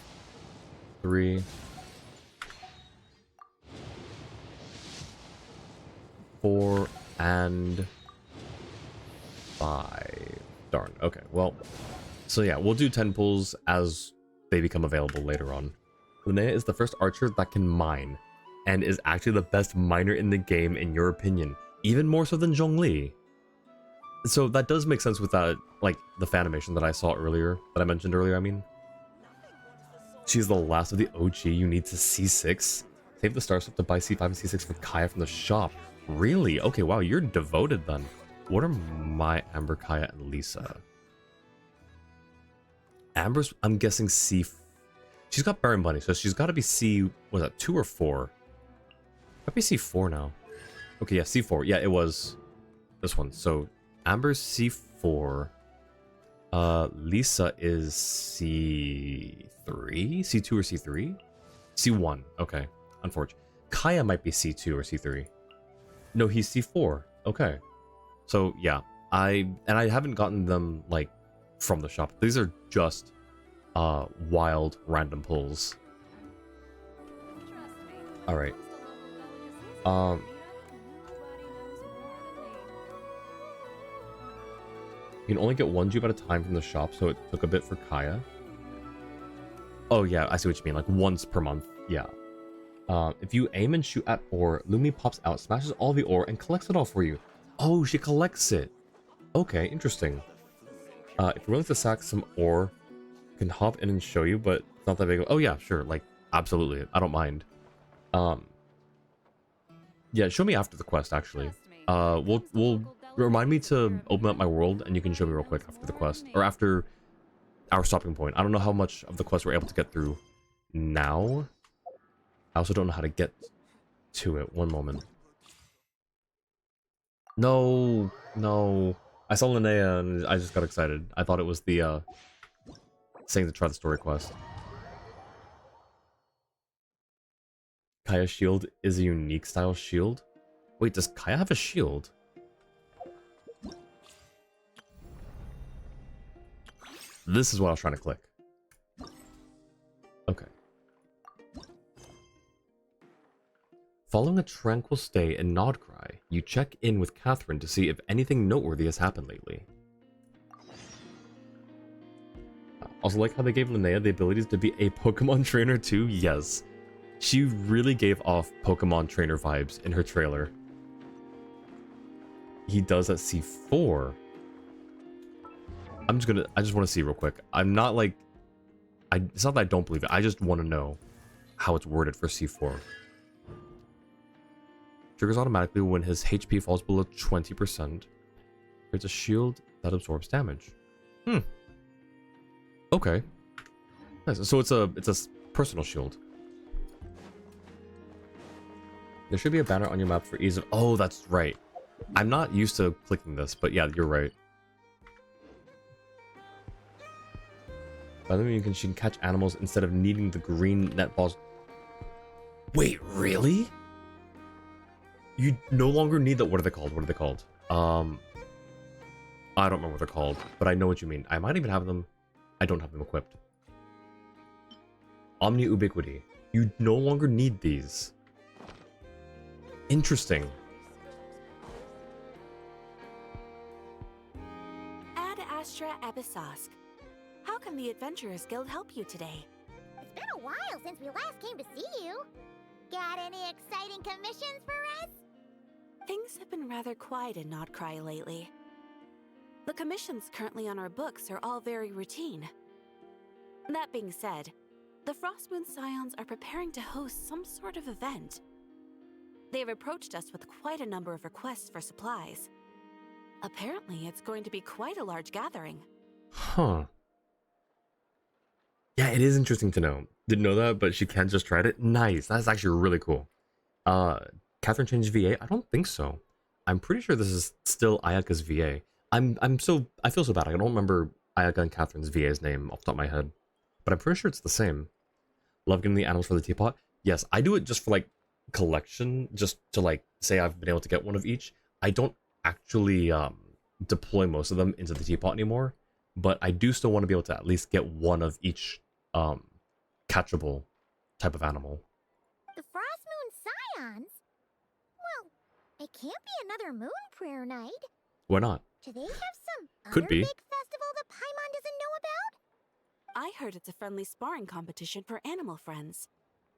3. 4 and 5. Darn. Okay, well. So yeah, we'll do 10 pulls as they become available later on. Linnea is the first archer that can mine, and is actually the best miner in the game in your opinion, even more so than Zhongli. So that does make sense with that, like, the fanimation that I saw earlier, that I mentioned earlier, I mean. She's the last of the OG you need to C6. Save the star stuff to buy C5 and C6 for Kaya from the shop. Really? Okay, wow, you're devoted then. What are my Amber, Kaya, and Lisa? Amber's, I'm guessing C. She's got Baron Bunny, so she's got to be C. What was that, 2 or 4? Might be C4 now. Okay, yeah, C4. Yeah, it was this one. So Amber's C4. Lisa is C3, C2 or C3, C1. Okay, unfortunate. Kaya might be C2 or C3. No, he's C4. Okay, so yeah, I haven't gotten them like from the shop. These are just wild random pulls. All right. You can only get 1 dupe at a time from the shop, so it took a bit for Kaya. Oh yeah, I see what you mean, like once per month. Yeah. If you aim and shoot at ore, Lumi pops out, smashes all the ore, and collects it all for you. Oh, she collects it. Okay, interesting. If you're willing to sack some ore, I can hop in and show you, but it's not that big. Oh yeah, sure, like, absolutely. I don't mind. Yeah, show me after the quest, actually. We'll remind me to open up my world, and you can show me real quick after the quest, or after our stopping point. I don't know how much of the quest we're able to get through now. I also don't know how to get to it. One moment. No, no. I saw Linnea and I just got excited. I thought it was the saying to try the story quest. Kaya's shield is a unique style shield. Wait, does Kaya have a shield? This is what I was trying to click. Okay. Following a tranquil stay in Nodcry, you check in with Catherine to see if anything noteworthy has happened lately. Also like how they gave Linnea the abilities to be a Pokemon trainer too. Yes. She really gave off Pokemon trainer vibes in her trailer. He does at C4. I just want to see real quick. I'm not like... it's not that I don't believe it. I just want to know how it's worded for C4. Triggers automatically when his HP falls below 20%. Creates a shield that absorbs damage. Okay. Nice. So it's a personal shield. There should be a banner on your map for ease of... Oh, that's right. I'm not used to clicking this, but yeah, you're right. By the way, she can catch animals instead of needing the green net balls. Wait, really? You no longer need that. What are they called? What are they called? I don't remember what they're called, but I know what you mean. I might even have them. I don't have them equipped. Omni Ubiquity. You no longer need these. Interesting. Ad Astra Abyssosque. How can the Adventurers Guild help you today? It's been a while since we last came to see you. Got any exciting commissions for us? Things have been rather quiet in Nodcry lately. The commissions currently on our books are all very routine. That being said, the Frostmoon Scions are preparing to host some sort of event. They've approached us with quite a number of requests for supplies. Apparently, it's going to be quite a large gathering. Huh. Yeah, it is interesting to know. Didn't know that, but she can just try it. Nice. That's actually really cool. Catherine changed VA? I don't think so. I'm pretty sure this is still Ayaka's VA. I feel so bad. I don't remember Ayaka and Catherine's VA's name off the top of my head. But I'm pretty sure it's the same. Love getting the animals for the teapot. Yes, I do it just for like collection, just to like say I've been able to get one of each. I don't actually deploy most of them into the teapot anymore, but I do still want to be able to at least get one of each catchable type of animal. The Frostmoon Scions? Well, it can't be another moon prayer night. Why not? Do they have some Could other be. big festival that Paimon doesn't know about? I heard it's a friendly sparring competition for animal friends.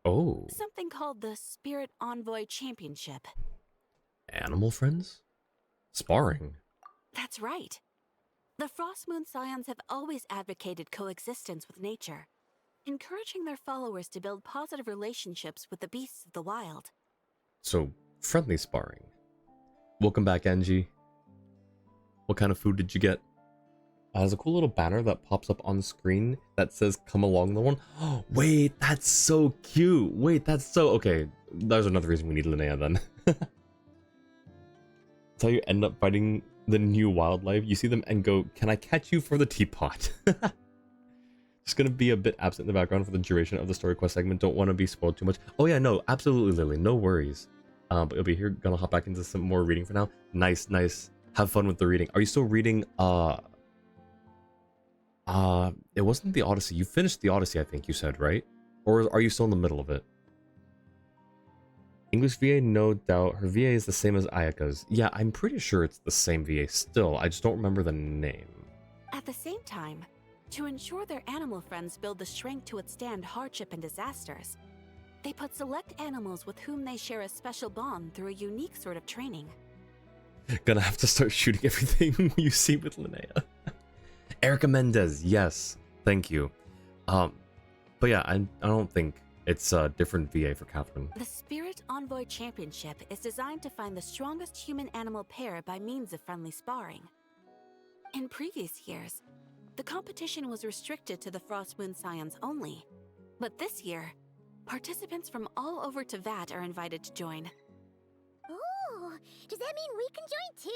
Oh. Something called the Spirit Envoy Championship. Animal friends? Sparring? That's right. The Frostmoon Scions have always advocated coexistence with nature, encouraging their followers to build positive relationships with the beasts of the wild. So, friendly sparring. Welcome back, Angie. What kind of food did you get? There's a cool little banner that pops up on the screen that says "Come along the one." Oh, wait, that's so cute. Wait, that's so... Okay, there's another reason we need Linnea then. That's how you end up fighting the new wildlife. You see them and go, "Can I catch you for the teapot?" Just gonna be a bit absent in the background for the duration of the story quest segment. Don't want to be spoiled too much. Oh yeah, no, absolutely, Lily. No worries. But you'll be here. Gonna hop back into some more reading for now. Nice, nice. Have fun with the reading. Are you still reading, it wasn't the Odyssey. You finished the Odyssey, I think you said, right? Or are you still in the middle of it? English VA, no doubt. Her VA is the same as Ayaka's. Yeah, I'm pretty sure it's the same VA still. I just don't remember the name. At the same time, to ensure their animal friends build the strength to withstand hardship and disasters, they put select animals with whom they share a special bond through a unique sort of training. Gonna have to start shooting everything you see with Linnea. Erica Mendez, yes. Thank you. But yeah, I don't think it's a different VA for Catherine. The Spirit Envoy Championship is designed to find the strongest human-animal pair by means of friendly sparring. In previous years, the competition was restricted to the Frostmoon Scions only. But this year, participants from all over Teyvat are invited to join. Ooh, does that mean we can join too?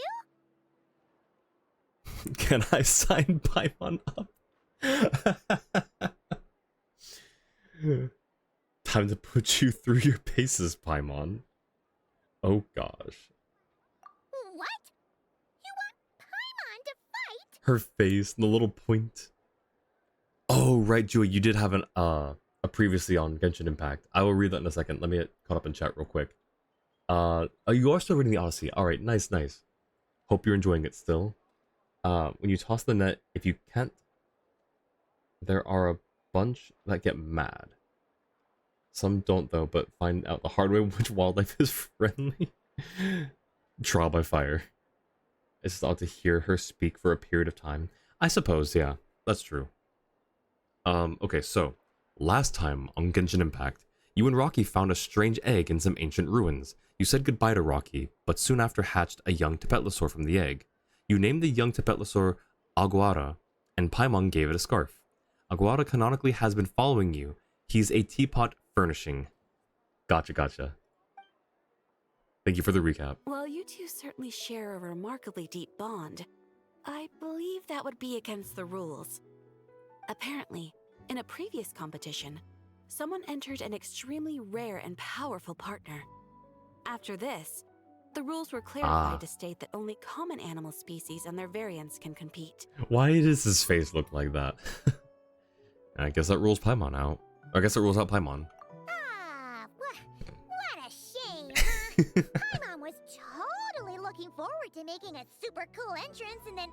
Can I sign Paimon up? Time to put you through your paces, Paimon. Oh gosh. What? You want Paimon to fight? Her face and the little point. Oh, right, Joey, you did have a previously on Genshin Impact. I will read that in a second. Let me get caught up in chat real quick. Oh, you are still reading the Odyssey. All right, nice, nice. Hope you're enjoying it still. When you toss the net, if you can't, there are a bunch that get mad. Some don't though, but find out the hard way which wildlife is friendly. Trial by fire. It's just odd to hear her speak for a period of time. I suppose, yeah, that's true. Okay, so last time on Genshin Impact, you and Rocky found a strange egg in some ancient ruins. You said goodbye to Rocky, but soon after hatched a young Tepetlosaur from the egg. You named the young Tepetlosaur Aguara, and Paimon gave it a scarf. Aguara canonically has been following you. He's a teapot furnishing. Gotcha, gotcha. Thank you for the recap. Well, you two certainly share a remarkably deep bond. I believe that would be against the rules. Apparently, in a previous competition, someone entered an extremely rare and powerful partner. After this, the rules were clarified to state that only common animal species and their variants can compete. Why does his face look like that? I guess that rules Paimon out. I guess it rules out Paimon. Ah, what a shame, huh? Paimon was totally looking forward to making a super cool entrance, and then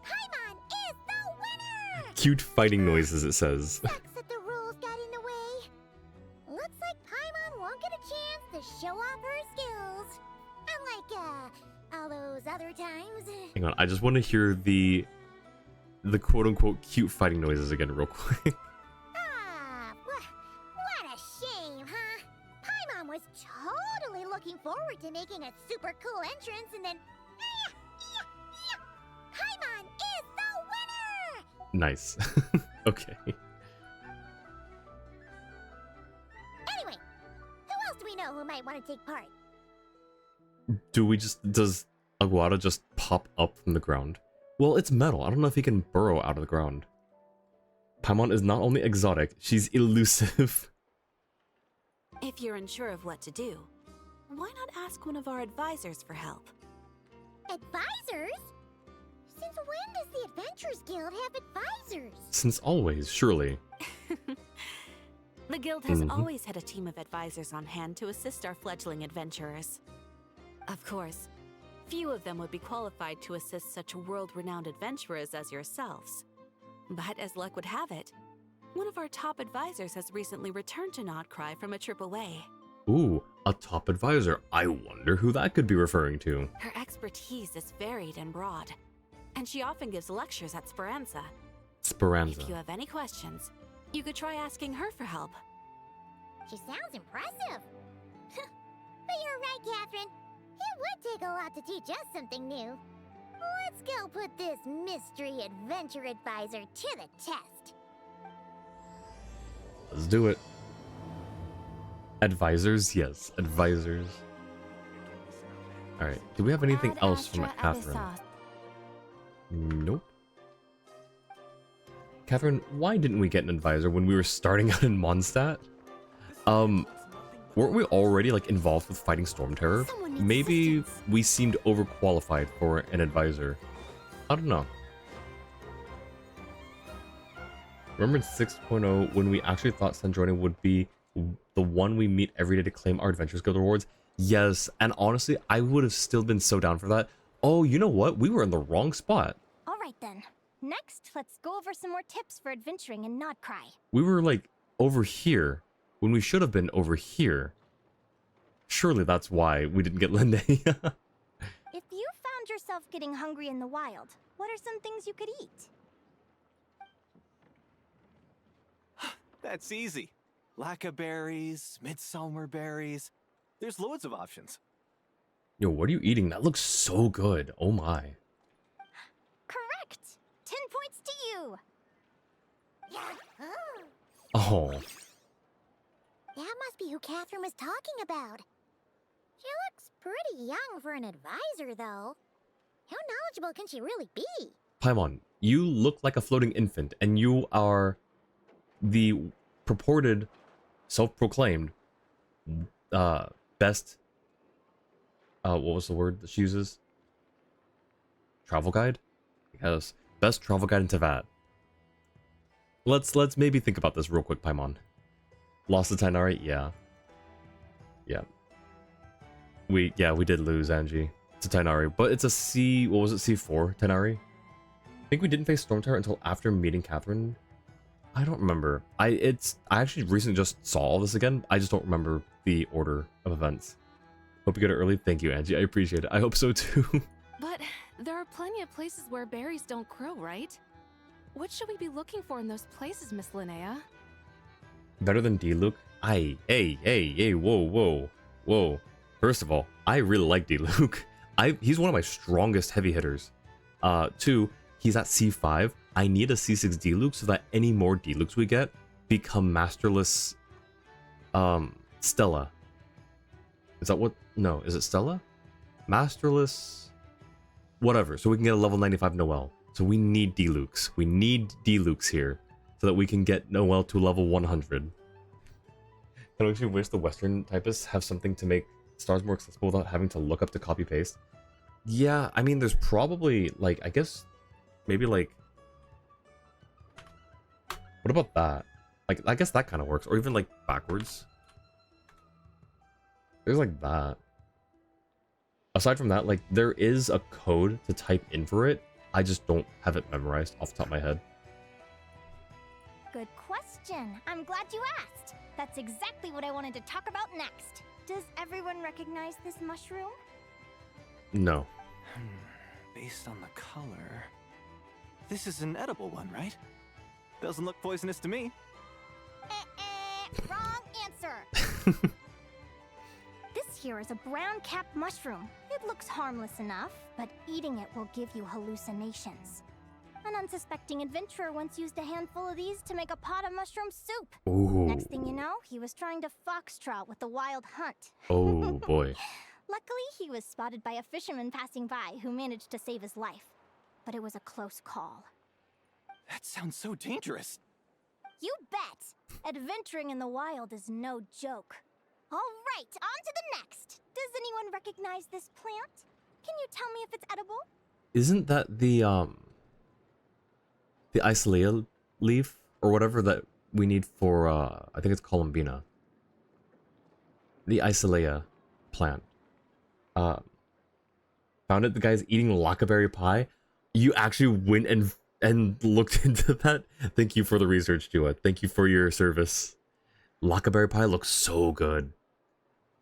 Paimon is the winner! Cute fighting noises, it says. Sucks that the rules got in the way. Looks like Paimon won't get a chance to show off her skills. Unlike, all those other times. Hang on, I just want to hear the quote-unquote cute fighting noises again real quick. Ah, what a shame, huh? Paimon was totally looking forward to making a super cool entrance, and then Paimon is the winner! Nice. Okay. Anyway, who else do we know who might want to take part? Does Aguada just pop up from the ground? Well, it's metal. I don't know if he can burrow out of the ground. Paimon is not only exotic, she's elusive. If you're unsure of what to do, why not ask one of our advisors for help? Advisors? Since when does the Adventurers Guild have advisors? Since always, surely. The guild has always had a team of advisors on hand to assist our fledgling adventurers. Of course, few of them would be qualified to assist such world-renowned adventurers as yourselves. But as luck would have it, one of our top advisors has recently returned to Notcry from a trip away. Ooh, a top advisor. I wonder who that could be referring to. Her expertise is varied and broad, and she often gives lectures at Speranza. Speranza. If you have any questions, you could try asking her for help. She sounds impressive. But you're right, Catherine. It would take a lot to teach us something new. Let's go put this mystery adventure advisor to the test. Let's do it. Advisors? Yes, advisors. Alright, do we have anything else from Catherine? Nope. Catherine, why didn't we get an advisor when we were starting out in Mondstadt? Weren't we already like involved with fighting Storm Terror? Maybe we seemed overqualified for an advisor. I don't know. Remember in 6.0 when we actually thought Sandrone would be the one we meet every day to claim our Adventures Guild rewards? Yes, and honestly, I would have still been so down for that. Oh, you know what? We were in the wrong spot. Alright then. Next, let's go over some more tips for adventuring in Notcry. We were like over here when we should have been over here. Surely that's why we didn't get Linnea. If you found yourself getting hungry in the wild, what are some things you could eat? That's easy. Lacca berries, midsummer berries. There's loads of options. Yo, what are you eating? That looks so good. Oh my. Correct! 10 points to you! Oh. That must be who Catherine was talking about. She looks pretty young for an advisor, though. How knowledgeable can she really be? Paimon, you look like a floating infant, and you are the purported, self-proclaimed, best, what was the word that she uses? Travel guide? Yes, best travel guide in Teyvat. Let's maybe think about this real quick, Paimon. Lost to Tainari? Yeah. Yeah. We did lose Angie to Tainari, but it's a C, what was it, C4, Tainari? I think we didn't face Storm Terror until after meeting Catherine. I don't remember. I actually recently just saw all this again. I just don't remember the order of events. Hope you get it early. Thank you, Angie. I appreciate it. I hope so too. But there are plenty of places where berries don't grow, right? What should we be looking for in those places, Miss Linnea? Better than D-Luke? Hey, whoa. First of all, I really like D-Luke. He's one of my strongest heavy hitters. 2, he's at C5. I need a C6 D-Luke so that any more D-Lukes we get become masterless Stella. Is that what? No, is it Stella? Masterless whatever. So we can get a level 95 Noelle. So we need D-Lukes. We need D-Lukes here so that we can get Noelle to level 100. I actually wish the Western typists have something to make stars more accessible without having to look up to copy paste. Yeah, I mean, there's probably, like, I guess, maybe, like, what about that? Like, I guess that kind of works. Or even, like, backwards. There's, like, that. Aside from that, like, there is a code to type in for it. I just don't have it memorized off the top of my head. Good question. I'm glad you asked. That's exactly what I wanted to talk about next. Does everyone recognize this mushroom? No. Based on the color... This is an edible one, right? Doesn't look poisonous to me. Wrong answer. This here is a brown-capped mushroom. It looks harmless enough, but eating it will give you hallucinations. An unsuspecting adventurer once used a handful of these to make a pot of mushroom soup. Ooh. Next thing you know, he was trying to foxtrot with the wild hunt. Oh, boy. Luckily, he was spotted by a fisherman passing by who managed to save his life. But it was a close call. That sounds so dangerous. You bet! Adventuring in the wild is no joke. All right, on to the next. Does anyone recognize this plant? Can you tell me if it's edible? Isn't that the Isolea leaf or whatever that we need for I think it's Columbina. The Isolea plant. Found it. The guy's eating lackaberry pie. You actually went and looked into that. Thank you for the research, Jua. Thank you for your service. Lackaberry pie looks so good.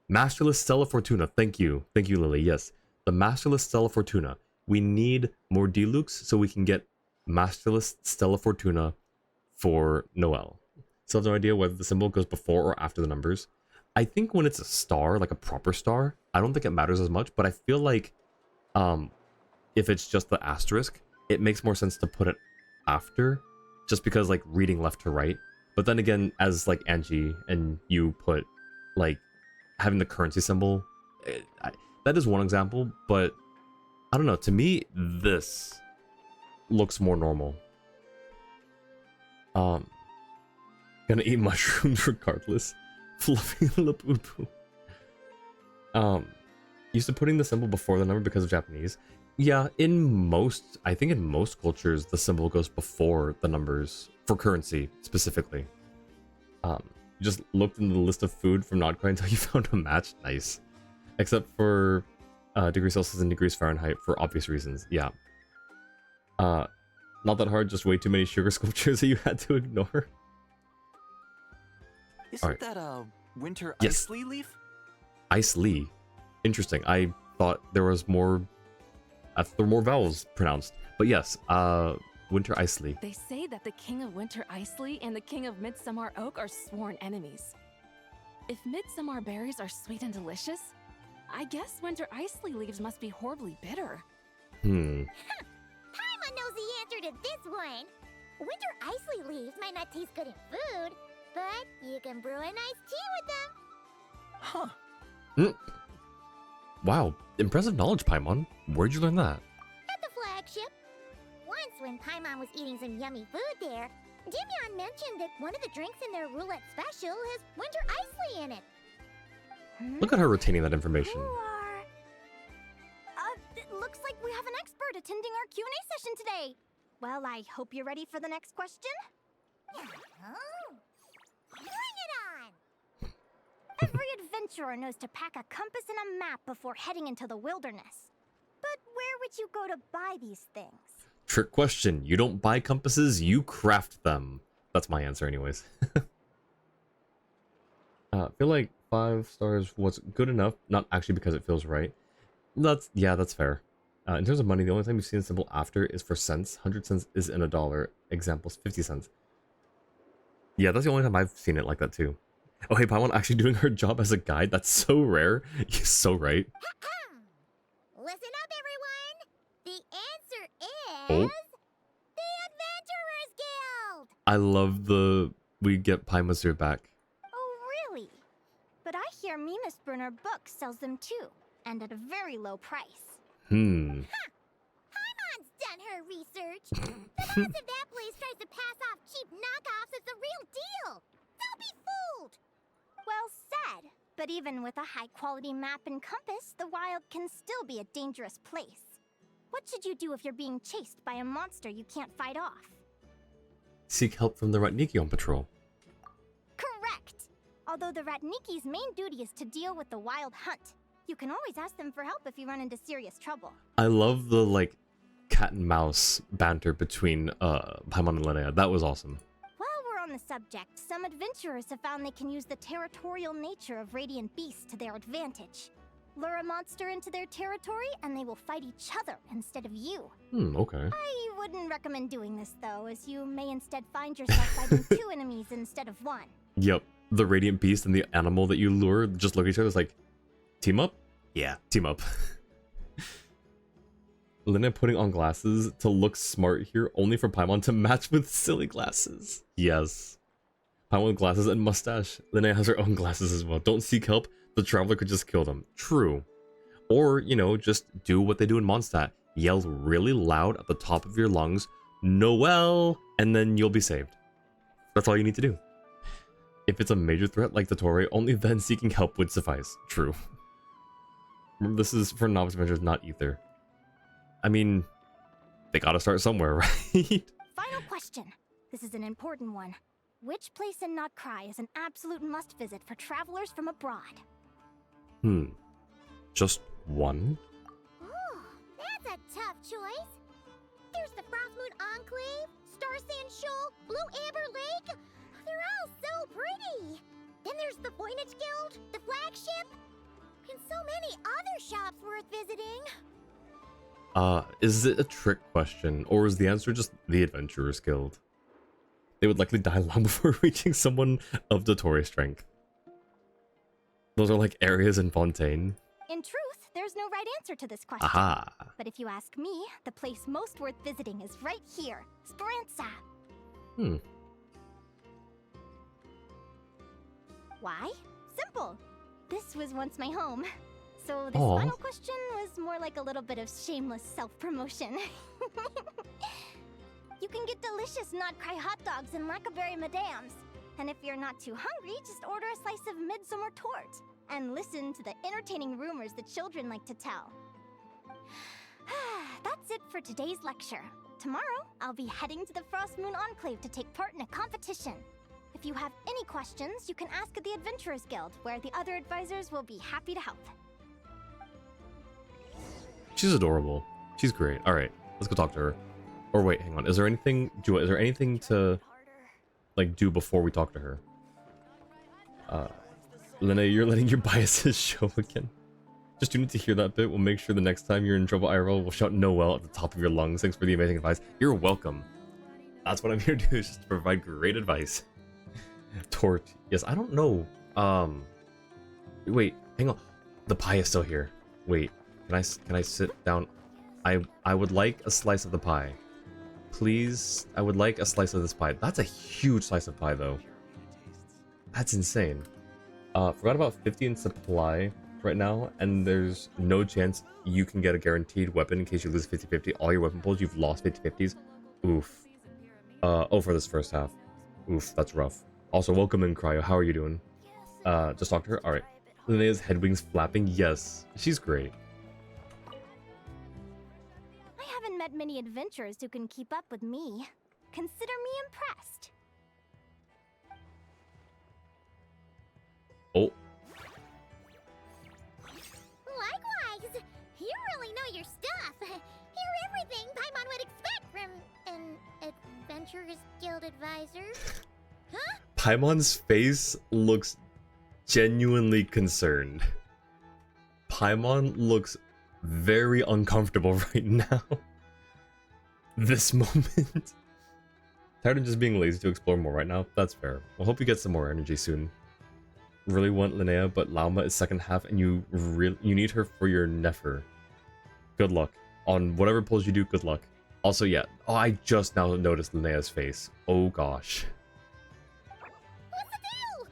Masterless Stella Fortuna. Thank you, Lily. Yes, the Masterless Stella Fortuna. We need more D-Lukes so we can get Masterless Stella Fortuna for Noelle. Still have no idea whether the symbol goes before or after the numbers. I think when it's a star, like a proper star, I don't think it matters as much, but I feel like if it's just the asterisk, it makes more sense to put it after, just because, like, reading left to right. But then again, as, like, Angie and you put, like, having the currency symbol, that is one example, but I don't know, to me, this looks more normal. Gonna eat mushrooms regardless. Fluffy Lapupu. Used to putting the symbol before the number because of Japanese. Yeah, I think in most cultures, the symbol goes before the numbers for currency specifically. You just looked in the list of food from Not Cry until you found a match. Nice. Except for degrees Celsius and degrees Fahrenheit for obvious reasons. Yeah. Not that hard, just way too many sugar sculptures that you had to ignore. Isn't that a winter Yes. ice leaf? Ice Lee. Interesting. I thought there was more... there were more vowels pronounced. But yes, Winter Ice Lee. They say that the King of Winter Isley and the King of Midsummer Oak are sworn enemies. If Midsummer berries are sweet and delicious, I guess Winter Isley leaves must be horribly bitter. Paimon knows the answer to this one. Winter ice leaves might not taste good in food, but you can brew an iced tea with them. Huh. Wow, impressive knowledge, Paimon. Where'd you learn that? At the flagship. Once when Paimon was eating some yummy food there, Dimyon mentioned that one of the drinks in their roulette special has winter isley in it. Look at her retaining that information. Who are... it looks like we have an expert attending our Q&A session today. Well, I hope you're ready for the next question. Oh, bring it on! Every adventurer knows to pack a compass and a map before heading into the wilderness. But where would you go to buy these things? Trick question. You don't buy compasses, you craft them. That's my answer anyways. I feel like 5 stars was good enough, not actually because it feels right. That's fair. In terms of money, the only time you've seen a symbol after is for cents. 100 cents is in a dollar. Examples, 50 cents. Yeah, that's the only time I've seen it like that too. Oh, hey, Paimon actually doing her job as a guide? That's so rare. You're so right. Listen up, everyone! The answer is... Oh. The Adventurers Guild! I love we get Paimon's back. Oh, really? But I hear Mimas Burner Books sells them too, and at a very low price. Hmm. Paimon's done her research. The boss of that place tries to pass off cheap knockoffs as the real deal. Don't be fooled! Well said. But even with a high-quality map and compass, the wild can still be a dangerous place. What should you do if you're being chased by a monster you can't fight off? Seek help from the Ratniki on patrol. Correct! Although the Ratniki's main duty is to deal with the wild hunt. You can always ask them for help if you run into serious trouble. I love the, like, cat and mouse banter between Paimon and Linnea. That was awesome. While we're on the subject, some adventurers have found they can use the territorial nature of radiant beasts to their advantage. Lure a monster into their territory, and they will fight each other instead of you. Okay. I wouldn't recommend doing this, though, as you may instead find yourself fighting 2 enemies instead of 1. Yep. The radiant beast and the animal that you lure just look at each other. It's like, team up? Yeah, team up. Linnea putting on glasses to look smart here, only for Paimon to match with silly glasses. Yes. Paimon with glasses and mustache. Linnea has her own glasses as well. Don't seek help. The traveler could just kill them. True. Or, you know, just do what they do in Mondstadt. Yell really loud at the top of your lungs, Noel, and then you'll be saved. That's all you need to do. If it's a major threat like the Torre, only then seeking help would suffice. True. Remember, this is for novice adventurers, not Ether. I mean, they gotta start somewhere, right? Final question. This is an important one. Which place in Not Cry is an absolute must-visit for travelers from abroad? Just one? Ooh, that's a tough choice. There's the Frostmoon Enclave, Star Sand Shoal, Blue Amber Lake. They're all so pretty. Then there's the Voynich Guild, the flagship, and so many other shops worth visiting. Is it a trick question, or is the answer just the Adventurers Guild? They would likely die long before reaching someone of Dotori's strength. Those are like areas in Fontaine. In truth, there's no right answer to this question. Aha! But if you ask me, the place most worth visiting is right here, Speranza. Why? Simple. This was once my home. So this Aw. final question was more like a little bit of shameless self-promotion. You can get delicious Not Cry hot dogs and Lackaberry Madams. And if you're not too hungry, just order a slice of midsummer tort. And listen to the entertaining rumors the children like to tell. That's it for today's lecture. Tomorrow, I'll be heading to the Frostmoon Enclave to take part in a competition. If you have any questions, you can ask at the Adventurers Guild, where the other advisors will be happy to help. She's adorable. She's great. Alright, let's go talk to her. Or wait, hang on. Is there anything, Jua, is there anything to, like, do before we talk to her? Linnea, you're letting your biases show again. Just you need to hear that bit. We'll make sure the next time you're in trouble IRL, we'll shout Noel at the top of your lungs. Thanks for the amazing advice. You're welcome. That's what I'm here to do, is just to provide great advice. Tort. Yes, I don't know. Wait, hang on. The pie is still here. Wait, can I sit down? I would like a slice of the pie. Please, I would like a slice of this pie. That's a huge slice of pie, though. That's insane. Forgot about 50 in supply right now, and there's no chance you can get a guaranteed weapon in case you lose 50-50. All your weapon pulls, you've lost 50-50s. Oof. Oh, for this first half. Oof, that's rough. Also, welcome in, Cryo. How are you doing? Just talk to her? Alright. Linnea's head wings flapping? Yes. She's great. I haven't met many adventurers who can keep up with me. Consider me impressed. Oh. Likewise! You really know your stuff. You're everything Paimon would expect from an Adventurers Guild advisor. Huh? Paimon's face looks genuinely concerned. Paimon looks very uncomfortable right now. This moment. Tired of just being lazy to explore more right now? That's fair. We'll hope you get some more energy soon. Really want Linnea, but Lauma is second half and you need her for your Nefer. Good luck. On whatever pulls you do, good luck. Also, yeah. Oh, I just now noticed Linnea's face. Oh gosh. What's the deal?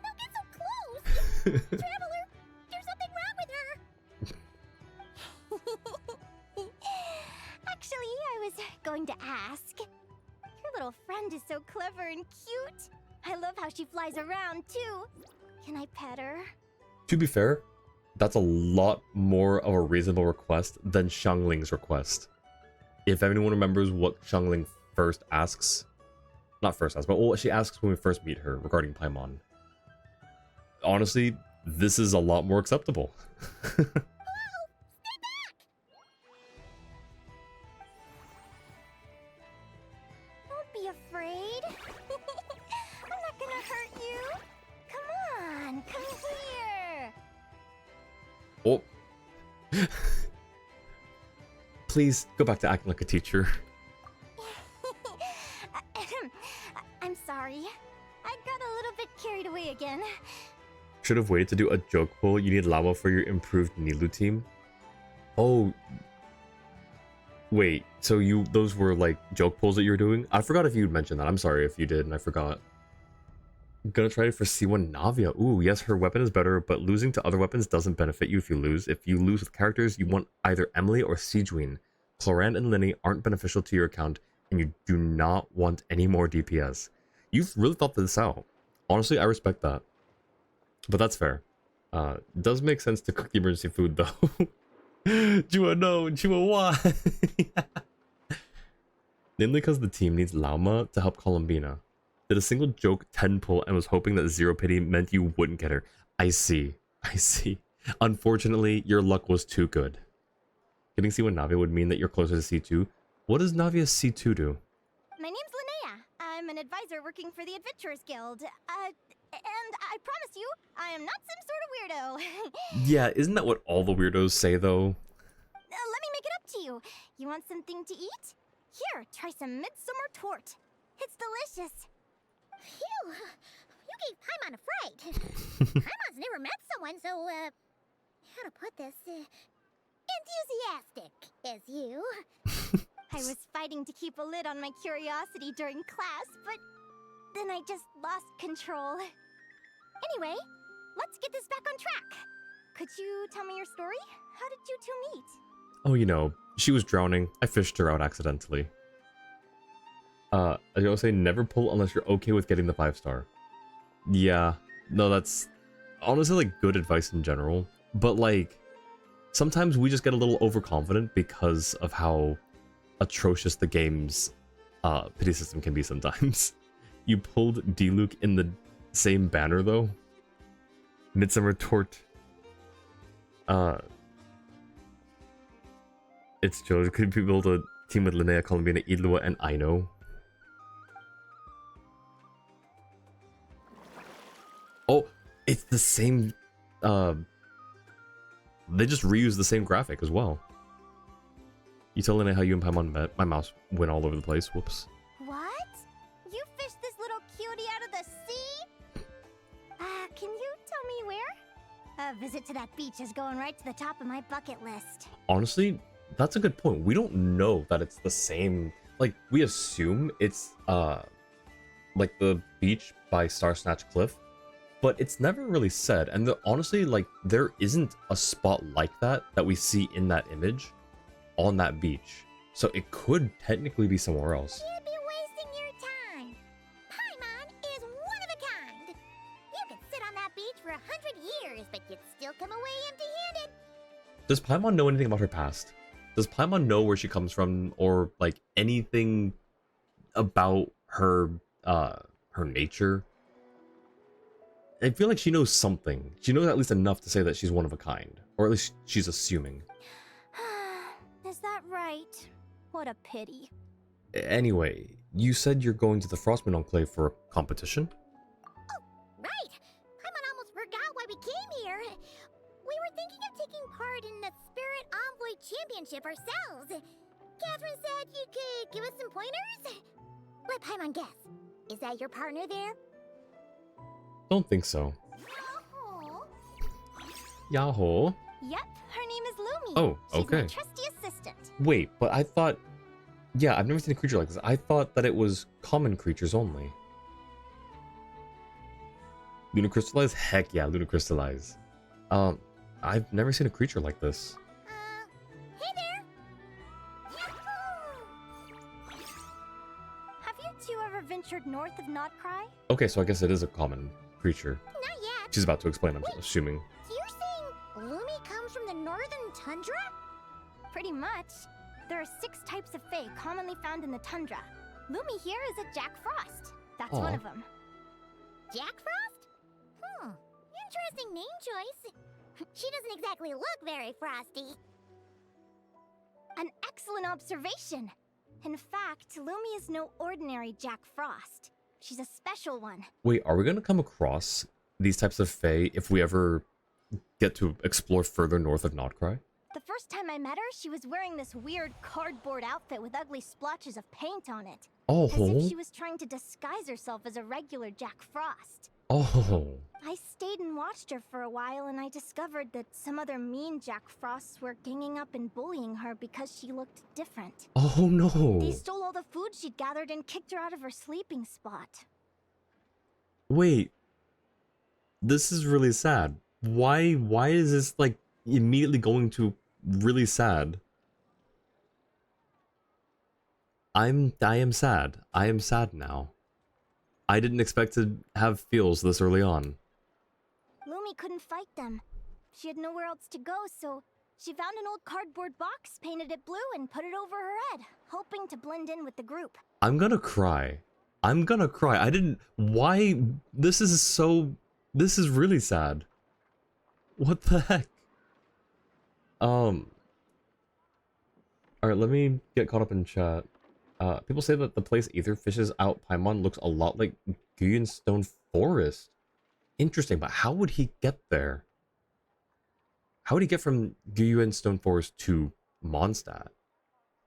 Don't get so close! Traveler, there's something wrong with her! Actually, I was going to ask. Your little friend is so clever and cute. I love how she flies around, too. Can I pet her? To be fair, that's a lot more of a reasonable request than Xiangling's request. If anyone remembers what Xiangling first asks, not first asks, but what she asks when we first meet her regarding Paimon. Honestly, this is a lot more acceptable. Don't be afraid. I'm not gonna hurt you. Come on, come here. Oh. Please go back to acting like a teacher. I'm sorry. I got a little bit carried away again. Should have waited to do a joke pull. You need Lama for your improved Nilu team. Oh. Wait, so those were like joke pulls that you were doing? I forgot if you'd mentioned that. I'm sorry if you did and I forgot. Gonna try it for C1 Navia. Ooh, yes, her weapon is better, but losing to other weapons doesn't benefit you if you lose. If you lose with characters, you want either Emily or Sijuin. Cloran and Linnea aren't beneficial to your account, and you do not want any more DPS. You've really thought this out. Honestly, I respect that. But that's fair. It does make sense to cook the emergency food, though. Jua, no. Jua, why? Namely because the team needs Lauma to help Columbina. Did a single joke 10 pull and was hoping that zero pity meant you wouldn't get her. I see. I see. Unfortunately, your luck was too good. Getting C1 Navia would mean that you're closer to C2. What does Navia's C2 do? My name's Linnea. I'm an advisor working for the Adventurers Guild. And I promise you, I am not some sort of weirdo. Yeah, isn't that what all the weirdos say, though? Let me make it up to you. You want something to eat? Here, try some midsummer tort. It's delicious. Phew! You gave Paimon a fright. Paimon's never met someone so, how to put this, enthusiastic as you. I was fighting to keep a lid on my curiosity during class, but then I just lost control. Anyway, let's get this back on track. Could you tell me your story? How did you two meet? Oh, you know, she was drowning. I fished her out accidentally. I always say never pull unless you're okay with getting the 5-star. Yeah, no, that's honestly like good advice in general. But like, sometimes we just get a little overconfident because of how atrocious the game's pity system can be sometimes. You pulled D-Luke in the same banner though. Midsummer Tort. It's Joe. Could you build a team with Linnea, Columbina, Idlua, and Aino? Oh, it's the same. They just reused the same graphic as well. You tell Linnea how you and Paimon met. My mouse went all over the place. Whoops. What? You fished this little cutie out of the sea? Can you tell me where? A visit to that beach is going right to the top of my bucket list. Honestly, that's a good point. We don't know that it's the same. Like, we assume it's like the beach by Star Snatch Cliff, but it's never really said. And honestly, like, there isn't a spot like that we see in that image on that beach. So it could technically be somewhere else. You'd be wasting your come away empty-handed. Does Paimon know anything about her past? Does Paimon know where she comes from, or like anything about her her nature? I feel like she knows something. She knows at least enough to say that she's one of a kind, or at least she's assuming. Is that right? What a pity. Anyway, you said you're going to the Frostmoon Enclave for a competition? Right! Paimon almost forgot why we came here. We were thinking of taking part in the Spirit Envoy Championship ourselves. Catherine said you could give us some pointers? Let Paimon guess. Is that your partner there? Don't think so. Oh. Yahoo. Yep, her name is Lumi. Oh, okay. She's my trusty assistant. Wait, but I thought... Yeah, I've never seen a creature like this. I thought that it was common creatures only. Lunacrystallize? Heck yeah, Lunacrystallize. I've never seen a creature like this. Hey there! Yahoo! Have you two ever ventured north of Notcry? Okay, so I guess it is a common creature. Not yet. She's about to explain, I'm assuming. So you're saying Lumi comes from the northern tundra? Pretty much. There are 6 types of Fae commonly found in the tundra. Lumi here is a Jack Frost. That's one Aw. of them. Jack Frost? Interesting name choice. She doesn't exactly look very frosty. An excellent observation. In fact, Lumi is no ordinary Jack Frost. She's a special one. Wait, are we gonna come across these types of Fae if we ever get to explore further north of Notcry? The first time I met her, she was wearing this weird cardboard outfit with ugly splotches of paint on it. Oh. As if she was trying to disguise herself as a regular Jack Frost. Oh. I stayed and watched her for a while, and I discovered that some other mean Jack Frosts were ganging up and bullying her because she looked different. Oh no. They stole all the food she'd gathered and kicked her out of her sleeping spot. Wait. This is really sad. Why is this like immediately going to really sad? I am sad. I am sad now. I didn't expect to have feels this early on. Lumi couldn't fight them. She had nowhere else to go, so she found an old cardboard box, painted it blue, and put it over her head, hoping to blend in with the group. I'm gonna cry. I'm gonna cry. I didn't... Why? This is really sad. What the heck? Alright, let me get caught up in chat. People say that the place Aether fishes out Paimon looks a lot like Guyan Stone Forest. Interesting, but how would he get there? How would he get from Guyan Stone Forest to Mondstadt?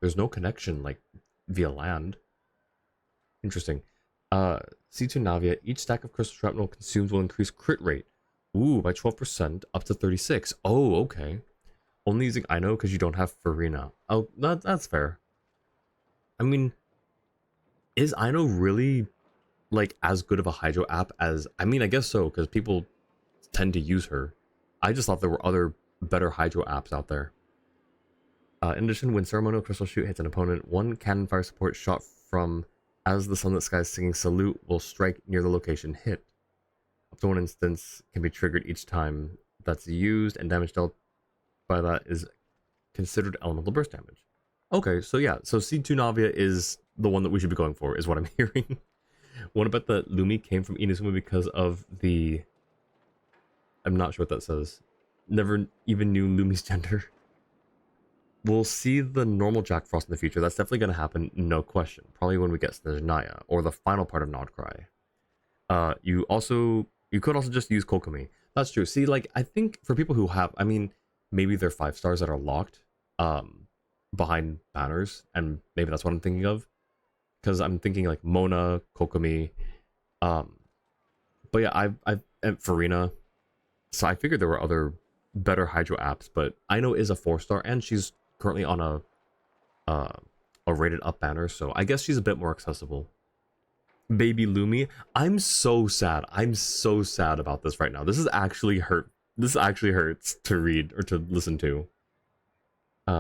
There's no connection, like, via land. Interesting. C2 Navia, each stack of crystal shrapnel consumed will increase crit rate. Ooh, by 12%, up to 36. Oh, okay. Only using Ino because you don't have Farina. Oh, that's fair. I mean, is Ino really, like, as good of a Hydro app as... I mean, I guess so, because people tend to use her. I just thought there were other better Hydro apps out there. In addition, when Ceremonial Crystal Shoot hits an opponent, one cannon fire support shot from As the Sunlit Sky Singing Salute will strike near the location hit. Up to one instance can be triggered each time that's used, and damage dealt by that is considered elemental burst damage. Okay, so yeah, so C2 Navia is the one that we should be going for, is what I'm hearing. Wanna bet that Lumi came from Inazuma because of the... I'm not sure what that says. Never even knew Lumi's gender. We'll see the normal Jack Frost in the future. That's definitely going to happen, no question. Probably when we get Snezhnaya, or the final part of Notcry. You could also just use Kokomi. That's true. See, like, I think for people who have... I mean, maybe they're 5 stars that are locked. Behind banners, and maybe that's what I'm thinking of, because I'm thinking like Mona, Kokomi, but yeah, I've and Farina, so I figured there were other better Hydro apps, but Ino is a 4-star, and she's currently on a rated up banner, so I guess she's a bit more accessible. Baby Lumi, I'm so sad. I'm so sad about this right now. This is actually hurt. This actually hurts to read or to listen to.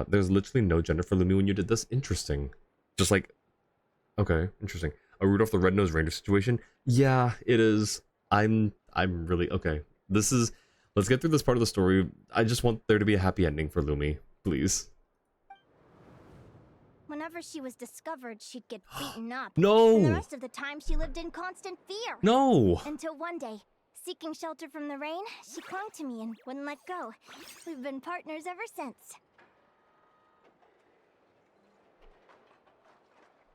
There's literally no gender for Lumi when you did this. Interesting. Just like, okay, interesting. A Rudolph the Red-Nosed Reindeer situation. Yeah, it is. I'm really okay. This is Let's get through this part of the story. I just want there to be a happy ending for Lumi, please. Whenever she was discovered, she'd get beaten up. No! And the rest of the time, she lived in constant fear. No! Until one day, seeking shelter from the rain, she clung to me and wouldn't let go. We've been partners ever since.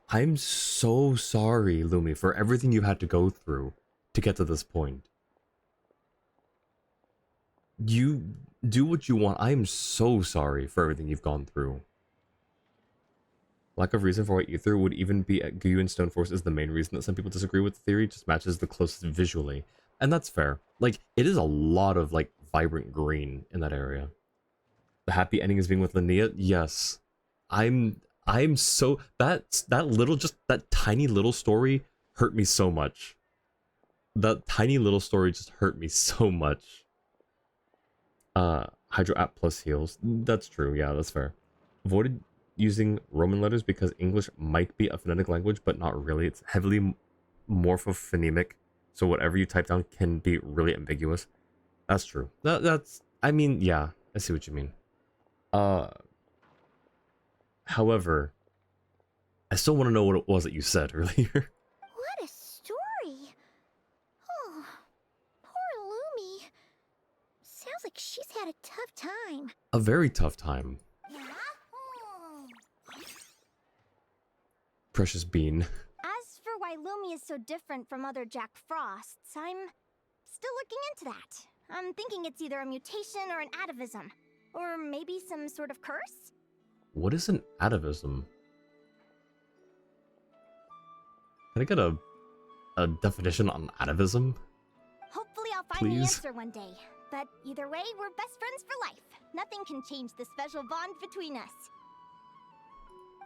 I'm so sorry, Lumi, for everything you've had to go through to get to this point. You do what you want. I am so sorry for everything you've gone through. Lack of reason for what you threw would even be at Guyu and Stone Force is the main reason that some people disagree with the theory, just matches the closest visually. And that's fair. Like, it is a lot of, like, vibrant green in that area. The happy ending is being with Linnea? Yes. I'm so... that little, just that tiny little story hurt me so much. That tiny little story just hurt me so much. Hydro app plus heals. That's true, yeah, that's fair. Avoided using Roman letters because English might be a phonetic language, but not really. It's heavily morphophonemic, so whatever you type down can be really ambiguous. That's true. That's... I mean, yeah, I see what you mean. However, I still want to know what it was that you said earlier. What a story! Oh, poor Lumi. Sounds like she's had a tough time. A very tough time. Yeah? Precious bean. As for why Lumi is so different from other Jack Frosts, I'm still looking into that. I'm thinking it's either a mutation or an atavism. Or maybe some sort of curse? What is an atavism? Can I get a definition on atavism? Hopefully I'll find the Please? answer one day. But either way, we're best friends for life. Nothing can change the special bond between us.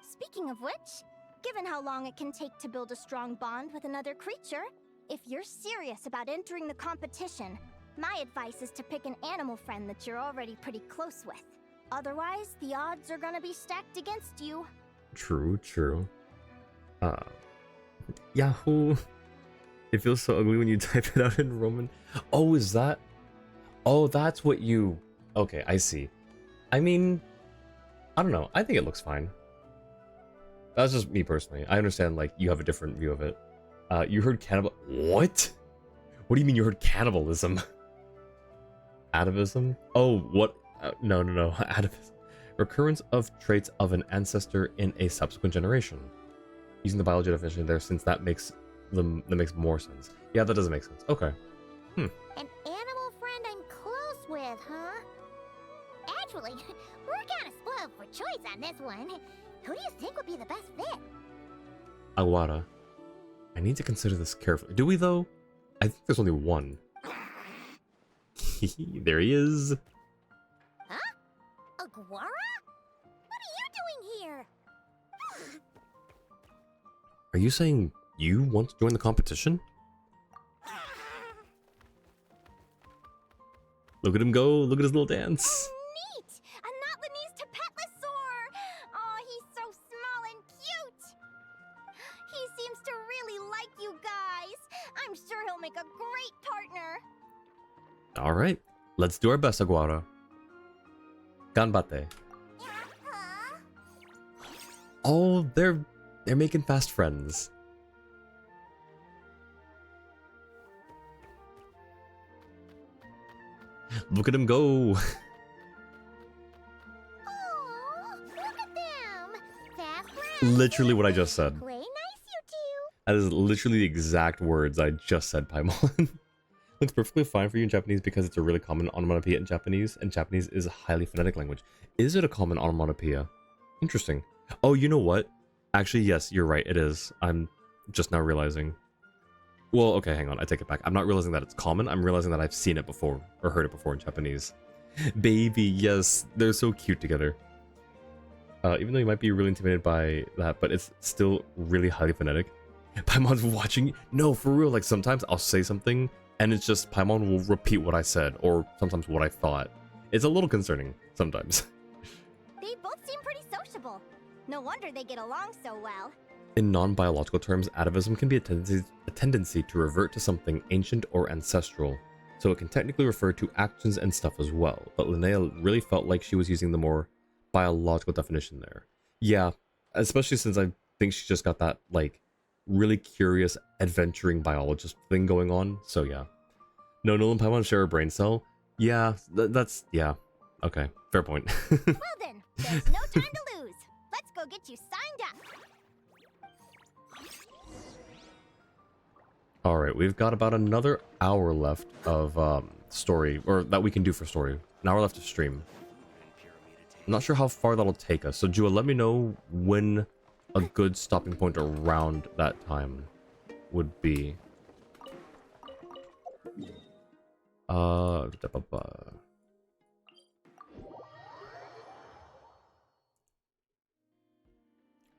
Speaking of which, given how long it can take to build a strong bond with another creature, if you're serious about entering the competition, my advice is to pick an animal friend that you're already pretty close with. Otherwise, the odds are gonna be stacked against you. True, true. Yahoo! It feels so ugly when you type it out in Roman. Oh, is that... Oh, that's what you... Okay, I see. I mean... I don't know. I think it looks fine. That's just me personally. I understand, like, you have a different view of it. You heard cannibal... What? What do you mean you heard cannibalism? Atavism? Oh, what? No. Atavism. Recurrence of traits of an ancestor in a subsequent generation. Using the biology definition there, since that makes more sense. Yeah, that doesn't make sense. Okay. An animal friend I'm close with, huh? Actually, we're kind of spoiled for choice on this one. Who do you think would be the best fit? Aguara. I need to consider this carefully. Do we, though? I think there's only one. There he is. Huh? Aguara? What are you doing here? Are you saying you want to join the competition? Look at him go. Look at his little dance. Neat! A Notlanese Tapetlosaur! Oh, he's so small and cute! He seems to really like you guys. I'm sure he'll make a great partner. All right. Let's do our best, Aguara. Ganbate. Oh, they're making fast friends. Look at him go. Aw, look at them! Fast friends. Literally what I just said. Play nice, you two. That is literally the exact words I just said, Paimon. Looks perfectly fine for you in Japanese because it's a really common onomatopoeia in Japanese, and Japanese is a highly phonetic language. Is it a common onomatopoeia? Interesting. Oh, you know what? Actually, yes, you're right, it is. I'm just now realizing. Well, okay, hang on, I take it back. I'm not realizing that it's common, I'm realizing that I've seen it before, or heard it before in Japanese. Baby, yes, they're so cute together. Even though you might be really intimidated by that, but it's still really highly phonetic. Paimon's watching. No, for real, like sometimes I'll say something, and it's just Paimon will repeat what I said, or sometimes what I thought. It's a little concerning, sometimes. They both seem pretty sociable. No wonder they get along so well. In non-biological terms, atavism can be a tendency to revert to something ancient or ancestral. so it can technically refer to actions and stuff as well, but Linnea really felt like she was using the more biological definition there. Yeah, especially since I think she just got that, like, really curious adventuring biologist thing going on, so yeah. No, Nolan Paimon share a brain cell? Yeah, that's, yeah. Okay, fair point. Well then, there's no time to lose. Let's go get you signed up. Alright, we've got about another hour left of story, or that we can do for story. An hour left of stream. I'm not sure how far that'll take us, so Jua, let me know when a good stopping point around that time would be. Oh,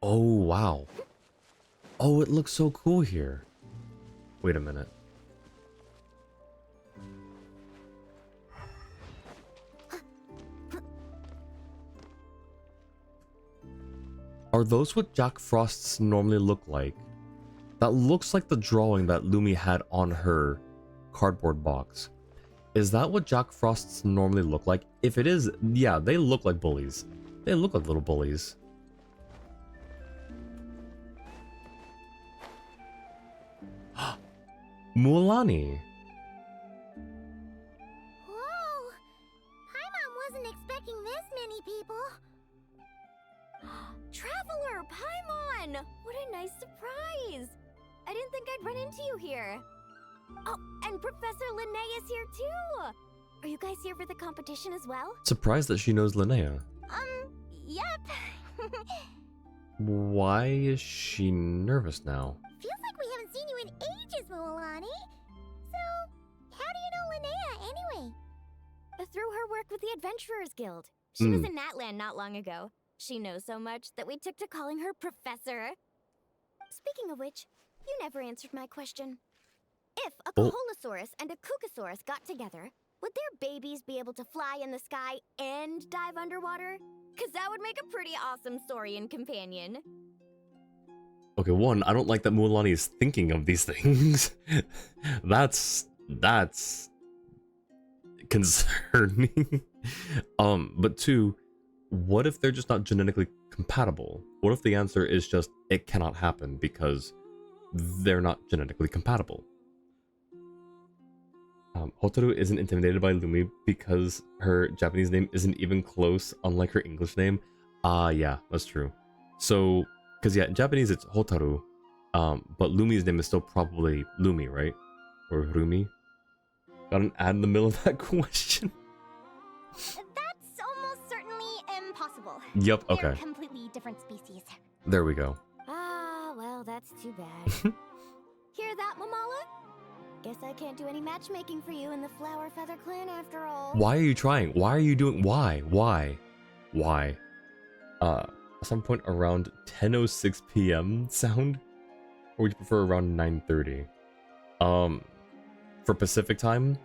wow. Oh, it looks so cool here. Wait a minute. Are those what Jack Frost's normally look like? That looks like the drawing that Lumi had on her cardboard box. Is that what Jack Frost's normally look like? If it is, yeah, they look like bullies. They look like little bullies. Mualani. Whoa! Paimon wasn't expecting this many people. Traveler, Paimon! What a nice surprise! I didn't think I'd run into you here. Oh, and Professor Linnea is here too! Are you guys here for the competition as well? Surprised that she knows Linnea. Yep. Why is she nervous now? Feels like we haven't seen you in ages, Mualani. So, how do you know Linnea anyway? Through her work with the Adventurers Guild. She was in Natland not long ago. She knows so much that we took to calling her Professor. Speaking of which, you never answered my question. If a Koholosaurus and a Kukasaurus got together, would their babies be able to fly in the sky and dive underwater? Cause that would make a pretty awesome Saurian companion. Okay, one, I don't like that Mualani is thinking of these things. That's concerning. But two, what if they're just not genetically compatible? What if the answer is just it cannot happen because they're not genetically compatible? Hotaru isn't intimidated by Lumi because her Japanese name isn't even close, unlike her English name. Yeah, that's true. So, because yeah, in Japanese it's Hotaru, but Lumi's name is still probably Lumi, right? Or Rumi? Got an ad in the middle of that question? That's almost certainly impossible. Yep, okay. They're completely different species. There we go. Ah, well, that's too bad. Hear that, Mamala? Guess I can't do any matchmaking for you in the Flower Feather Clan after all. Why are you trying? Why are you doing? Why? At some point around 10:06 p.m. sound? Or would you prefer around 9:30? For Pacific time,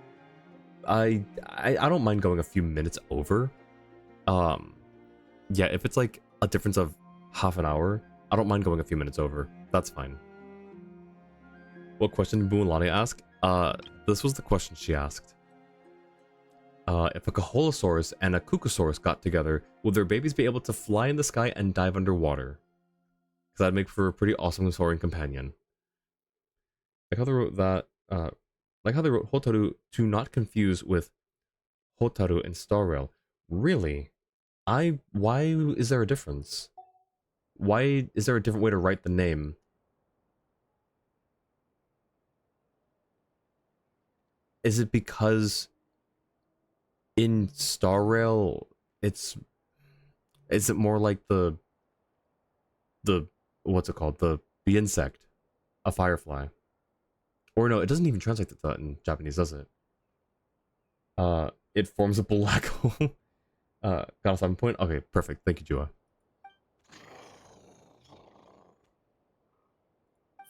I don't mind going a few minutes over. Yeah, if it's like a difference of half an hour, I don't mind going a few minutes over. That's fine. What question did Mualani ask? This was the question she asked. If a Koholosaurus and a Kukasaurus got together, would their babies be able to fly in the sky and dive underwater? Because that'd make for a pretty awesome Saurian companion. Like how they wrote that, like how they wrote Hotaru to not confuse with Hotaru and Star Rail. Really? Why is there a difference? Why is there a different way to write the name? Is it because in Star Rail is it more like the what's it called? The insect, a firefly. Or no, it doesn't even translate to that in Japanese, does it? It forms a black hole. Got a 7 point? Okay, perfect. Thank you, Jua.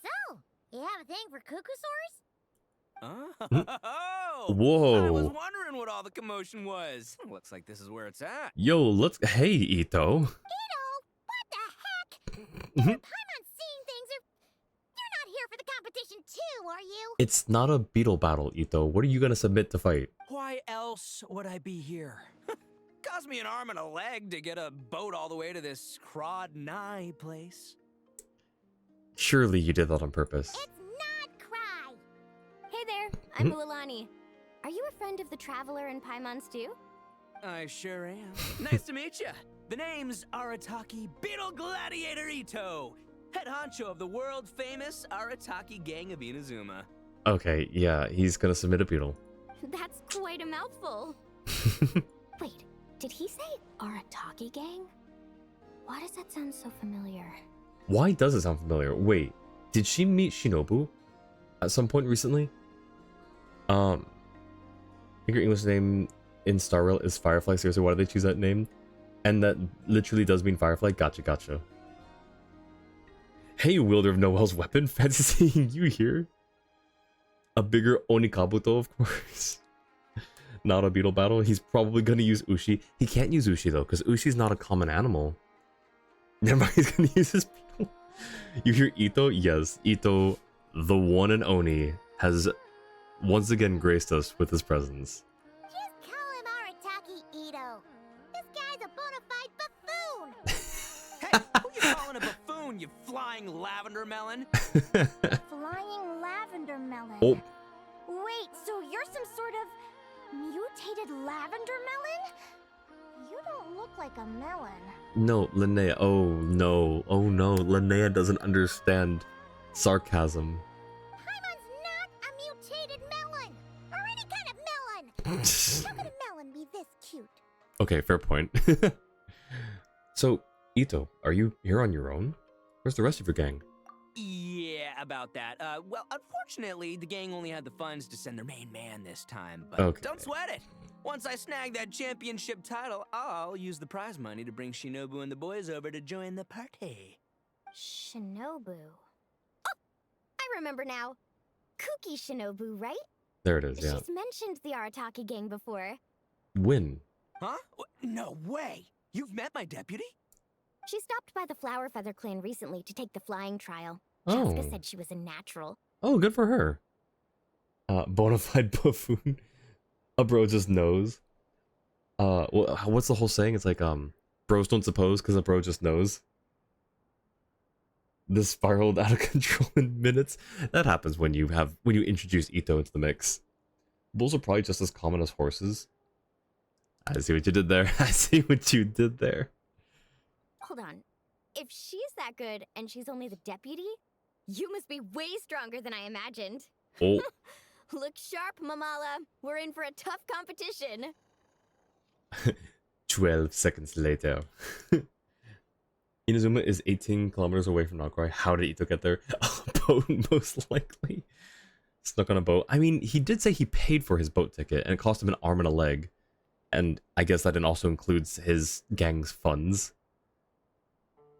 So, you have a thing for Kukusaurus? Oh! Whoa. I was wondering what all the commotion was. Looks like this is where it's at. Yo, let's. Hey, Ito. Ito, what the heck? You're Paimon seeing things, or you're not here for the competition too, are you? It's not a beetle battle, Ito. What are you gonna submit to fight? Why else would I be here? Cost me an arm and a leg to get a boat all the way to this Crod Nye place. Surely you did that on purpose. It's not cry. Hey there, I'm Mualani. Are you a friend of the Traveler and Paimon Stew? I sure am. Nice to meet you. The name's Arataki Beetle Gladiator Ito, head honcho of the world-famous Arataki Gang of Inazuma. Okay, yeah, he's gonna submit a beetle. That's quite a mouthful. Wait, did he say Arataki Gang? Why does that sound so familiar? Why does it sound familiar? Wait, did she meet Shinobu at some point recently? I think her English name in Star Rail is Firefly. Seriously, why did they choose that name? And that literally does mean Firefly. Gotcha, gotcha. Hey, wielder of Noel's weapon. Fancy seeing you here. A bigger Onikabuto, of course. Not a beetle battle. He's probably gonna use Ushi. He can't use Ushi though, because Ushi's not a common animal. Never mind, he's gonna use his beetle. You hear Ito? Yes, Ito, the one and Oni, has once again graced us with his presence. Just call him Arataki Ito. This guy's a bona fide buffoon. Hey, who you calling a buffoon, you flying lavender melon? Flying lavender melon. Oh. Wait, so you're some sort of mutated lavender melon? You don't look like a melon. No, Linnea. Oh no. Oh no. Linnea doesn't understand sarcasm. Paimon's not a mutated melon, or any kind of melon. How could a melon be this cute? Okay, fair point. So, Ito, are you here on your own? Where's the rest of your gang? Yeah, about that. Well, unfortunately, the gang only had the funds to send their main man this time, but Okay. don't sweat it. Once I snag that championship title, I'll use the prize money to bring Shinobu and the boys over to join the party. Shinobu. Oh, I remember now. Kuki Shinobu, right? There it is, yeah. She's mentioned the Arataki Gang before. Win. Huh? No way! You've met my deputy? She stopped by the Flower Feather clan recently to take the flying trial. Oh. Jessica said she was a natural. Oh, good for her. Bonafide buffoon. A bro just knows. What's the whole saying? It's like, bros don't suppose because a bro just knows. This spiraled out of control in minutes. That happens when you introduce Ito into the mix. Bulls are probably just as common as horses. I see what you did there. I see what you did there. Hold on. If she's that good and she's only the deputy, you must be way stronger than I imagined. Oh. Look sharp, Mamala. We're in for a tough competition. 12 seconds later. Inazuma is 18 kilometers away from Nagoya. How did Ito get there? A boat, most likely. Snuck on a boat. I mean, he did say he paid for his boat ticket, and it cost him an arm and a leg. And I guess that also includes his gang's funds.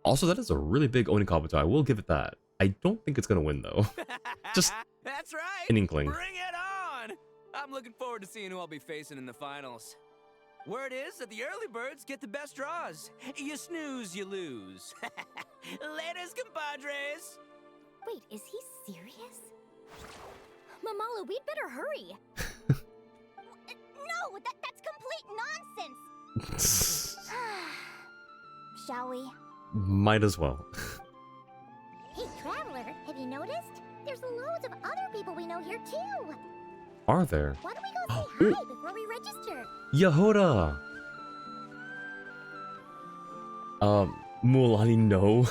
Also, that is a really big Onikabuto. I will give it that. I don't think it's going to win, though. Just That's right! an inkling. Bring it on! I'm looking forward to seeing who I'll be facing in the finals. Word is that the early birds get the best draws. You snooze, you lose. Laters, compadres! Wait, is he serious? Mamala, we'd better hurry. No, that's complete nonsense. Shall we? Might as well. Hey, Traveler, have you noticed? There's loads of other people we know here, too. Are there? Why don't we go say hi before we register? Yahoda! Mualani, no.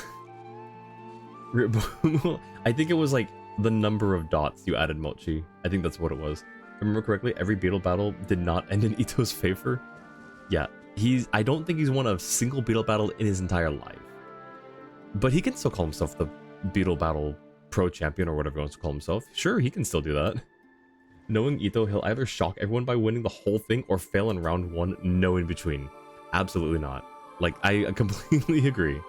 I think it was like the number of dots you added, Mochi. I think that's what it was. If I remember correctly, every beetle battle did not end in Ito's favor. Yeah, I don't think he's won a single beetle battle in his entire life. But he can still call himself the beetle battle pro champion or whatever he wants to call himself. Sure, he can still do that. Knowing Ito, he'll either shock everyone by winning the whole thing or fail in round one, no in between. Absolutely not. Like, I completely agree.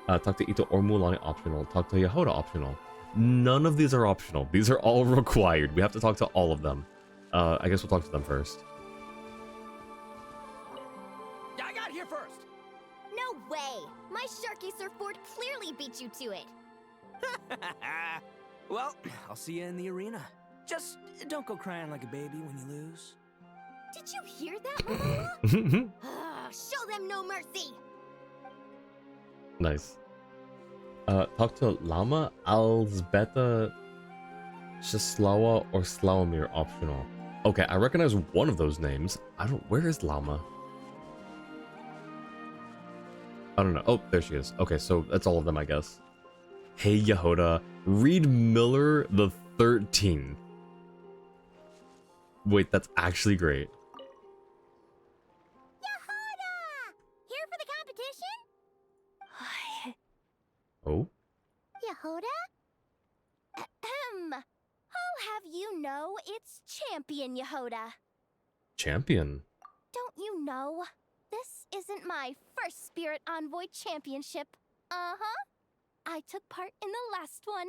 Talk to Ito or Mualani optional. Talk to Yahoda optional. None of these are optional. These are all required. We have to talk to all of them. I guess we'll talk to them first. I got here first! No way! My Sharky surfboard clearly beat you to it. Well, I'll see you in the arena. Just don't go crying like a baby when you lose. Did you hear that, Mama? Show them no mercy! Nice. Talk to Lama, Alzbeta, Shislawa, or Slawomir optional. Okay, I recognize one of those names. Where is Lama? I don't know. Oh, there she is. Okay, so that's all of them, I guess. Hey, Yehoda. Reed Miller the 13th. Wait, that's actually great. Yehoda! Here for the competition? Oh? Yehoda? Ahem. I'll have you know it's Champion Yehoda. Champion? Don't you know? This isn't my first Spirit Envoy Championship. Uh-huh. I took part in the last one.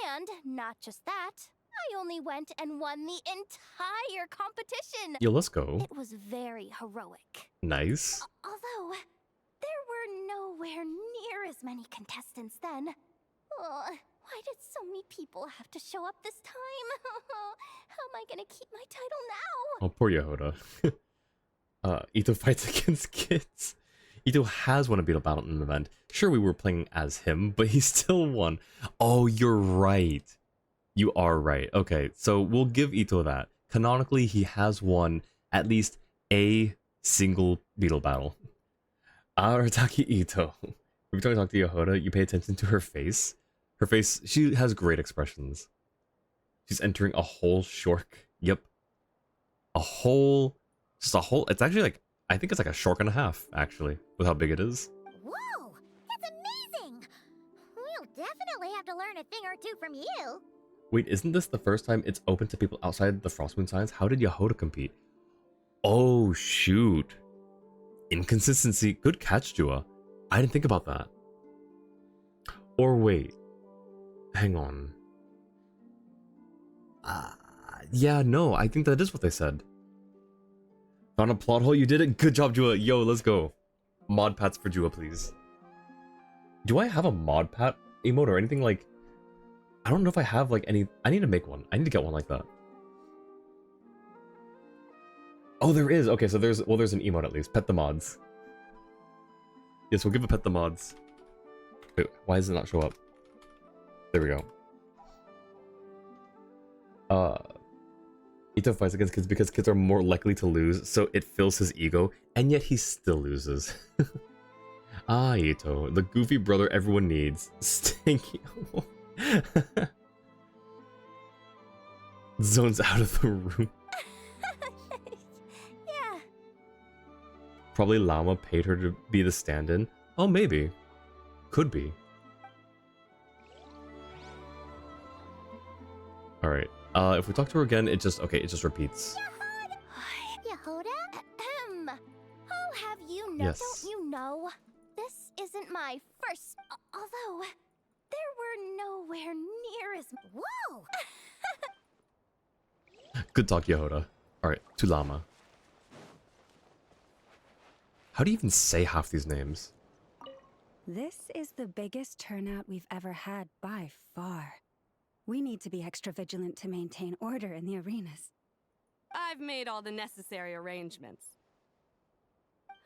And not just that, I only went and won the entire competition. Yo, let's go. It was very heroic. Nice. Although, there were nowhere near as many contestants then. Why did so many people have to show up this time? How am I gonna keep my title now? Oh, poor Yehoda. Ito fights against kids. Ito has won a beetle battle in an event. Sure, we were playing as him, but he still won. Oh, you're right. You are right. Okay, so we'll give Ito that. Canonically, he has won at least a single beetle battle. Arataki Ito. Every time I talk to Yehoda, you pay attention to her face. Her face, she has great expressions. She's entering a whole shork. Yep. Just a whole, it's actually like, I think it's like a shork and a half, actually, with how big it is. Whoa! That's amazing! We'll definitely have to learn a thing or two from you. Wait, isn't this the first time it's open to people outside the Frostmoon Science? How did Yehoda compete? Oh, shoot. Inconsistency. Good catch, Jua. I didn't think about that. Or wait. Hang on. Yeah, no, I think that is what they said. Found a plot hole, you did it. Good job, Jua. Yo, let's go. Mod pats for Jua, please. Do I have a mod pat emote or anything like... I don't know if I have like any... I need to make one. I need to get one like that. Oh, there is. Okay, so there's... Well, there's an emote at least. Pet the mods. Yes, we'll give a pet the mods. Wait, why does it not show up? There we go. Ito fights against kids because kids are more likely to lose, so it fills his ego, and yet he still loses. Ito, the goofy brother everyone needs. Stinky. Zones out of the room. Yeah. Probably Llama paid her to be the stand-in. Oh, maybe. Could be. Alright. If we talk to her again, it just repeats. Yehoda? Ahem. I'll have you know. Yes. Don't you know? This isn't my first. Although, there were nowhere near as. Whoa! Good talk, Yehoda. Alright, to Llama. How do you even say half these names? This is the biggest turnout we've ever had by far. We need to be extra vigilant to maintain order in the arenas. I've made all the necessary arrangements.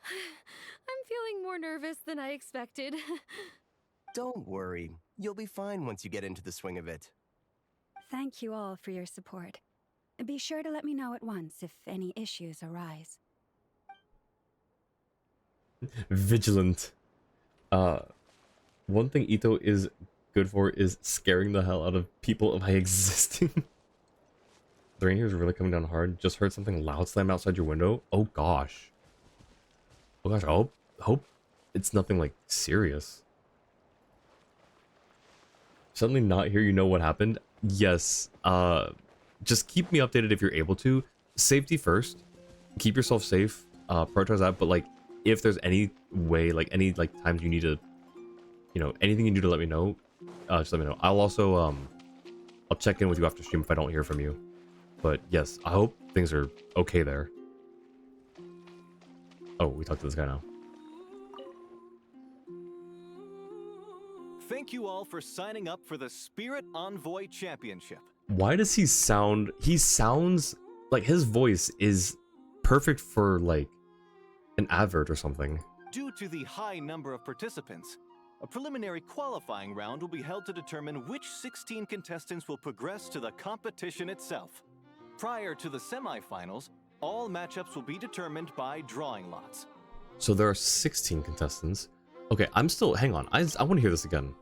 I'm feeling more nervous than I expected. Don't worry. You'll be fine once you get into the swing of it. Thank you all for your support. Be sure to let me know at once if any issues arise. Vigilant. One thing Ito is good for is scaring the hell out of people by existing. The rain here is really coming down hard. Just heard something loud slam outside your window. Oh gosh. Oh gosh, I hope it's nothing like serious. Suddenly not here, you know what happened? Yes. Just keep me updated if you're able to. Safety first. Keep yourself safe. Prioritize that, but like if there's any way, like any like times you need to, you know, anything you do to let me know, just let me know. I'll also I'll check in with you after stream if I don't hear from you. But yes, I hope things are okay there. Oh, we talked to this guy now. Thank you all for signing up for the Spirit Envoy Championship. Why does he sound... He sounds like his voice is perfect for, like, an advert or something. Due to the high number of participants, a preliminary qualifying round will be held to determine which 16 contestants will progress to the competition itself. Prior to the semifinals, all matchups will be determined by drawing lots. So there are 16 contestants. Okay, I'm still... Hang on. I want to hear this again.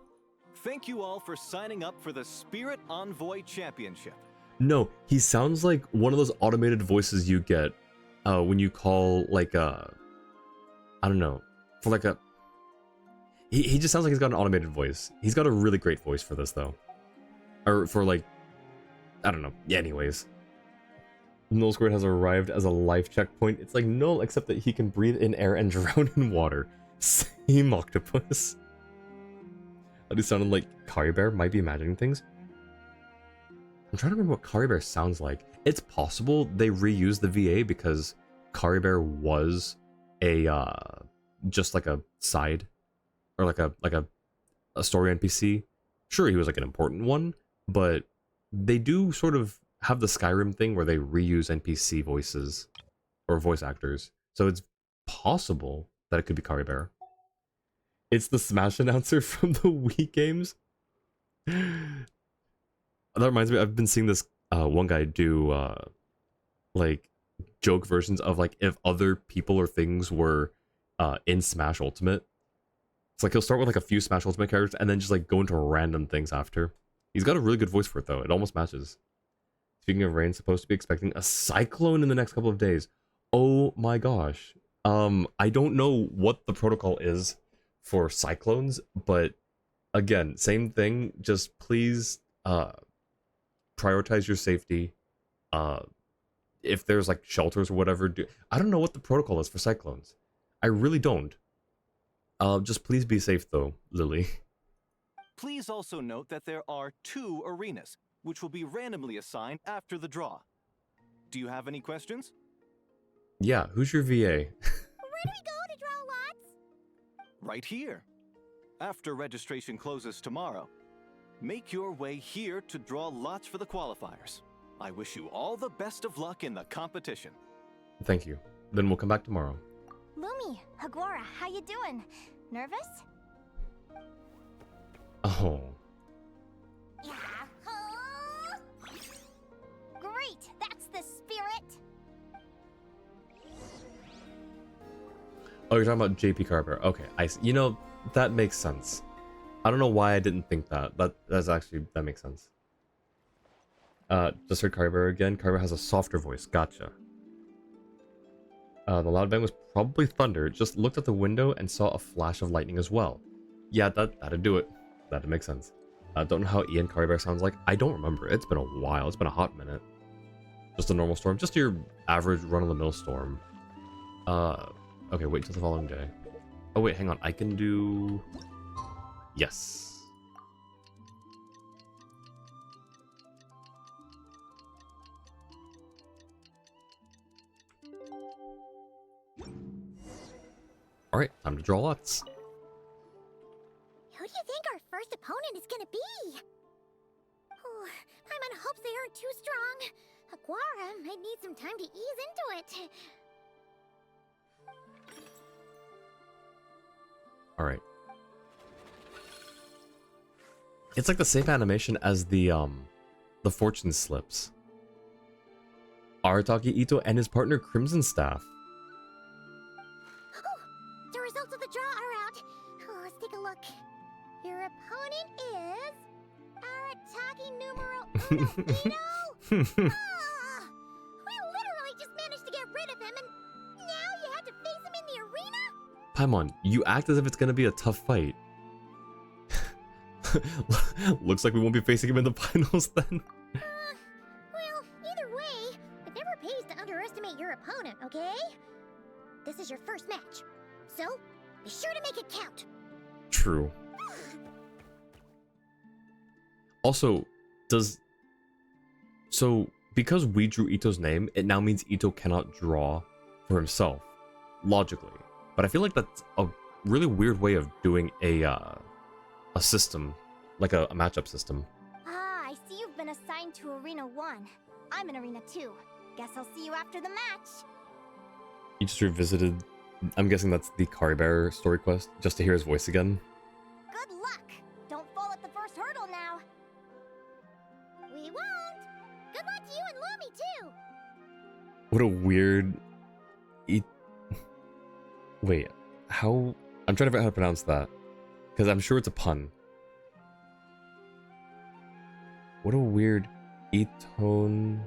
Thank you all for signing up for the Spirit Envoy Championship. No, he sounds like one of those automated voices you get when you call, like, I don't know, for like a... He just sounds like he's got an automated voice. He's got a really great voice for this, though. Or for, like, I don't know. Yeah, anyways. Null Squared has arrived as a life checkpoint. It's like Null, except that he can breathe in air and drown in water. Same octopus. That he sounded like Kari Bear. Might be imagining things. I'm trying to remember what Kari Bear sounds like. It's possible they reused the VA because Kari Bear was a just like a side or like a story NPC. Sure, he was like an important one, but they do sort of have the Skyrim thing where they reuse NPC voices or voice actors. So it's possible that it could be Kari Bear. It's the Smash announcer from the Wii games. That reminds me, I've been seeing this one guy do like joke versions of like if other people or things were in Smash Ultimate. It's like he'll start with like a few Smash Ultimate characters and then just like go into random things after. He's got a really good voice for it though. It almost matches. Speaking of rain, supposed to be expecting a cyclone in the next couple of days. Oh my gosh. I don't know what the protocol is for cyclones, but again, same thing. Just please prioritize your safety. If there's like shelters or whatever, I don't know what the protocol is for cyclones. I really don't. Just please be safe though, Lily. Please also note that there are 2 arenas, which will be randomly assigned after the draw. Do you have any questions? Yeah, who's your VA? Where do we go to draw lots? Right here. After registration closes tomorrow, make your way here to draw lots for the qualifiers. I wish you all the best of luck in the competition. Thank you. Then we'll come back tomorrow. Lumi, Hagora, how you doing? Nervous? Oh. Yahoo! Great, that's the spirit. Oh, you're talking about JP Carver. Okay, you know, that makes sense. I don't know why I didn't think that. That makes sense. Just heard Carver again. Carver has a softer voice. Gotcha. The loud bang was probably thunder. Just looked at the window and saw a flash of lightning as well. Yeah, that'd do it. That'd make sense. Don't know how Ian Carver sounds like. I don't remember. It's been a while. It's been a hot minute. Just a normal storm. Just your average run-of-the-mill storm. Okay, wait till the following day. Oh wait, hang on. I can do... Yes. Alright, time to draw lots. Who do you think our first opponent is gonna be? Oh, Paimon hopes they aren't too strong. Aguara might need some time to ease into it. Alright. It's like the same animation as the fortune slips. Arataki Ito and his partner Crimson Staff. Oh, the results of the draw are out. Oh, let's take a look. Your opponent is Arataki numero uno Ito. We literally just managed to get rid of him, and now you have to face him in the arena? Paimon, you act as if it's gonna be a tough fight. Looks like we won't be facing him in the finals then. Well, either way, it never pays to underestimate your opponent, okay? This is your first match, so be sure to make it count. True. Also, because we drew Ito's name, it now means Ito cannot draw for himself, logically. But I feel like that's a really weird way of doing a system, like a matchup system. Ah, I see you've been assigned going to Arena 1. I'm in Arena 2. Guess I'll see you after the match. You just revisited. I'm guessing that's the Kari Bear story quest, just to hear his voice again. Good luck. Don't fall at the first hurdle now. We won't. Good luck to you and Lumi too. What a weird. Wait, how? I'm trying to figure out how to pronounce that, because I'm sure it's a pun. What a weird tone.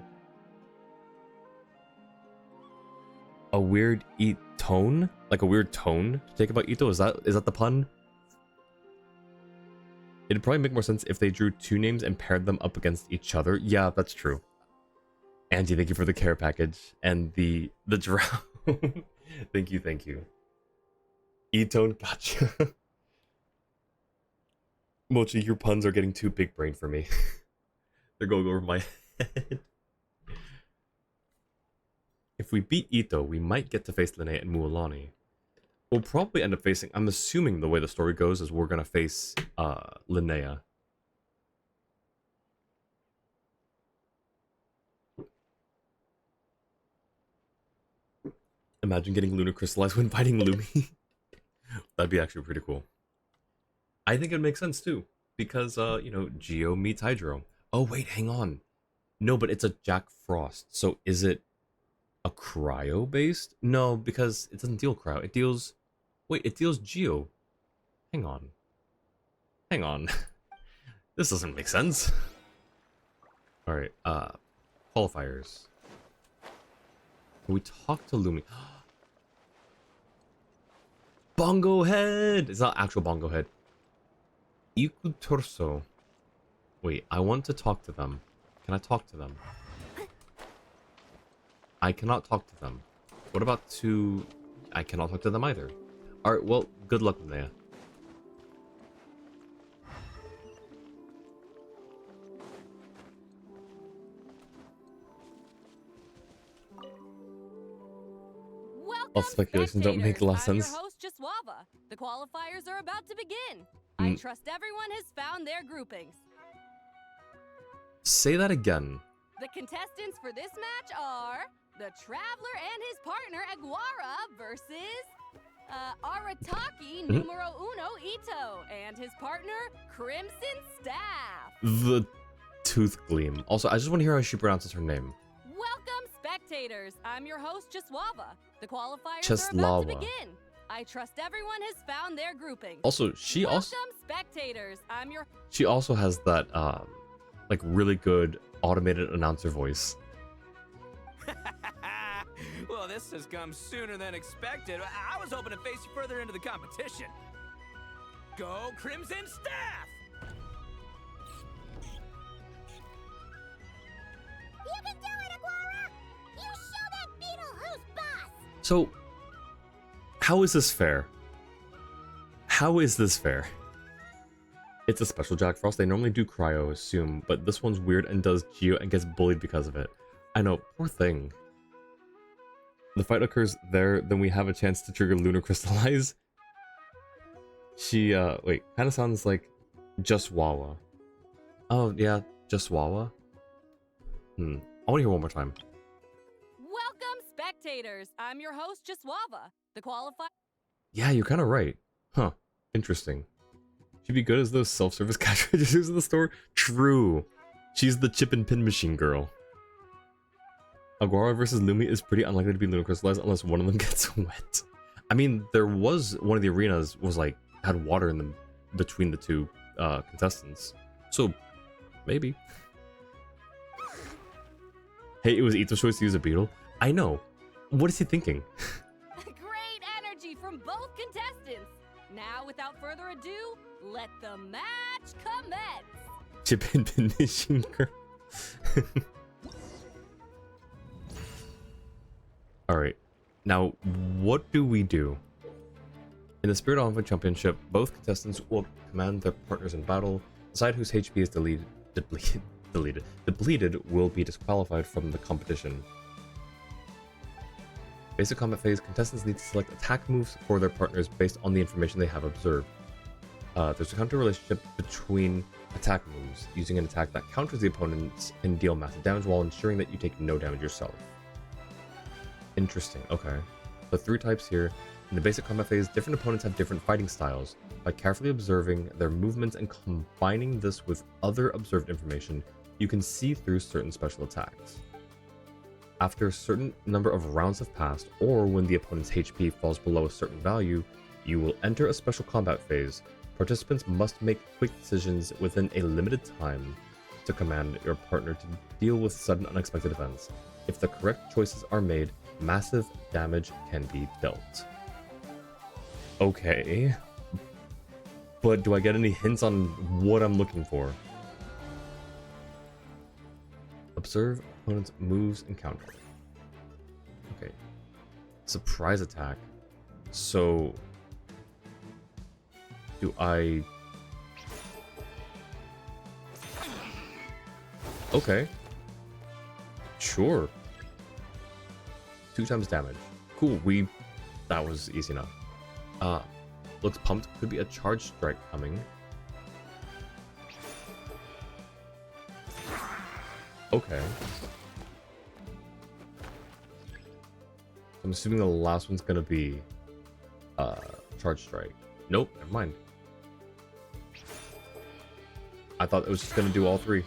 A weird tone, like a weird tone to take about Ito. Is that the pun? It'd probably make more sense if they drew two names and paired them up against each other. Yeah, that's true. Angie, thank you for the care package and the drow. Thank you. E-tone, gotcha. Mochi, your puns are getting too big brain for me. They're going over my head. If we beat Ito, we might get to face Linnea and Mualani. We'll probably end up facing, I'm assuming the way the story goes is we're gonna face Linnea. Imagine getting Luna crystallized when fighting Lumi. That'd be actually pretty cool. I think it makes sense too, because you know, Geo meets Hydro. Oh wait, hang on. No, but it's a Jack Frost. So is it a cryo based? No, because it doesn't deal cryo. It deals. Wait, it deals Geo. Hang on. This doesn't make sense. All right. Qualifiers. Can we talk to Lumi? Bongo Head! It's not actual Bongo Head. Iku Torso. Wait, I want to talk to them. Can I talk to them? I cannot talk to them. What about to... I cannot talk to them either. Alright, well, good luck, Linnea. All speculation don't make a lot of sense. I'm your host, Jaswava. The qualifiers are about to begin. I trust everyone has found their groupings. Say that again. The contestants for this match are the Traveler and his partner Aguara versus Arataki numero uno Ito and his partner Crimson Staff. The Tooth Gleam. Also, I just want to hear how she pronounces her name. Welcome, spectators. I'm your host, Jaswava. The qualifiers are about to begin. I trust everyone has found their groupings. Also, she Welcome, also spectators. I'm your. She also has that like really good automated announcer voice. Well, this has come sooner than expected. I was hoping to face you further into the competition. Go Crimson Staff! You can do it, Aguara! You show that beetle who's boss! So, how is this fair? How is this fair? It's a special Jack Frost. They normally do cryo, assume, but this one's weird and does Geo and gets bullied because of it. I know, poor thing. The fight occurs there, then we have a chance to trigger Lunar Crystallize. She, wait, kind of sounds like Just Wawa. Oh, yeah, Just Wawa? I want to hear one more time. Welcome, spectators. I'm your host, Jaswava. The qualifier. Yeah, you're kind of right. Huh, interesting. She'd be good as those self-service cash registers in the store? True. She's the chip and pin machine girl. Aguara versus Lumi is pretty unlikely to be Lunar Crystallized unless one of them gets wet. I mean, there was one of the arenas was like had water in them between the two contestants, so maybe. Hey, it was Ito's choice to use a beetle. I know. What is he thinking? Great energy from both contestants. Now, without further ado, let the match commence. Chip and pin machine girl. Alright, now what do we do? In the Spirit Envoy Championship, both contestants will command their partners in battle. Decide whose HP is depleted will be disqualified from the competition. Basic combat phase, contestants need to select attack moves for their partners based on the information they have observed. There's a counter relationship between attack moves. Using an attack that counters the opponents can deal massive damage while ensuring that you take no damage yourself. Interesting, okay. The 3 types here. In the basic combat phase, different opponents have different fighting styles. By carefully observing their movements and combining this with other observed information, you can see through certain special attacks. After a certain number of rounds have passed, or when the opponent's HP falls below a certain value, you will enter a special combat phase. Participants must make quick decisions within a limited time to command your partner to deal with sudden unexpected events. If the correct choices are made, massive damage can be dealt. Okay. But do I get any hints on what I'm looking for? Observe opponent's moves and counter. Okay. Surprise attack. So do I... Okay. Sure. 2 times damage. Cool, that was easy enough. Looks pumped. Could be a charge strike coming. Okay. I'm assuming the last one's gonna be charge strike. Nope, never mind. I thought it was just gonna do all 3.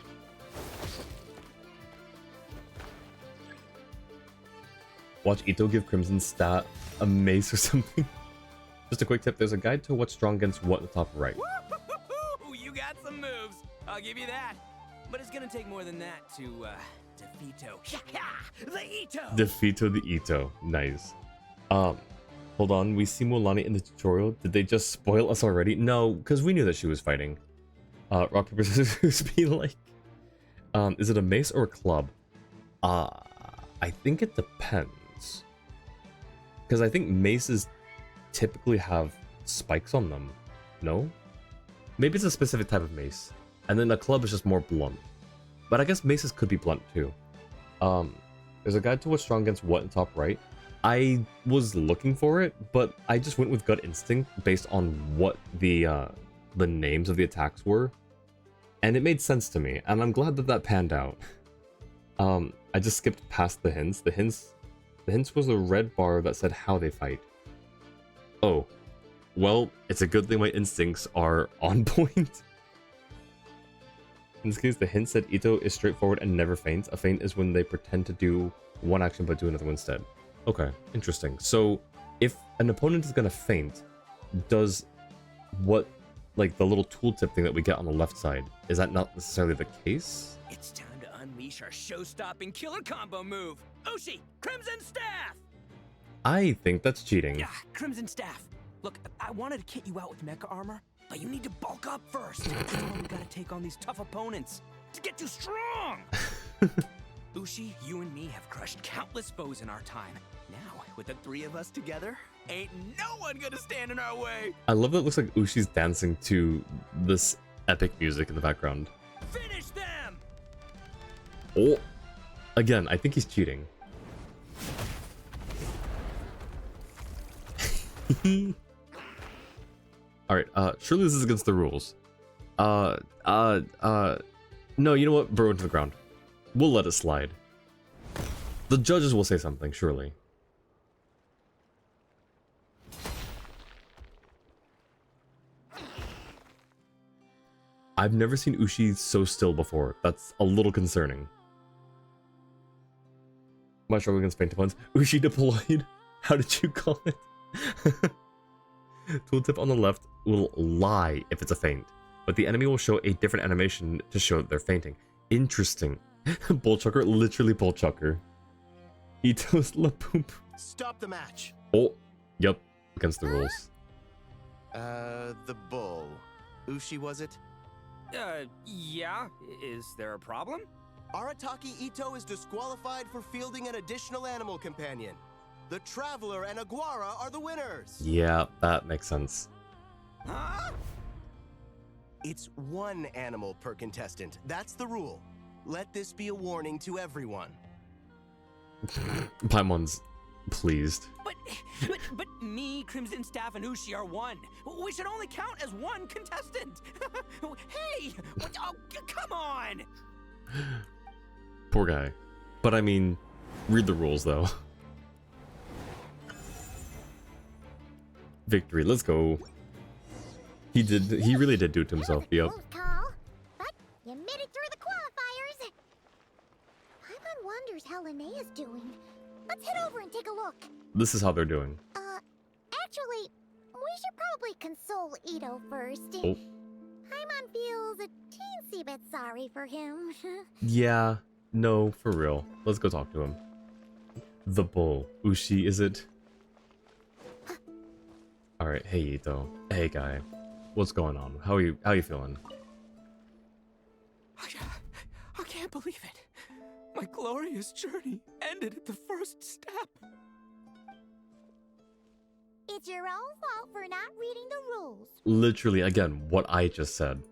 Watch Ito give Crimson Stat a mace or something. Just a quick tip, there's a guide to what's strong against what in the top right. Woo-hoo-hoo-hoo! You got some moves. I'll give you that. But it's gonna take more than that to defeato. The Ito! Defeato the Ito. Nice. Hold on, we see Mualani in the tutorial. Did they just spoil us already? No, because we knew that she was fighting. Rock, paper, scissors be like. Is it a mace or a club? I think it depends. Because I think maces typically have spikes on them. No? Maybe it's a specific type of mace. And then a club is just more blunt. But I guess maces could be blunt too. There's a guide to what's strong against what in top right. I was looking for it, but I just went with gut instinct based on what the names of the attacks were. And it made sense to me, and I'm glad that that panned out. I just skipped past the hints. The hints was a red bar that said how they fight. Oh, well, it's a good thing my instincts are on point. In this case, the hint said Ito is straightforward and never feints. A feint is when they pretend to do one action but do another one instead. Okay, interesting. So, if an opponent is gonna feint, does what, like the little tooltip thing that we get on the left side, is that not necessarily the case? It's time to unleash our show-stopping killer combo move. Ushi, Crimson Staff! I think that's cheating. Yeah, Crimson Staff. Look, I wanted to kit you out with mecha armor, but you need to bulk up first. That's why we gotta take on these tough opponents to get you strong. Ushi, you and me have crushed countless foes in our time. Now, with the 3 of us together, ain't no one gonna stand in our way. I love that it looks like Ushi's dancing to this epic music in the background. Finish them! Oh, again, I think he's cheating. Alright, surely this is against the rules. No, you know what? Burrow into the ground. We'll let it slide. The judges will say something, surely. I've never seen Ushi so still before. That's a little concerning. My struggle against faint opponents. Ushi deployed. How did you call it? Tooltip on the left will lie if it's a feint, but the enemy will show a different animation to show that they're fainting. Interesting. Bull chucker, literally bull chucker. Ito's la poop. Stop the match. Oh, yep, against the rules. The bull. Ushi, was it? Yeah. Is there a problem? Arataki Ito is disqualified for fielding an additional animal companion. The Traveler and Aguara are the winners. Yeah, that makes sense. Huh? It's 1 animal per contestant. That's the rule. Let this be a warning to everyone. Paimon's pleased. But me, Crimson Staff, and Ushi are one. We should only count as one contestant. Hey! Oh, come on! Poor guy. But I mean, read the rules though. Victory, let's go. He really did do it to himself. Yep. Call, but you made it through the qualifiers. Paimon wonders how Linnea's doing. Let's head over and take a look. This is how they're doing. Actually, we should probably console Ito first. Oh. Paimon feels a teensy bit sorry for him. Yeah, no, for real. Let's go talk to him. The bull. Ushi, is it? Alright, hey Ito. Hey guy. What's going on? How you feeling? I can't believe it. My glorious journey ended at the first step. It's your own fault for not reading the rules. Literally, again, what I just said.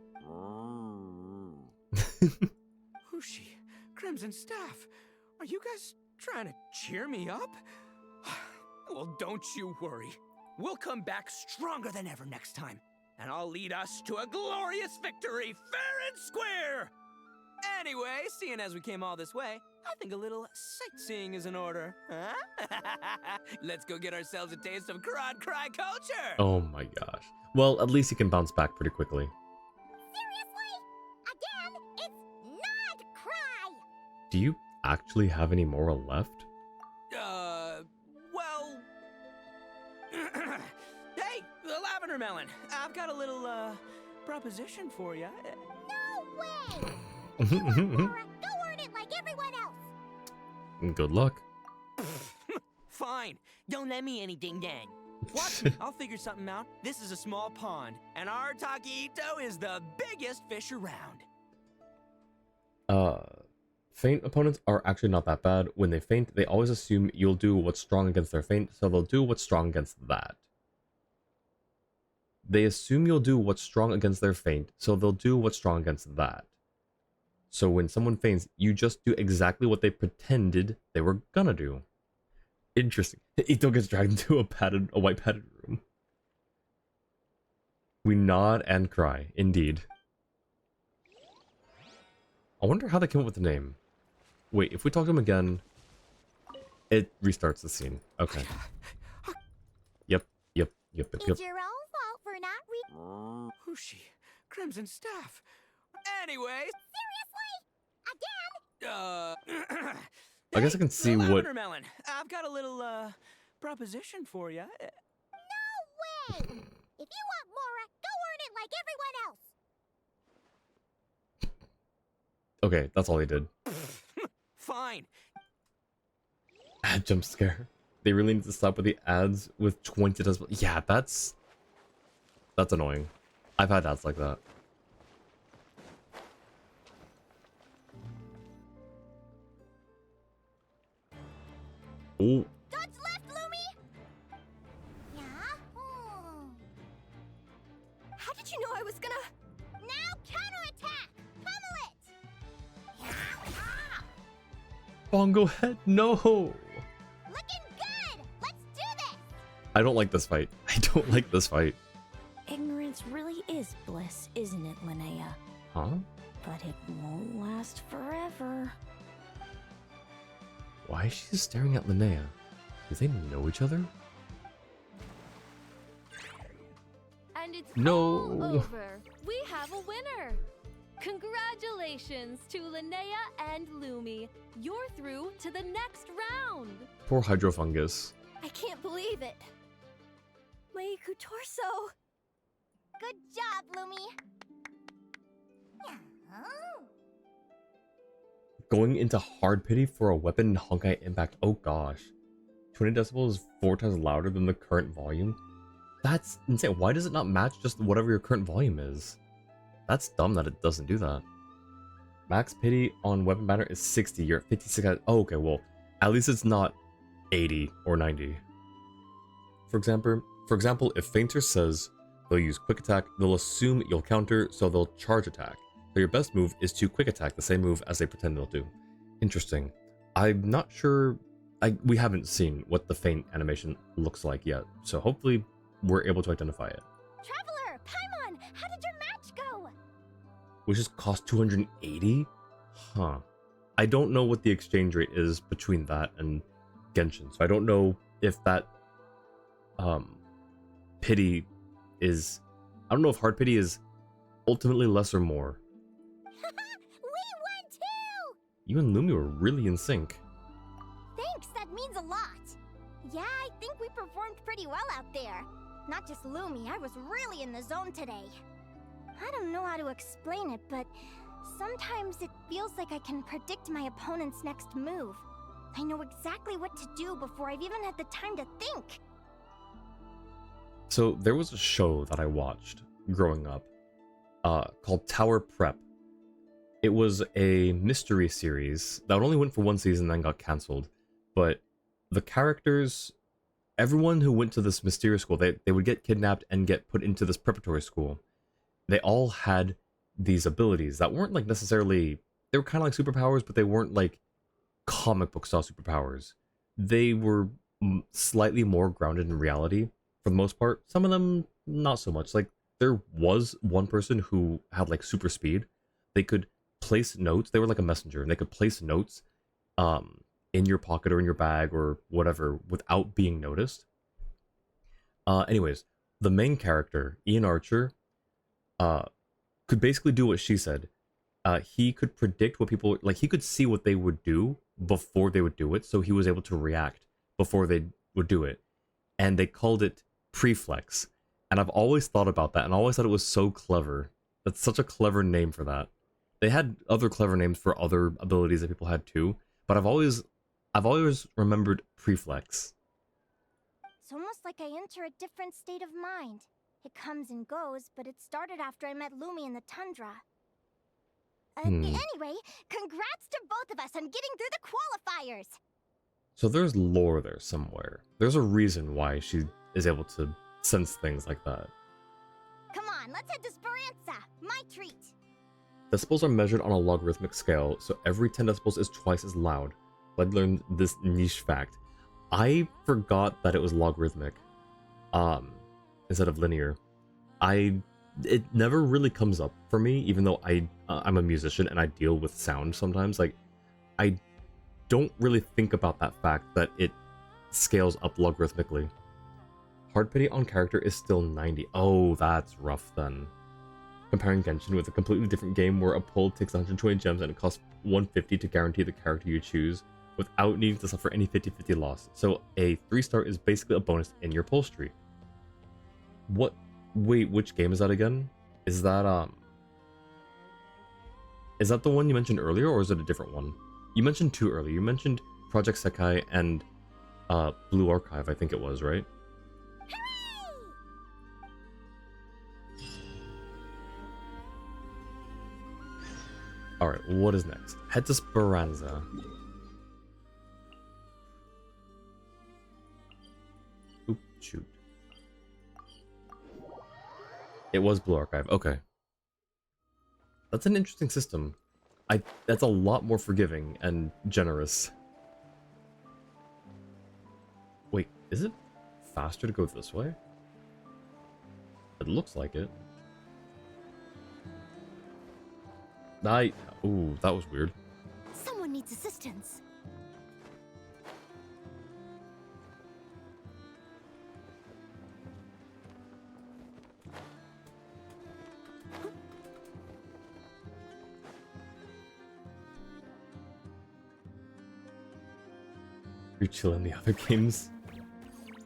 Ushi, Crimson Staff, are you guys trying to cheer me up? Well, don't you worry. We'll come back stronger than ever next time, and I'll lead us to a glorious victory, fair and square! Anyway, seeing as we came all this way, I think a little sightseeing is in order, huh? Let's go get ourselves a taste of Crod Cry culture! Oh my gosh. Well, at least he can bounce back pretty quickly. Seriously? Again, it's not cry! Do you actually have any moral left? Well... Hey, the Lavender Melon! I've got a little, proposition for you. No way! If you want Mora, go earn it like everyone else! Good luck. Fine. Don't let me anything then. Watch me. I'll figure something out. This is a small pond, and Arataki Ito is the biggest fish around. Feint opponents are actually not that bad. When they feint, they always assume you'll do what's strong against their feint, so they'll do what's strong against that. They assume you'll do what's strong against their feint, so they'll do what's strong against that. So when someone feints, you just do exactly what they pretended they were gonna do. Interesting. Ito gets dragged into a white padded room. We nod and cry, indeed. I wonder how they came up with the name. Wait, if we talk to him again, it restarts the scene. Okay. Yep. It's your own fault for not reading. Ushi, Crimson Staff. Anyway. Seriously? Again? I guess I can see what... Lavender Melon, I've got a little, proposition for you. No way! If you want Mora, go earn it like everyone else! Okay, that's all he did. Fine. Ad jump scare. They really need to stop with the ads with 20 decibels. Yeah, that's annoying. I've had ads like that. Oh. Dodge left, Lumi! Yeah? How did you know I was gonna... Now counterattack! Pummel it! Yeah. Bongo head, no! Looking good! Let's do this! I don't like this fight. I don't like this fight. Ignorance really is bliss, isn't it, Linnea? Huh? But it won't last forever. Why is she staring at Linnea? Do they know each other? And it's No. all over. We have a winner. Congratulations to Linnea and Lumi. You're through to the next round. Poor Hydrofungus. I can't believe it. Meiku Torso. Good job, Lumi! Going into hard pity for a weapon Honkai impact. Oh gosh. 20 decibels is 4 times louder than the current volume? That's insane. Why does it not match just whatever your current volume is? That's dumb that it doesn't do that. Max pity on weapon banner is 60. You're at 56. Oh, okay, well, at least it's not 80 or 90. For example, if Fainter says they'll use quick attack, they'll assume you'll counter, so they'll charge attack. So your best move is to quick attack, the same move as they pretend they'll do. Interesting. I'm not sure we haven't seen what the faint animation looks like yet, so hopefully we're able to identify it. Traveler, Paimon, how did your match go? Which just cost 280? Huh. I don't know what the exchange rate is between that and Genshin, so I don't know if that pity is... I don't know if hard pity is ultimately less or more. We won too! You and Lumi were really in sync. Thanks, that means a lot. Yeah, I think we performed pretty well out there. Not just Lumi, I was really in the zone today. I don't know how to explain it, but sometimes it feels like I can predict my opponent's next move. I know exactly what to do before I've even had the time to think. So there was a show that I watched growing up called Tower Prep. It was a mystery series that only went for one season and then got cancelled. But the characters, everyone who went to this mysterious school, they would get kidnapped and get put into this preparatory school. They all had these abilities that weren't like necessarily, they were kind of like superpowers, but they weren't like comic book style superpowers. They were slightly more grounded in reality for the most part. Some of them not so much. Like there was one person who had like super speed. They could place notes. They were like a messenger, and they could place notes in your pocket or in your bag or whatever without being noticed. Anyways, the main character, Ian Archer, could basically do what she said. He could predict what people, like he could see what they would do before they would do it, so he was able to react before they would do it. And they called it Preflex. And I've always thought about that, and I always thought it was so clever. That's such a clever name for that. They had other clever names for other abilities that people had too, but I've always remembered Preflex. It's almost like I enter a different state of mind. It comes and goes, but it started after I met Lumi in the tundra. Anyway, congrats to both of us on getting through the qualifiers! So there's lore there somewhere. There's a reason why she is able to sense things like that. Come on, let's head to Speranza! My treat! Decibels are measured on a logarithmic scale, so every 10 decibels is twice as loud. I learned this niche fact. I forgot that it was logarithmic, instead of linear. It never really comes up for me, even though I'm a musician and I deal with sound sometimes. Like, I don't really think about that fact that it scales up logarithmically. Hard pity on character is still 90. Oh, that's rough then. Comparing Genshin with a completely different game where a pull takes 120 gems and it costs 150 to guarantee the character you choose without needing to suffer any 50-50 loss. So a 3-star is basically a bonus in your pull streak. What? Wait, which game is that again? Is that the one you mentioned earlier, or is it a different one? You mentioned two earlier. You mentioned Project Sekai and Blue Archive, I think it was, right? Alright, what is next? Head to Speranza. Oop, shoot. It was Blue Archive, okay. That's an interesting system. That's a lot more forgiving and generous. Wait, is it faster to go this way? It looks like it. Ooh, that was weird. Someone needs assistance. You're chilling the other games.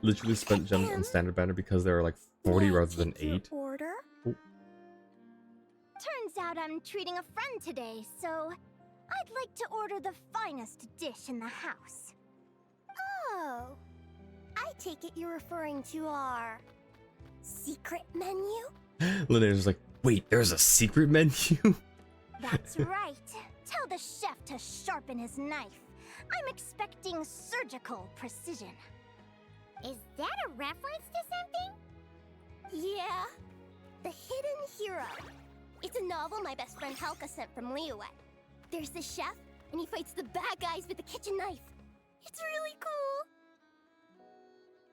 Literally spent gems on standard banner because there are like 40 rather than 8. Order? Oh. Turns out I'm treating a friend today, so I'd like to order the finest dish in the house. Oh, I take it you're referring to our secret menu? Linnea's just like, wait, there's a secret menu? That's right. Tell the chef to sharpen his knife. I'm expecting surgical precision. Is that a reference to something? Yeah. The Hidden Hero. It's a novel my best friend Halka sent from Liyue. There's the chef, and he fights the bad guys with the kitchen knife. It's really cool.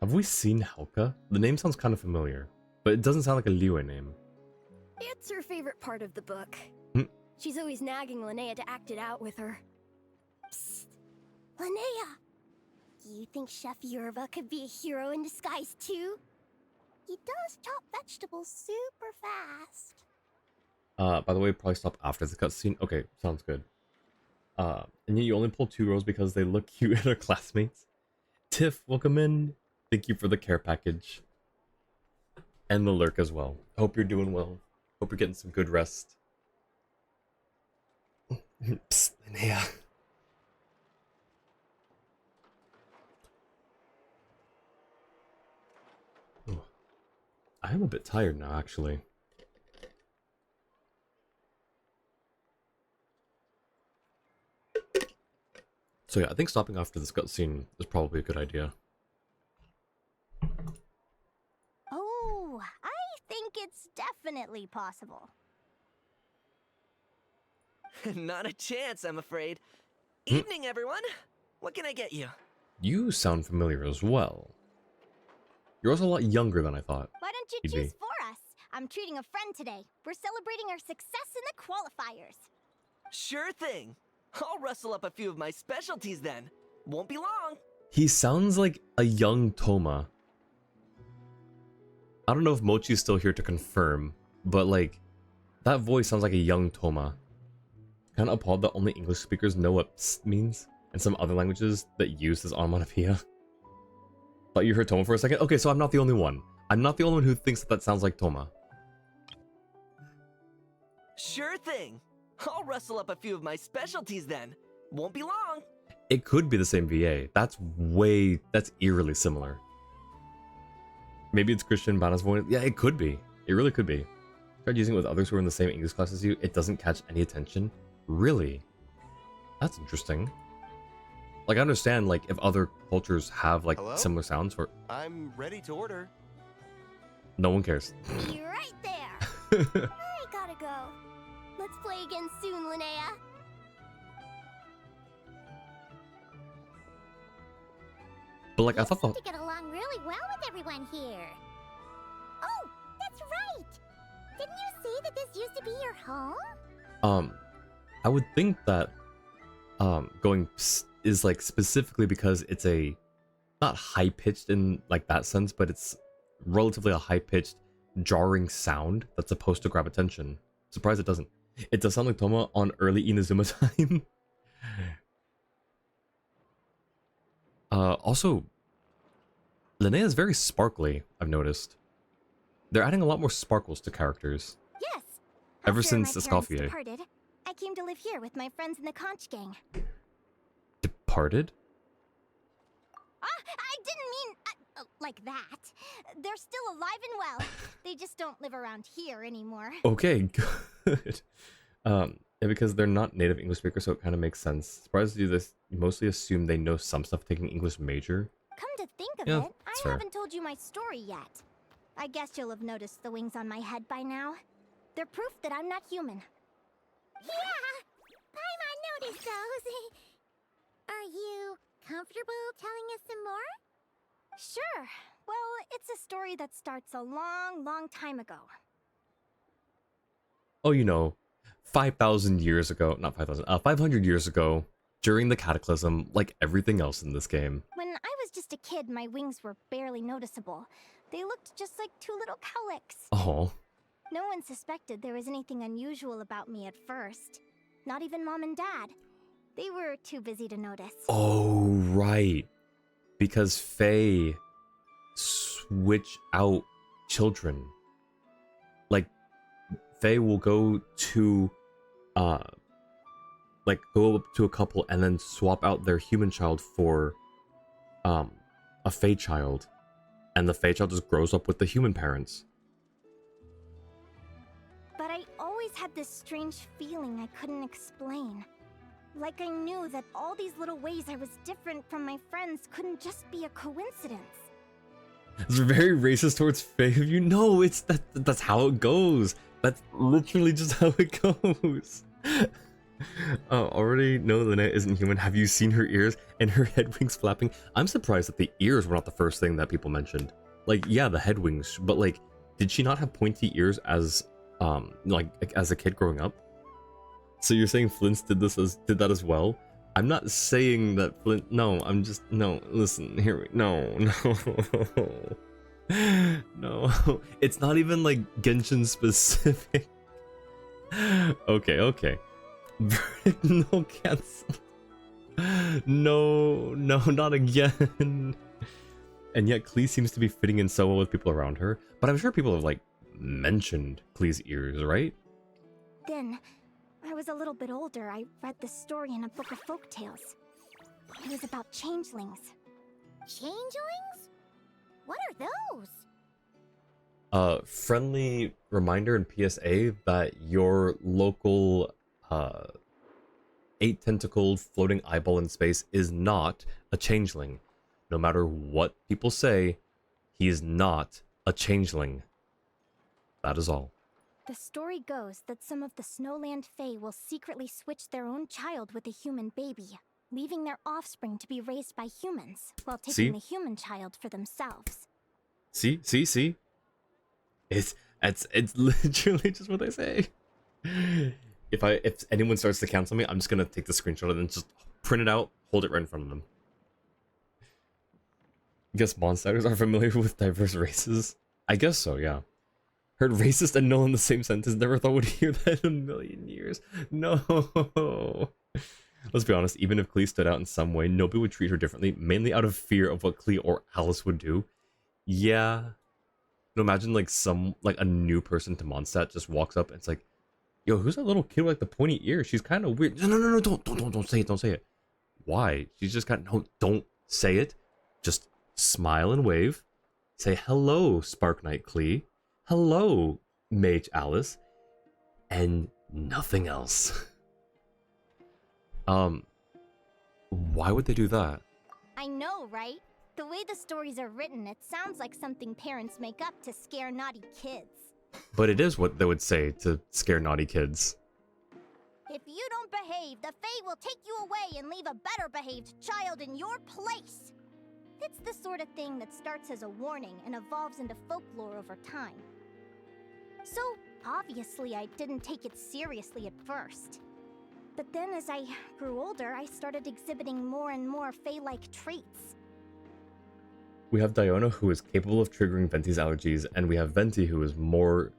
Have we seen Helka? The name sounds kind of familiar, but it doesn't sound like a Liyue name. It's her favorite part of the book. Hmm. She's always nagging Linnea to act it out with her. Psst. Linnea! Do you think Chef Yerba could be a hero in disguise too? He does chop vegetables super fast. By the way, probably stop after the cutscene. Okay, sounds good. And you only pull 2 rows because they look cute and are classmates. Tiff, welcome in. Thank you for the care package. And the lurk as well. Hope you're doing well. Hope you're getting some good rest. Psst, Linnea. Oh, I am a bit tired now, actually. So yeah, I think stopping after this cutscene is probably a good idea. Oh, I think it's definitely possible. Not a chance, I'm afraid. Evening, everyone. What can I get you? You sound familiar as well. You're also a lot younger than I thought. Why don't you you'd choose be. for us? I'm treating a friend today. We're celebrating our success in the qualifiers. Sure thing. I'll rustle up a few of my specialties then. Won't be long. He sounds like a young Toma. I don't know if Mochi's still here to confirm, but like, that voice sounds like a young Toma. Kind of appalled that only English speakers know what psst means, and some other languages that use this onomatopoeia. Thought you heard Toma for a second? Okay, so I'm not the only one. I'm not the only one who thinks that sounds like Toma. Sure thing. I'll rustle up a few of my specialties then. Won't be long. It could be the same VA. That's eerily similar. Maybe it's Christian Bana's voice. Yeah, it could be. It really could be. Tried using it with others who are in the same English class as you. It doesn't catch any attention. Really? That's interesting. Like, I understand, like, if other cultures have, like, Hello? similar sounds for... I'm ready to order. No one cares. Be right there. I gotta go. Let's play again soon, Linnea. But, like, I thought To get along really well with everyone here. Oh, that's right. Didn't you say that this used to be your home? I would think that, going psst is, like, specifically because it's a... not high-pitched in, like, that sense, but it's relatively a high-pitched, jarring sound that's supposed to grab attention. Surprised it doesn't. It does sound like Toma on early Inazuma time. Also, Linnea is very sparkly, I've noticed. They're adding a lot more sparkles to characters. Yes. Ever After since my parents Escoffier. departed, I came to live here with my friends in the conch gang. Departed? I didn't mean like that. They're still alive and well. They just don't live around here anymore. Okay, good. And because they're not native English speakers, so it kind of makes sense. Surprised you this, you mostly assume they know some stuff taking English major. Come to think of Yeah, it, that's I fair. haven't told you my story yet. I guess you'll have noticed the wings on my head by now. They're proof that I'm not human. Yeah, Paimon noticed those. Are you comfortable telling us some more? Sure. Well, it's a story that starts a long, long time ago. Oh, you know, 5,000 years ago, not 5,000, 500 years ago, during the Cataclysm, like everything else in this game. When I was just a kid, my wings were barely noticeable. They looked just like 2 little cowlicks. Oh. No one suspected there was anything unusual about me at first. Not even Mom and Dad. They were too busy to notice. Oh, right. Because Fae switch out children. Like, Fae will go to, like, go up to a couple and then swap out their human child for, a Fae child. And the Fae child just grows up with the human parents. But I always had this strange feeling I couldn't explain. Like I knew that all these little ways I was different from my friends couldn't just be a coincidence. It's very racist towards Fae of you. No, it's that's how it goes. That's literally just how it goes. Already know Linnea isn't human. Have you seen her ears and her head wings flapping? I'm surprised that the ears were not the first thing that people mentioned. Like, yeah, the head wings, but like, did she not have pointy ears as like as a kid growing up? So you're saying Flint's did that as well? I'm not saying that Flint. No, I'm just no. Listen, here. No, no, no. It's not even like Genshin specific. Okay. No, cancel. No, not again. And yet Klee seems to be fitting in so well with people around her. But I'm sure people have like mentioned Klee's ears, right? Then, I was a little bit older, I read this story in a book of folk tales. It was about changelings. Changelings? What are those? Friendly reminder and PSA that your local 8-tentacled floating eyeball in space is not a changeling. No matter what people say, he is not a changeling. That is all. The story goes that some of the Snowland Fae will secretly switch their own child with a human baby, leaving their offspring to be raised by humans, while taking the human child for themselves. See? It's literally just what they say. If anyone starts to cancel me, I'm just gonna take the screenshot and then just print it out, hold it right in front of them. Guess monsters are familiar with diverse races? I guess so, yeah. Heard racist and null in the same sentence, never thought would hear that in a million years. No. Let's be honest, even if Klee stood out in some way, nobody would treat her differently, mainly out of fear of what Klee or Alice would do. Yeah. No, imagine like a new person to Mondstadt just walks up and it's like, yo, who's that little kid with like the pointy ear? She's kind of weird. No, don't say it. Why? She's just got no, don't say it. Just smile and wave. Say hello, Spark Knight Klee. Hello, Mage Alice. And nothing else. Why would they do that? I know, right? The way the stories are written, it sounds like something parents make up to scare naughty kids. But it is what they would say to scare naughty kids. If you don't behave, the Fae will take you away and leave a better behaved child in your place. It's the sort of thing that starts as a warning and evolves into folklore over time. So, obviously, I didn't take it seriously at first. But then as I grew older, I started exhibiting more and more Fae-like traits. We have Diona, who is capable of triggering Venti's allergies, and we have Venti, who is more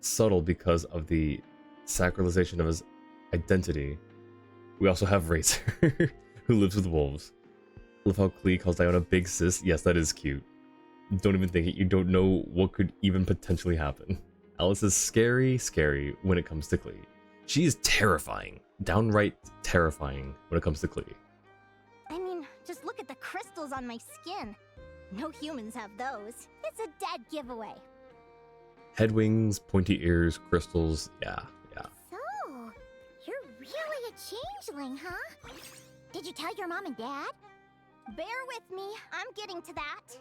subtle because of the sacralization of his identity. We also have Racer, who lives with wolves. Love how Klee calls Diona Big Sis. Yes, that is cute. Don't even think it. You don't know what could even potentially happen. Alice is scary when it comes to Klee. She is terrifying. Downright terrifying when it comes to Klee. I mean, just look at the crystals on my skin. No humans have those. It's a dead giveaway. Head wings, pointy ears, crystals. Yeah. So, you're really a changeling, huh? Did you tell your mom and dad? Bear with me, I'm getting to that.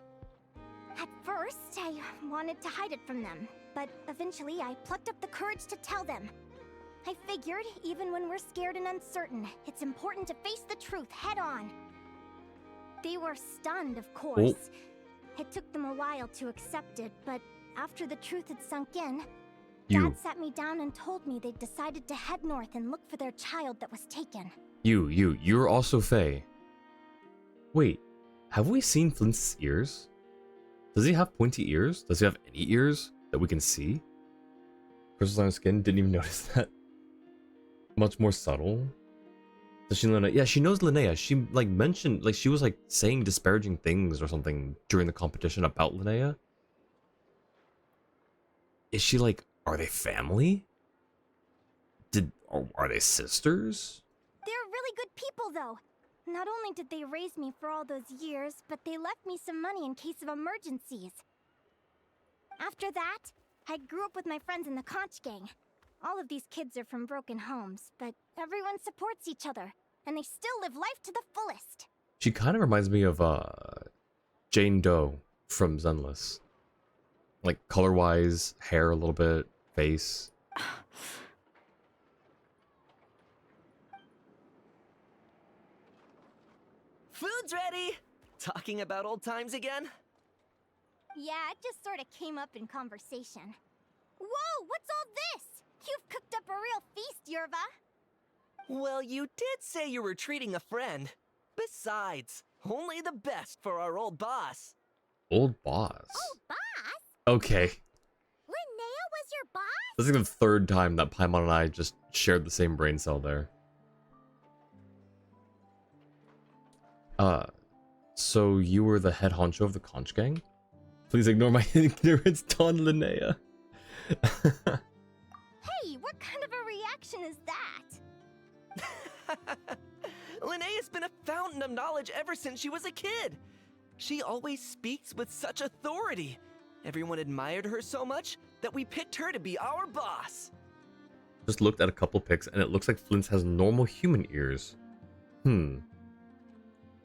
At first, I wanted to hide it from them, but eventually I plucked up the courage to tell them. I figured, even when we're scared and uncertain, it's important to face the truth head on. They were stunned, of course. It took them a while to accept it, but after the truth had sunk in, Dad sat me down and told me they'd decided to head north and look for their child that was taken. You're also Fae. Wait, have we seen Flint's ears? Does he have pointy ears? Does he have any ears that we can see? Crystals on his skin, didn't even notice that. Much more subtle. Does she know Linnea? Yeah, she knows Linnea. She like mentioned, like she was like saying disparaging things or something during the competition about Linnea. Is she like, are they family? Are they sisters? They're really good people, though. Not only did they raise me for all those years, but they left me some money in case of emergencies. After that, I grew up with my friends in the Conch Gang. All of these kids are from broken homes, but everyone supports each other, and they still live life to the fullest. She kind of reminds me of Jane Doe from Zenless. Like color-wise, hair a little bit, face. Food's ready! Talking about old times again? Yeah, it just sort of came up in conversation. Whoa, what's all this? You've cooked up a real feast, Yerva. Well, you did say you were treating a friend. Besides, only the best for our old boss. Old boss? Old boss? Okay. Linnea was your boss? This is like the third time that Paimon and I just shared the same brain cell there. So you were the head honcho of the conch gang? Please ignore my ignorance, Don Linnea. Hey, what kind of a reaction is that? Linnea's been a fountain of knowledge ever since she was a kid. She always speaks with such authority. Everyone admired her so much that we picked her to be our boss. Just looked at a couple pics and it looks like Flint's has normal human ears.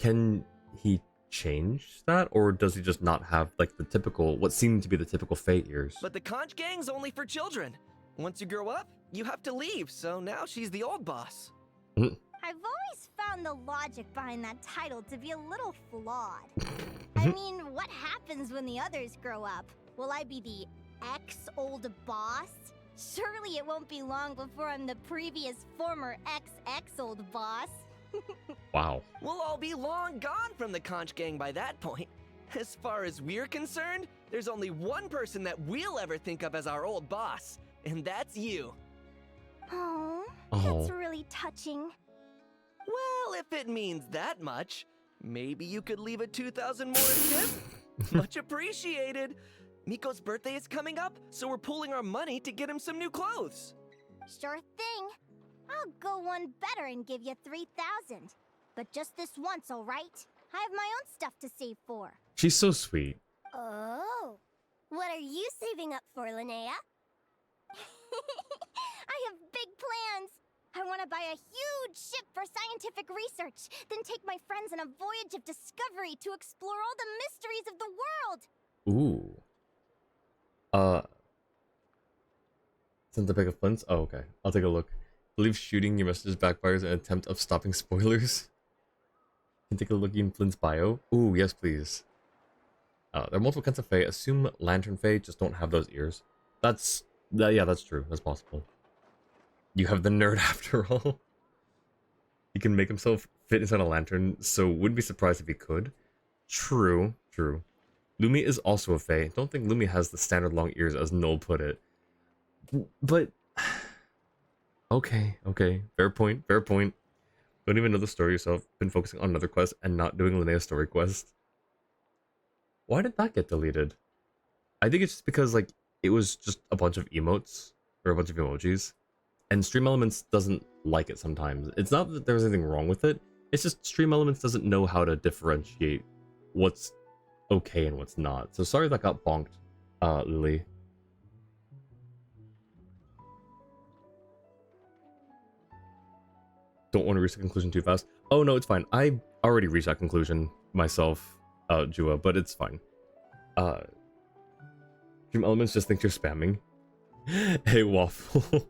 Can he change that, or does he just not have like the typical, what seemed to be the typical Fae ears? But the conch gang's only for children. Once you grow up, you have to leave, so now she's the old boss. I've always found the logic behind that title to be a little flawed. I mean, what happens when the others grow up? Will I be the ex-old boss? Surely it won't be long before I'm the previous former ex-old boss. Wow. We'll all be long gone from the conch gang by that point. As far as we're concerned, there's only one person that we'll ever think of as our old boss, and that's you. Oh, that's really touching. Well, if it means that much, maybe you could leave a 2,000 more tip? Much appreciated. Miko's birthday is coming up, so we're pooling our money to get him some new clothes. Sure thing. I'll go one better and give you 3,000. But just this once, all right? I have my own stuff to save for. She's so sweet. Oh. What are you saving up for, Linnea? I have big plans. I want to buy a huge ship for scientific research, then take my friends on a voyage of discovery to explore all the mysteries of the world. Ooh. Sent the pic of Flint's? Oh, okay. I'll take a look. Believe shooting your messages backfires in an attempt of stopping spoilers. Can take a look in Flint's bio. Ooh, yes, please. There are multiple kinds of Fae. Assume Lantern Fae just don't have those ears. Yeah, that's true. That's possible. You have the nerd after all. He can make himself fit inside a lantern, so wouldn't be surprised if he could. True. Lumi is also a Fae. Don't think Lumi has the standard long ears as Noel put it. But... Okay. Fair point. Don't even know the story yourself. Been focusing on another quest and not doing Linnea's story quest. Why did that get deleted? I think it's just because, like, it was just a bunch of emotes, or a bunch of emojis. And Stream Elements doesn't like it sometimes. It's not that there's anything wrong with it. It's just Stream Elements doesn't know how to differentiate what's okay and what's not. So sorry that got bonked, Lily. Don't want to reach the conclusion too fast. Oh no, it's fine. I already reached that conclusion myself, Jua, but it's fine. Dream Elements just think you're spamming. Hey, Waffle.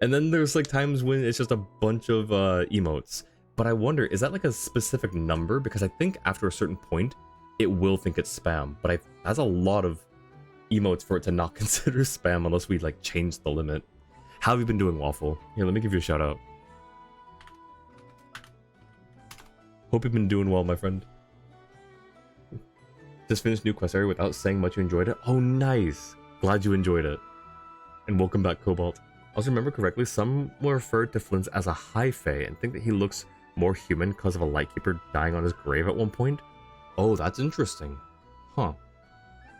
And then there's like times when it's just a bunch of emotes. But I wonder, is that like a specific number? Because I think after a certain point, it will think it's spam. But that's a lot of emotes for it to not consider spam unless we like change the limit. How have you been doing, Waffle? Here, let me give you a shout out. Hope you've been doing well, my friend. Just finished new quest area without saying much you enjoyed it. Oh, nice. Glad you enjoyed it. And welcome back, Cobalt. Also, remember correctly, some will refer to Flint as a high fae and think that he looks more human because of a lightkeeper dying on his grave at one point. Oh, that's interesting. Huh.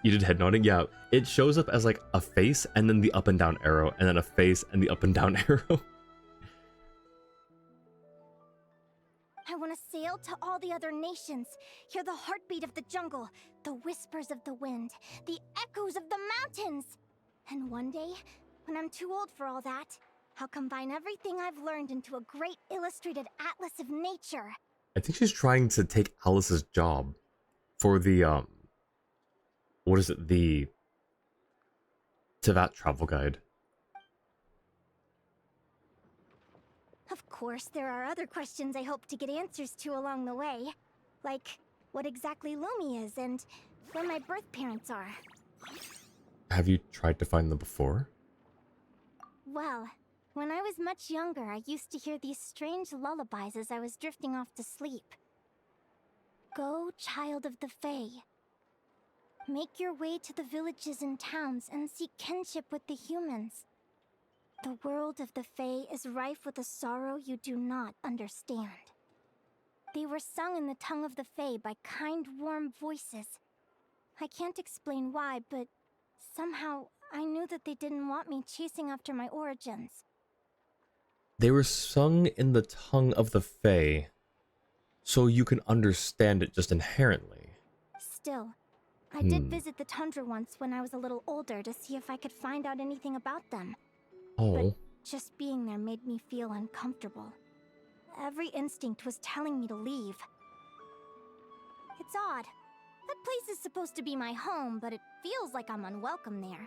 You did head nodding? Yeah. It shows up as like a face and then the up and down arrow, and then a face and the up and down arrow. I want to sail to all the other nations, hear the heartbeat of the jungle, the whispers of the wind, the echoes of the mountains. And one day, when I'm too old for all that, I'll combine everything I've learned into a great illustrated atlas of nature. I think she's trying to take Alice's job for the, what is it? The Teyvat travel guide. Of course, there are other questions I hope to get answers to along the way. Like what exactly Lumi is and where my birth parents are. Have you tried to find them before? Well, when I was much younger, I used to hear these strange lullabies as I was drifting off to sleep. Go, child of the Fae. Make your way to the villages and towns and seek kinship with the humans. The world of the Fae is rife with a sorrow you do not understand. They were sung in the tongue of the Fae by kind, warm voices. I can't explain why, but somehow I knew that they didn't want me chasing after my origins. They were sung in the tongue of the Fae, so you can understand it just inherently. Still, I did visit the tundra once when I was a little older to see if I could find out anything about them. Oh. But just being there made me feel uncomfortable. Every instinct was telling me to leave. It's odd. That place is supposed to be my home, but it feels like I'm unwelcome there.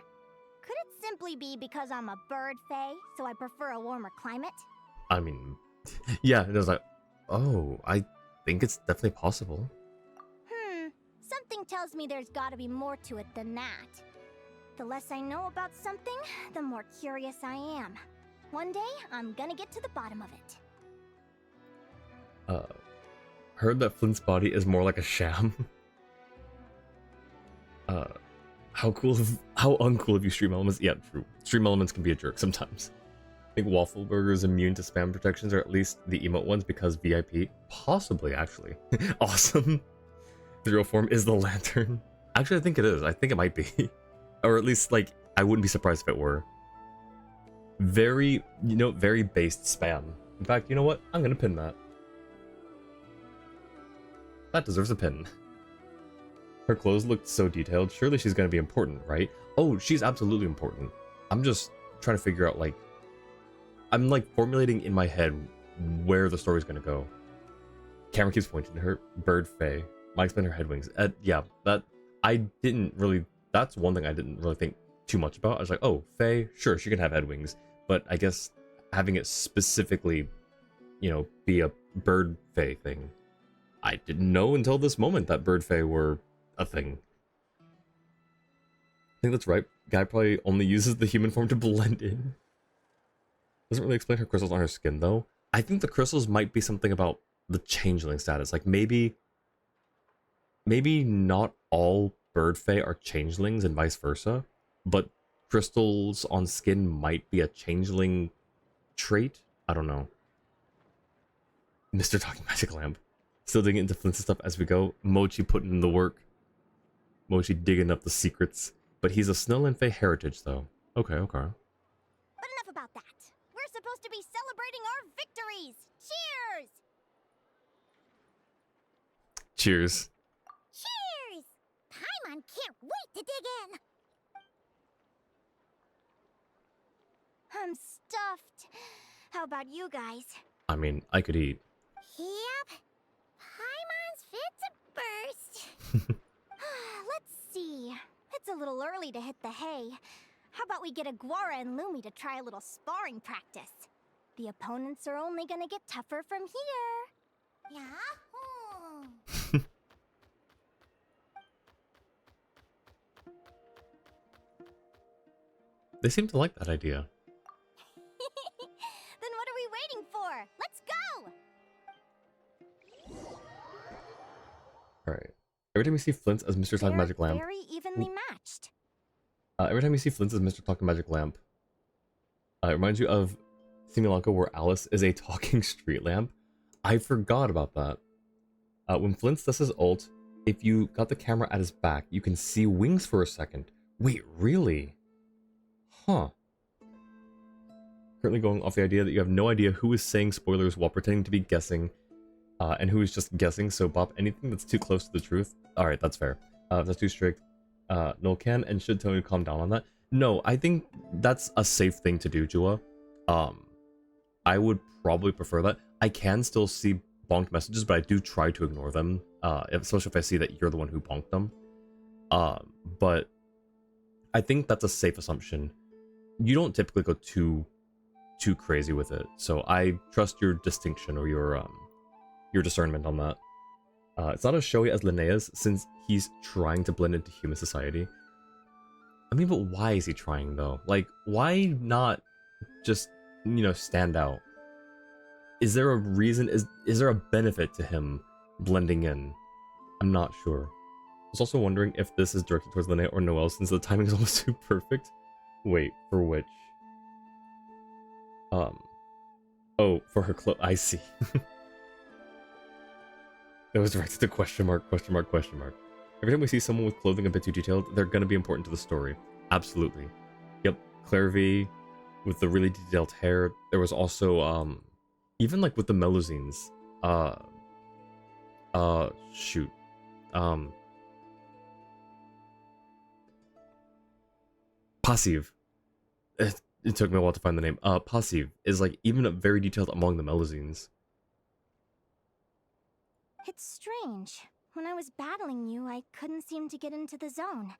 Could it simply be because I'm a bird fae, so I prefer a warmer climate? I mean, yeah, it was like, oh, I think it's definitely possible. Something tells me there's gotta be more to it than that. The less I know about something, the more curious I am. One day, I'm gonna get to the bottom of it. Heard that Flint's body is more like a sham. How uncool of you, Stream Elements. Yeah, true. Stream Elements can be a jerk sometimes. I think Waffleburger is immune to spam protections, or at least the emote ones, because VIP. Possibly, actually. Awesome. The real form is the lantern. Actually, I think it is. I think it might be. Or at least, like, I wouldn't be surprised if it were. Very, very based spam. In fact, you know what? I'm gonna pin that. That deserves a pin. Her clothes looked so detailed. Surely she's gonna be important, right? Oh, she's absolutely important. I'm just trying to figure out, like... I'm, like, formulating in my head where the story's gonna go. Camera keeps pointing to her. Bird Fae. Might explain her head wings. Yeah, that... I didn't really... That's one thing I didn't really think too much about. I was like, oh, Fae, sure, she can have head wings. But I guess having it specifically, be a bird Fae thing. I didn't know until this moment that bird Fae were a thing. I think that's right. Guy probably only uses the human form to blend in. Doesn't really explain her crystals on her skin, though. I think the crystals might be something about the changeling status. Like, maybe not all bird Fae are changelings and vice versa, but crystals on skin might be a changeling trait? I don't know. Mr. Talking Magic Lamp. Still digging into Flint's stuff as we go. Mochi putting in the work. Mochi digging up the secrets. But he's a Snowland Fae heritage, though. Okay. But enough about that. We're supposed to be celebrating our victories! Cheers! Cheers. Cheers! Paimon can't wait to dig in! I'm stuffed. How about you guys? I mean, I could eat. Yep. Paimon's fit to burst. Let's see. It's a little early to hit the hay. How about we get Aguara and Lumi to try a little sparring practice? The opponents are only gonna get tougher from here. Yahoo! They seem to like that idea. Then what are we waiting for? Let's go! Alright. Every time you see Flint as Mr. Talking Magic Lamp... very evenly matched. Every time you see Flint as Mr. Talking Magic Lamp, it reminds you of Simulanka, where Alice is a talking street lamp. I forgot about that. When Flint does his ult, if you got the camera at his back, you can see wings for a second. Wait, really? Huh. Currently going off the idea that you have no idea who is saying spoilers while pretending to be guessing, and who is just guessing, so Bob, anything that's too close to the truth. Alright, that's fair. If that's too strict, Noel can and should tell you to calm down on that. No, I think that's a safe thing to do, Jua. I would probably prefer that. I can still see bonked messages, but I do try to ignore them, especially if I see that you're the one who bonked them. But I think that's a safe assumption. You don't typically go too crazy with it, so I trust your distinction or your discernment on that. It's not as showy as Linnea's since he's trying to blend into human society. I mean, but why is he trying though? Like, why not just, you know, stand out? Is there a reason? Is there a benefit to him blending in? I'm not sure. I was also wondering if this is directed towards Linnea or Noelle since the timing is almost too perfect. Wait, for which? Oh, for her clothes. I see. It was directed to question mark, question mark, question mark. Every time we see someone with clothing a bit too detailed, they're gonna be important to the story. Absolutely. Yep, Claire V with the really detailed hair. There was also, even like with the Melusines. Shoot. Passive. It took me a while to find the name. Passive is like even very detailed among the Melusines. It's strange. When I was battling you, I couldn't seem to get into the zone.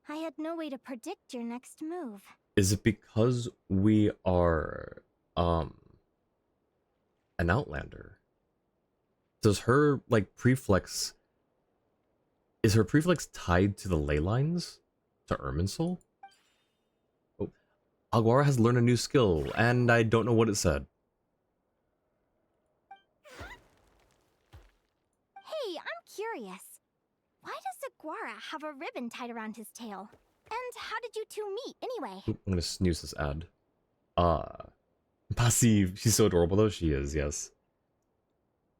I had no way to predict your next move. Is it because we are, an Outlander? Does her, like, preflex... Is her preflex tied to the ley lines? To Irminsul? Oh, Aguara has learned a new skill, and I don't know what it said. Hey, I'm curious. Why does Aguara have a ribbon tied around his tail? And how did you two meet, anyway? Oop, I'm gonna snooze this ad. Passive. She's so adorable, though. She is, yes.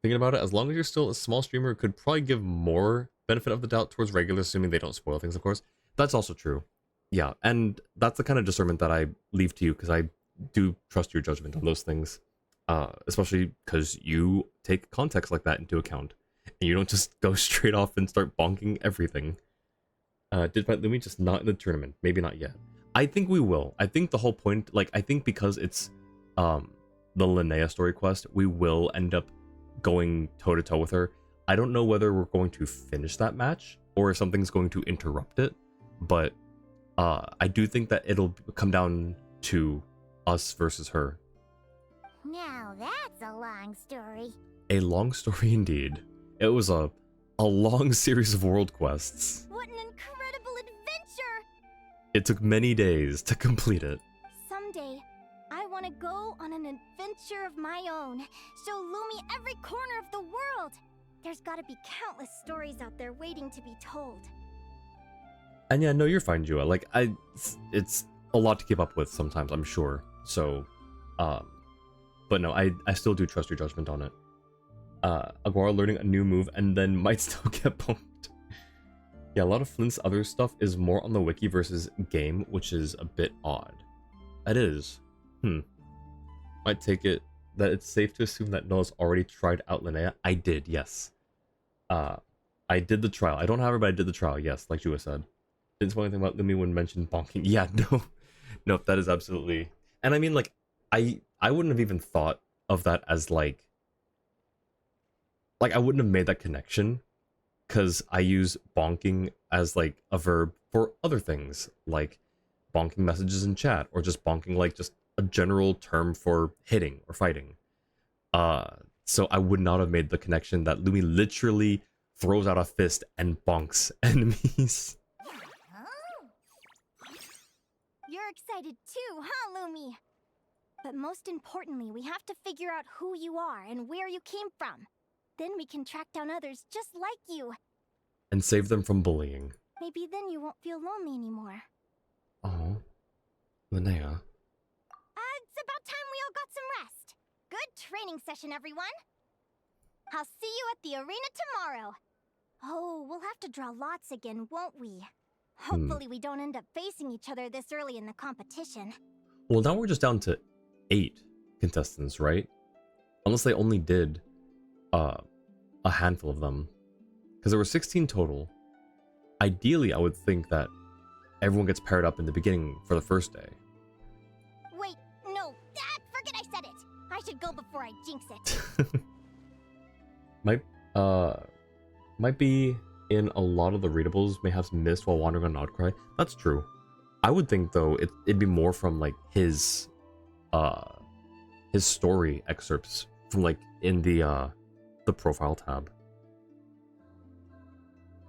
Thinking about it, as long as you're still a small streamer, could probably give more benefit of the doubt towards regulars, assuming they don't spoil things, of course. That's also true. Yeah, and that's the kind of discernment that I leave to you, because I do trust your judgment on those things. Especially because you take context like that into account. And you don't just go straight off and start bonking everything. Did fight Lumi, just not in the tournament. Maybe not yet. I think we will. I think the whole point, like, I think because it's the Linnea story quest, we will end up going toe-to-toe with her. I don't know whether we're going to finish that match or if something's going to interrupt it, but I do think that it'll come down to us versus her. Now that's a long story. A long story indeed. It was a long series of world quests. What an incredible adventure! It took many days to complete it. Someday, I want to go on an adventure of my own. Show Lumi every corner of the world. There's got to be countless stories out there waiting to be told. And yeah, no, you're fine, Jua. Like, it's a lot to keep up with sometimes, I'm sure. So, but no, I still do trust your judgment on it. Aguara learning a new move and then might still get bumped. Yeah, a lot of Flint's other stuff is more on the wiki versus game, which is a bit odd. It is. Might take it that it's safe to assume that Noah's already tried out Linnea. I did, yes. I did the trial. I don't have her, but I did the trial, yes, like Jua said. Didn't spoil anything about Lumi when mentioned bonking. Yeah, no. Nope, that is absolutely... And I mean, like, I wouldn't have even thought of that as, like, I wouldn't have made that connection because I use bonking as like a verb for other things, like bonking messages in chat or just bonking, like just a general term for hitting or fighting. So I would not have made the connection that Lumi literally throws out a fist and bonks enemies. You're excited too, huh, Lumi? But most importantly, we have to figure out who you are and where you came from. Then we can track down others just like you. And save them from bullying. Maybe then you won't feel lonely anymore. Oh, Linnea. It's about time we all got some rest. Good training session, everyone. I'll see you at the arena tomorrow. Oh, we'll have to draw lots again, won't we? Hopefully we don't end up facing each other this early in the competition. Well, now we're just down to 8 contestants, right? Unless they only did a handful of them, because there were 16 total. Ideally, I would think that everyone gets paired up in the beginning for the first day. Wait, no, forget I said it. I should go before I jinx it. Might be in a lot of the readables may have missed while wandering on Nodcry. That's true. I would think though it'd be more from like his story excerpts from like in the profile tab.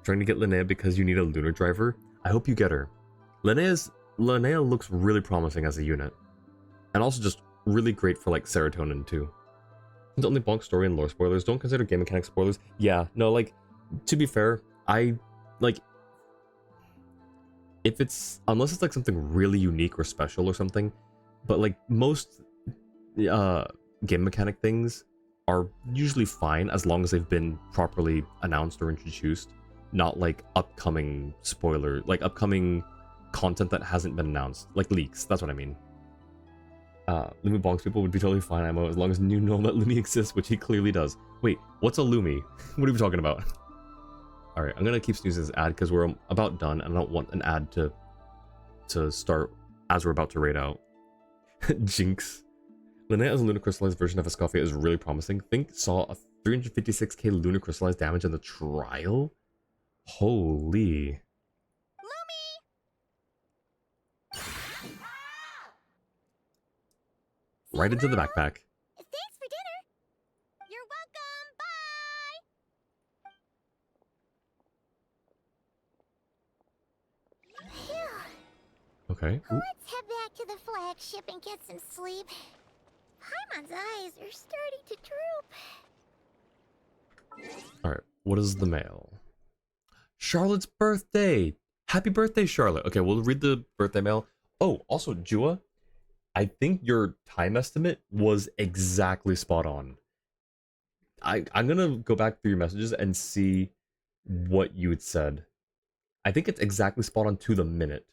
Trying to get Linnea because you need a lunar driver? I hope you get her. Linnea looks really promising as a unit. And also just really great for like serotonin too. It's only bonk story and lore spoilers. Don't consider game mechanic spoilers. Yeah, no, like, to be fair, I, like, if it's, unless it's like something really unique or special or something, but like most game mechanic things are usually fine as long as they've been properly announced or introduced, not like upcoming spoiler, like upcoming content that hasn't been announced, like leaks, that's what I mean. Lumi bonks people would be totally fine, Imo, as long as you know that Lumi exists, which he clearly does. Wait, what's a Lumi? What are we talking about? Alright, I'm gonna keep snoozing this ad because we're about done and I don't want an ad to start as we're about to raid out. Jinx. Linnea as a lunar crystallized version of Escoffia is really promising. Think saw a 356k lunar crystallized damage in the trial? Holy. Right into the backpack. Thanks for dinner. You're welcome. Bye. Phew. Okay. Ooh. Let's head back to the flagship and get some sleep. Paimon's eyes are starting to droop. Alright, what is the mail? Charlotte's birthday! Happy birthday, Charlotte! Okay, we'll read the birthday mail. Oh, also, Jua, I think your time estimate was exactly spot on. I'm gonna go back through your messages and see what you had said. I think it's exactly spot on to the minute.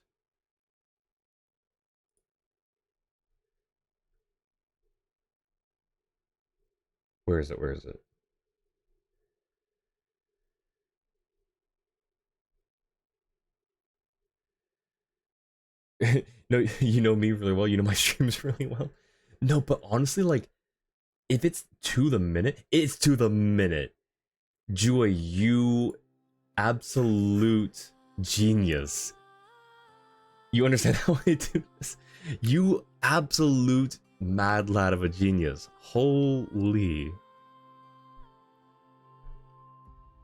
Where is it? Where is it? No, you know me really well. You know my streams really well. No, but honestly, like, if it's to the minute, it's to the minute. Jua, you absolute genius. You understand how I do this? You absolute mad lad of a genius. Holy.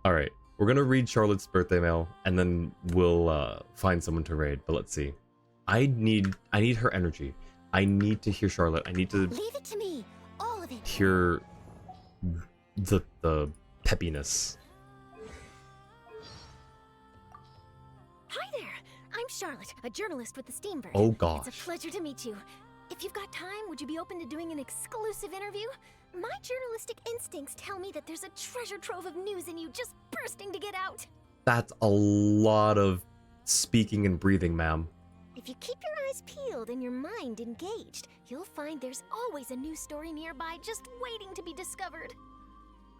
Alright, we're gonna read Charlotte's birthday mail, and then we'll find someone to raid, but let's see. I need her energy. I need to hear Charlotte. I need to Leave it to me. All of it. hear the peppiness. Hi there. I'm Charlotte, a journalist with the Steambird. Oh gosh. It's a pleasure to meet you. If you've got time, would you be open to doing an exclusive interview? My journalistic instincts tell me that there's a treasure trove of news in you just bursting to get out. That's a lot of speaking and breathing, ma'am. If you keep your eyes peeled and your mind engaged, you'll find there's always a new story nearby just waiting to be discovered.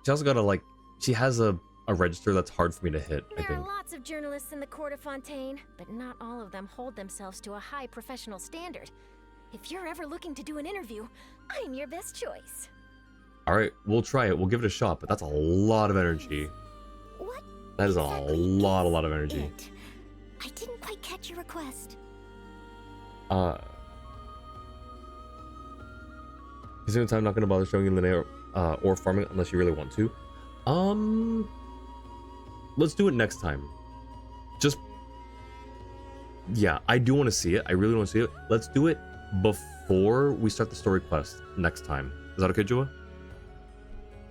She also gotta, like, she has a register that's hard for me to hit, I There are think. lots of journalists in the court of Fontaine, but not all of them hold themselves to a high professional standard. If you're ever looking to do an interview, I'm your best choice. Alright, we'll try it. We'll give it a shot, but that's a lot of energy. What? That is a lot of energy. I didn't quite catch your request. Considering time, I'm not gonna bother showing you Linnea or farming unless you really want to. Let's do it next time. Just, yeah, I do want to see it. I really want to see it. Let's do it before we start the story quest next time. Is that okay, Jua?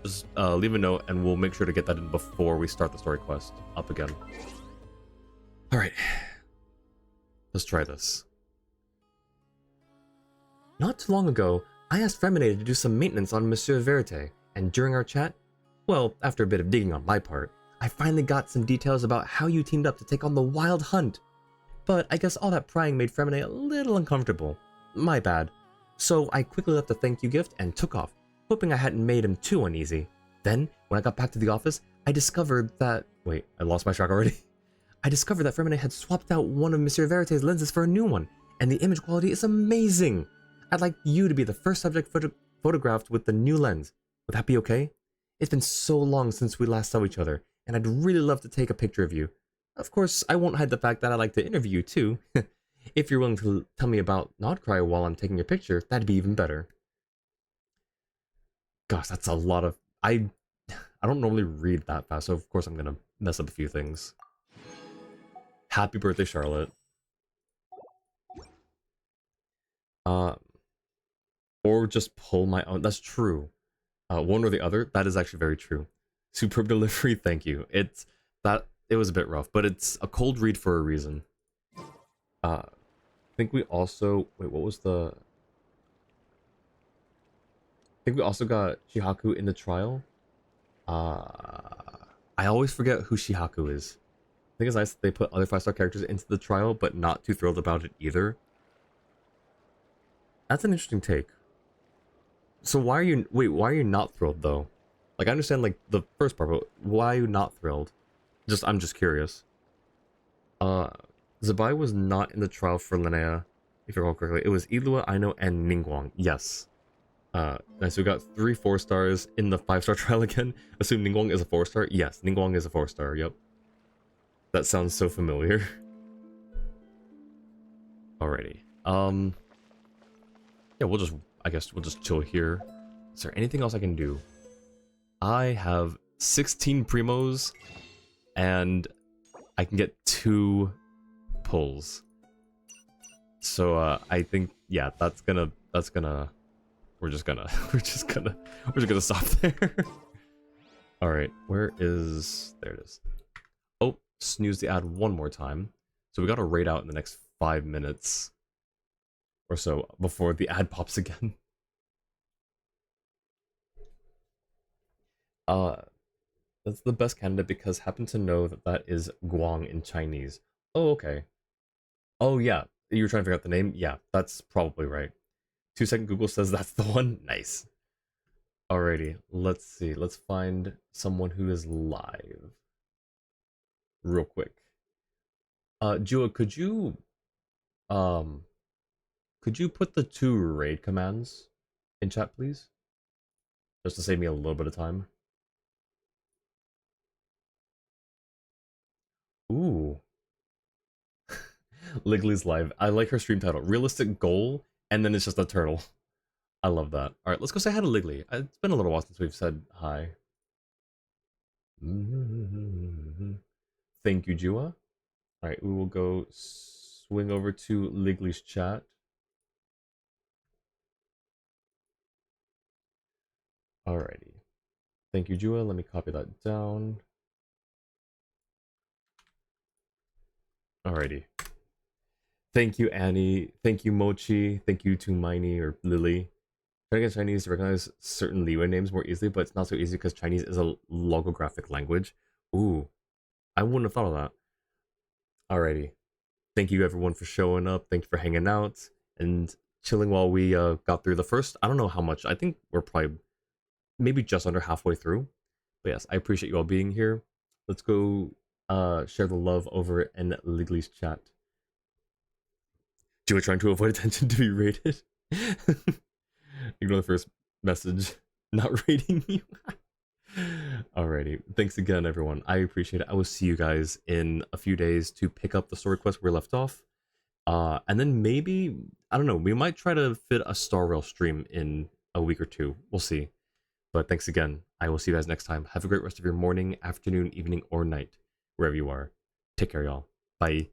Just leave a note and we'll make sure to get that in before we start the story quest up again. Alright. Let's try this. Not too long ago, I asked Fremine to do some maintenance on Monsieur Verite, and during our chat, well, after a bit of digging on my part, I finally got some details about how you teamed up to take on the Wild Hunt. But I guess all that prying made Fremine a little uncomfortable. My bad. So I quickly left a thank you gift and took off, hoping I hadn't made him too uneasy. Then, when I got back to the office, I discovered that... Wait, I lost my track already? I discovered that Fremine had swapped out one of Monsieur Verite's lenses for a new one, and the image quality is amazing! I'd like you to be the first subject photographed with the new lens. Would that be okay? It's been so long since we last saw each other, and I'd really love to take a picture of you. Of course, I won't hide the fact that I like to interview you too. If you're willing to tell me about Nodcry while I'm taking your picture, that'd be even better. Gosh, that's a lot of... I don't normally read that fast, so of course I'm gonna mess up a few things. Happy birthday, Charlotte. Or just pull my own. That's true. One or the other. That is actually very true. Superb delivery. Thank you. It was a bit rough, but it's a cold read for a reason. I think we also wait. What was the? I think we also got Shihaku in the trial. I always forget who Shihaku is. I think it's nice that they put other 5-star characters into the trial, but not too thrilled about it either. That's an interesting take. So why are you not thrilled though? Like I understand like the first part, but why are you not thrilled? I'm just curious. Zabai was not in the trial for Linnea, if you recall correctly. It was Ilua, Aino, and Ningguang. Yes. Nice, we got 3 4-stars in the 5-star trial again. Assume Ningguang is a 4-star? Yes, Ningguang is a 4-star, yep. That sounds so familiar. Alrighty. Yeah, I guess we'll just chill here. Is there anything else I can do? I have 16 primos, and I can get 2 pulls. So, I think, yeah, we're just gonna stop there. Alright, there it is. Oh, snooze the ad one more time. So we gotta raid out in the next 5 minutes or so before the ad pops again. That's the best candidate because happen to know that is Guang in Chinese. Oh, okay. Oh yeah, you were trying to figure out the name? Yeah, that's probably right. 2-second Google says that's the one. Nice. Alrighty, let's see. Let's find someone who is live. Real quick. Jua, could you put the 2 raid commands in chat, please? Just to save me a little bit of time. Ooh. Ligley's live. I like her stream title. Realistic goal, and then it's just a turtle. I love that. Alright, let's go say hi to Ligley. It's been a little while since we've said hi. Thank you, Jua. Alright, we will go swing over to Ligley's chat. Alrighty. Thank you, Jua. Let me copy that down. Alrighty. Thank you, Annie. Thank you, Mochi. Thank you to Miney or Lily. Trying to get Chinese to recognize certain Liyue names more easily, but it's not so easy because Chinese is a logographic language. Ooh. I wouldn't have thought of that. Alrighty. Thank you everyone for showing up. Thank you for hanging out and chilling while we got through the first. I don't know how much. I think we're probably maybe just under halfway through. But yes, I appreciate you all being here. Let's go share the love over in Ligley's chat. You were trying to avoid attention to be rated. Ignore the first message. Not rating you. Alrighty. Thanks again, everyone. I appreciate it. I will see you guys in a few days to pick up the story quest where we left off. And then maybe, I don't know, we might try to fit a Star Rail stream in a week or 2. We'll see. But thanks again. I will see you guys next time. Have a great rest of your morning, afternoon, evening, or night, wherever you are. Take care, y'all. Bye.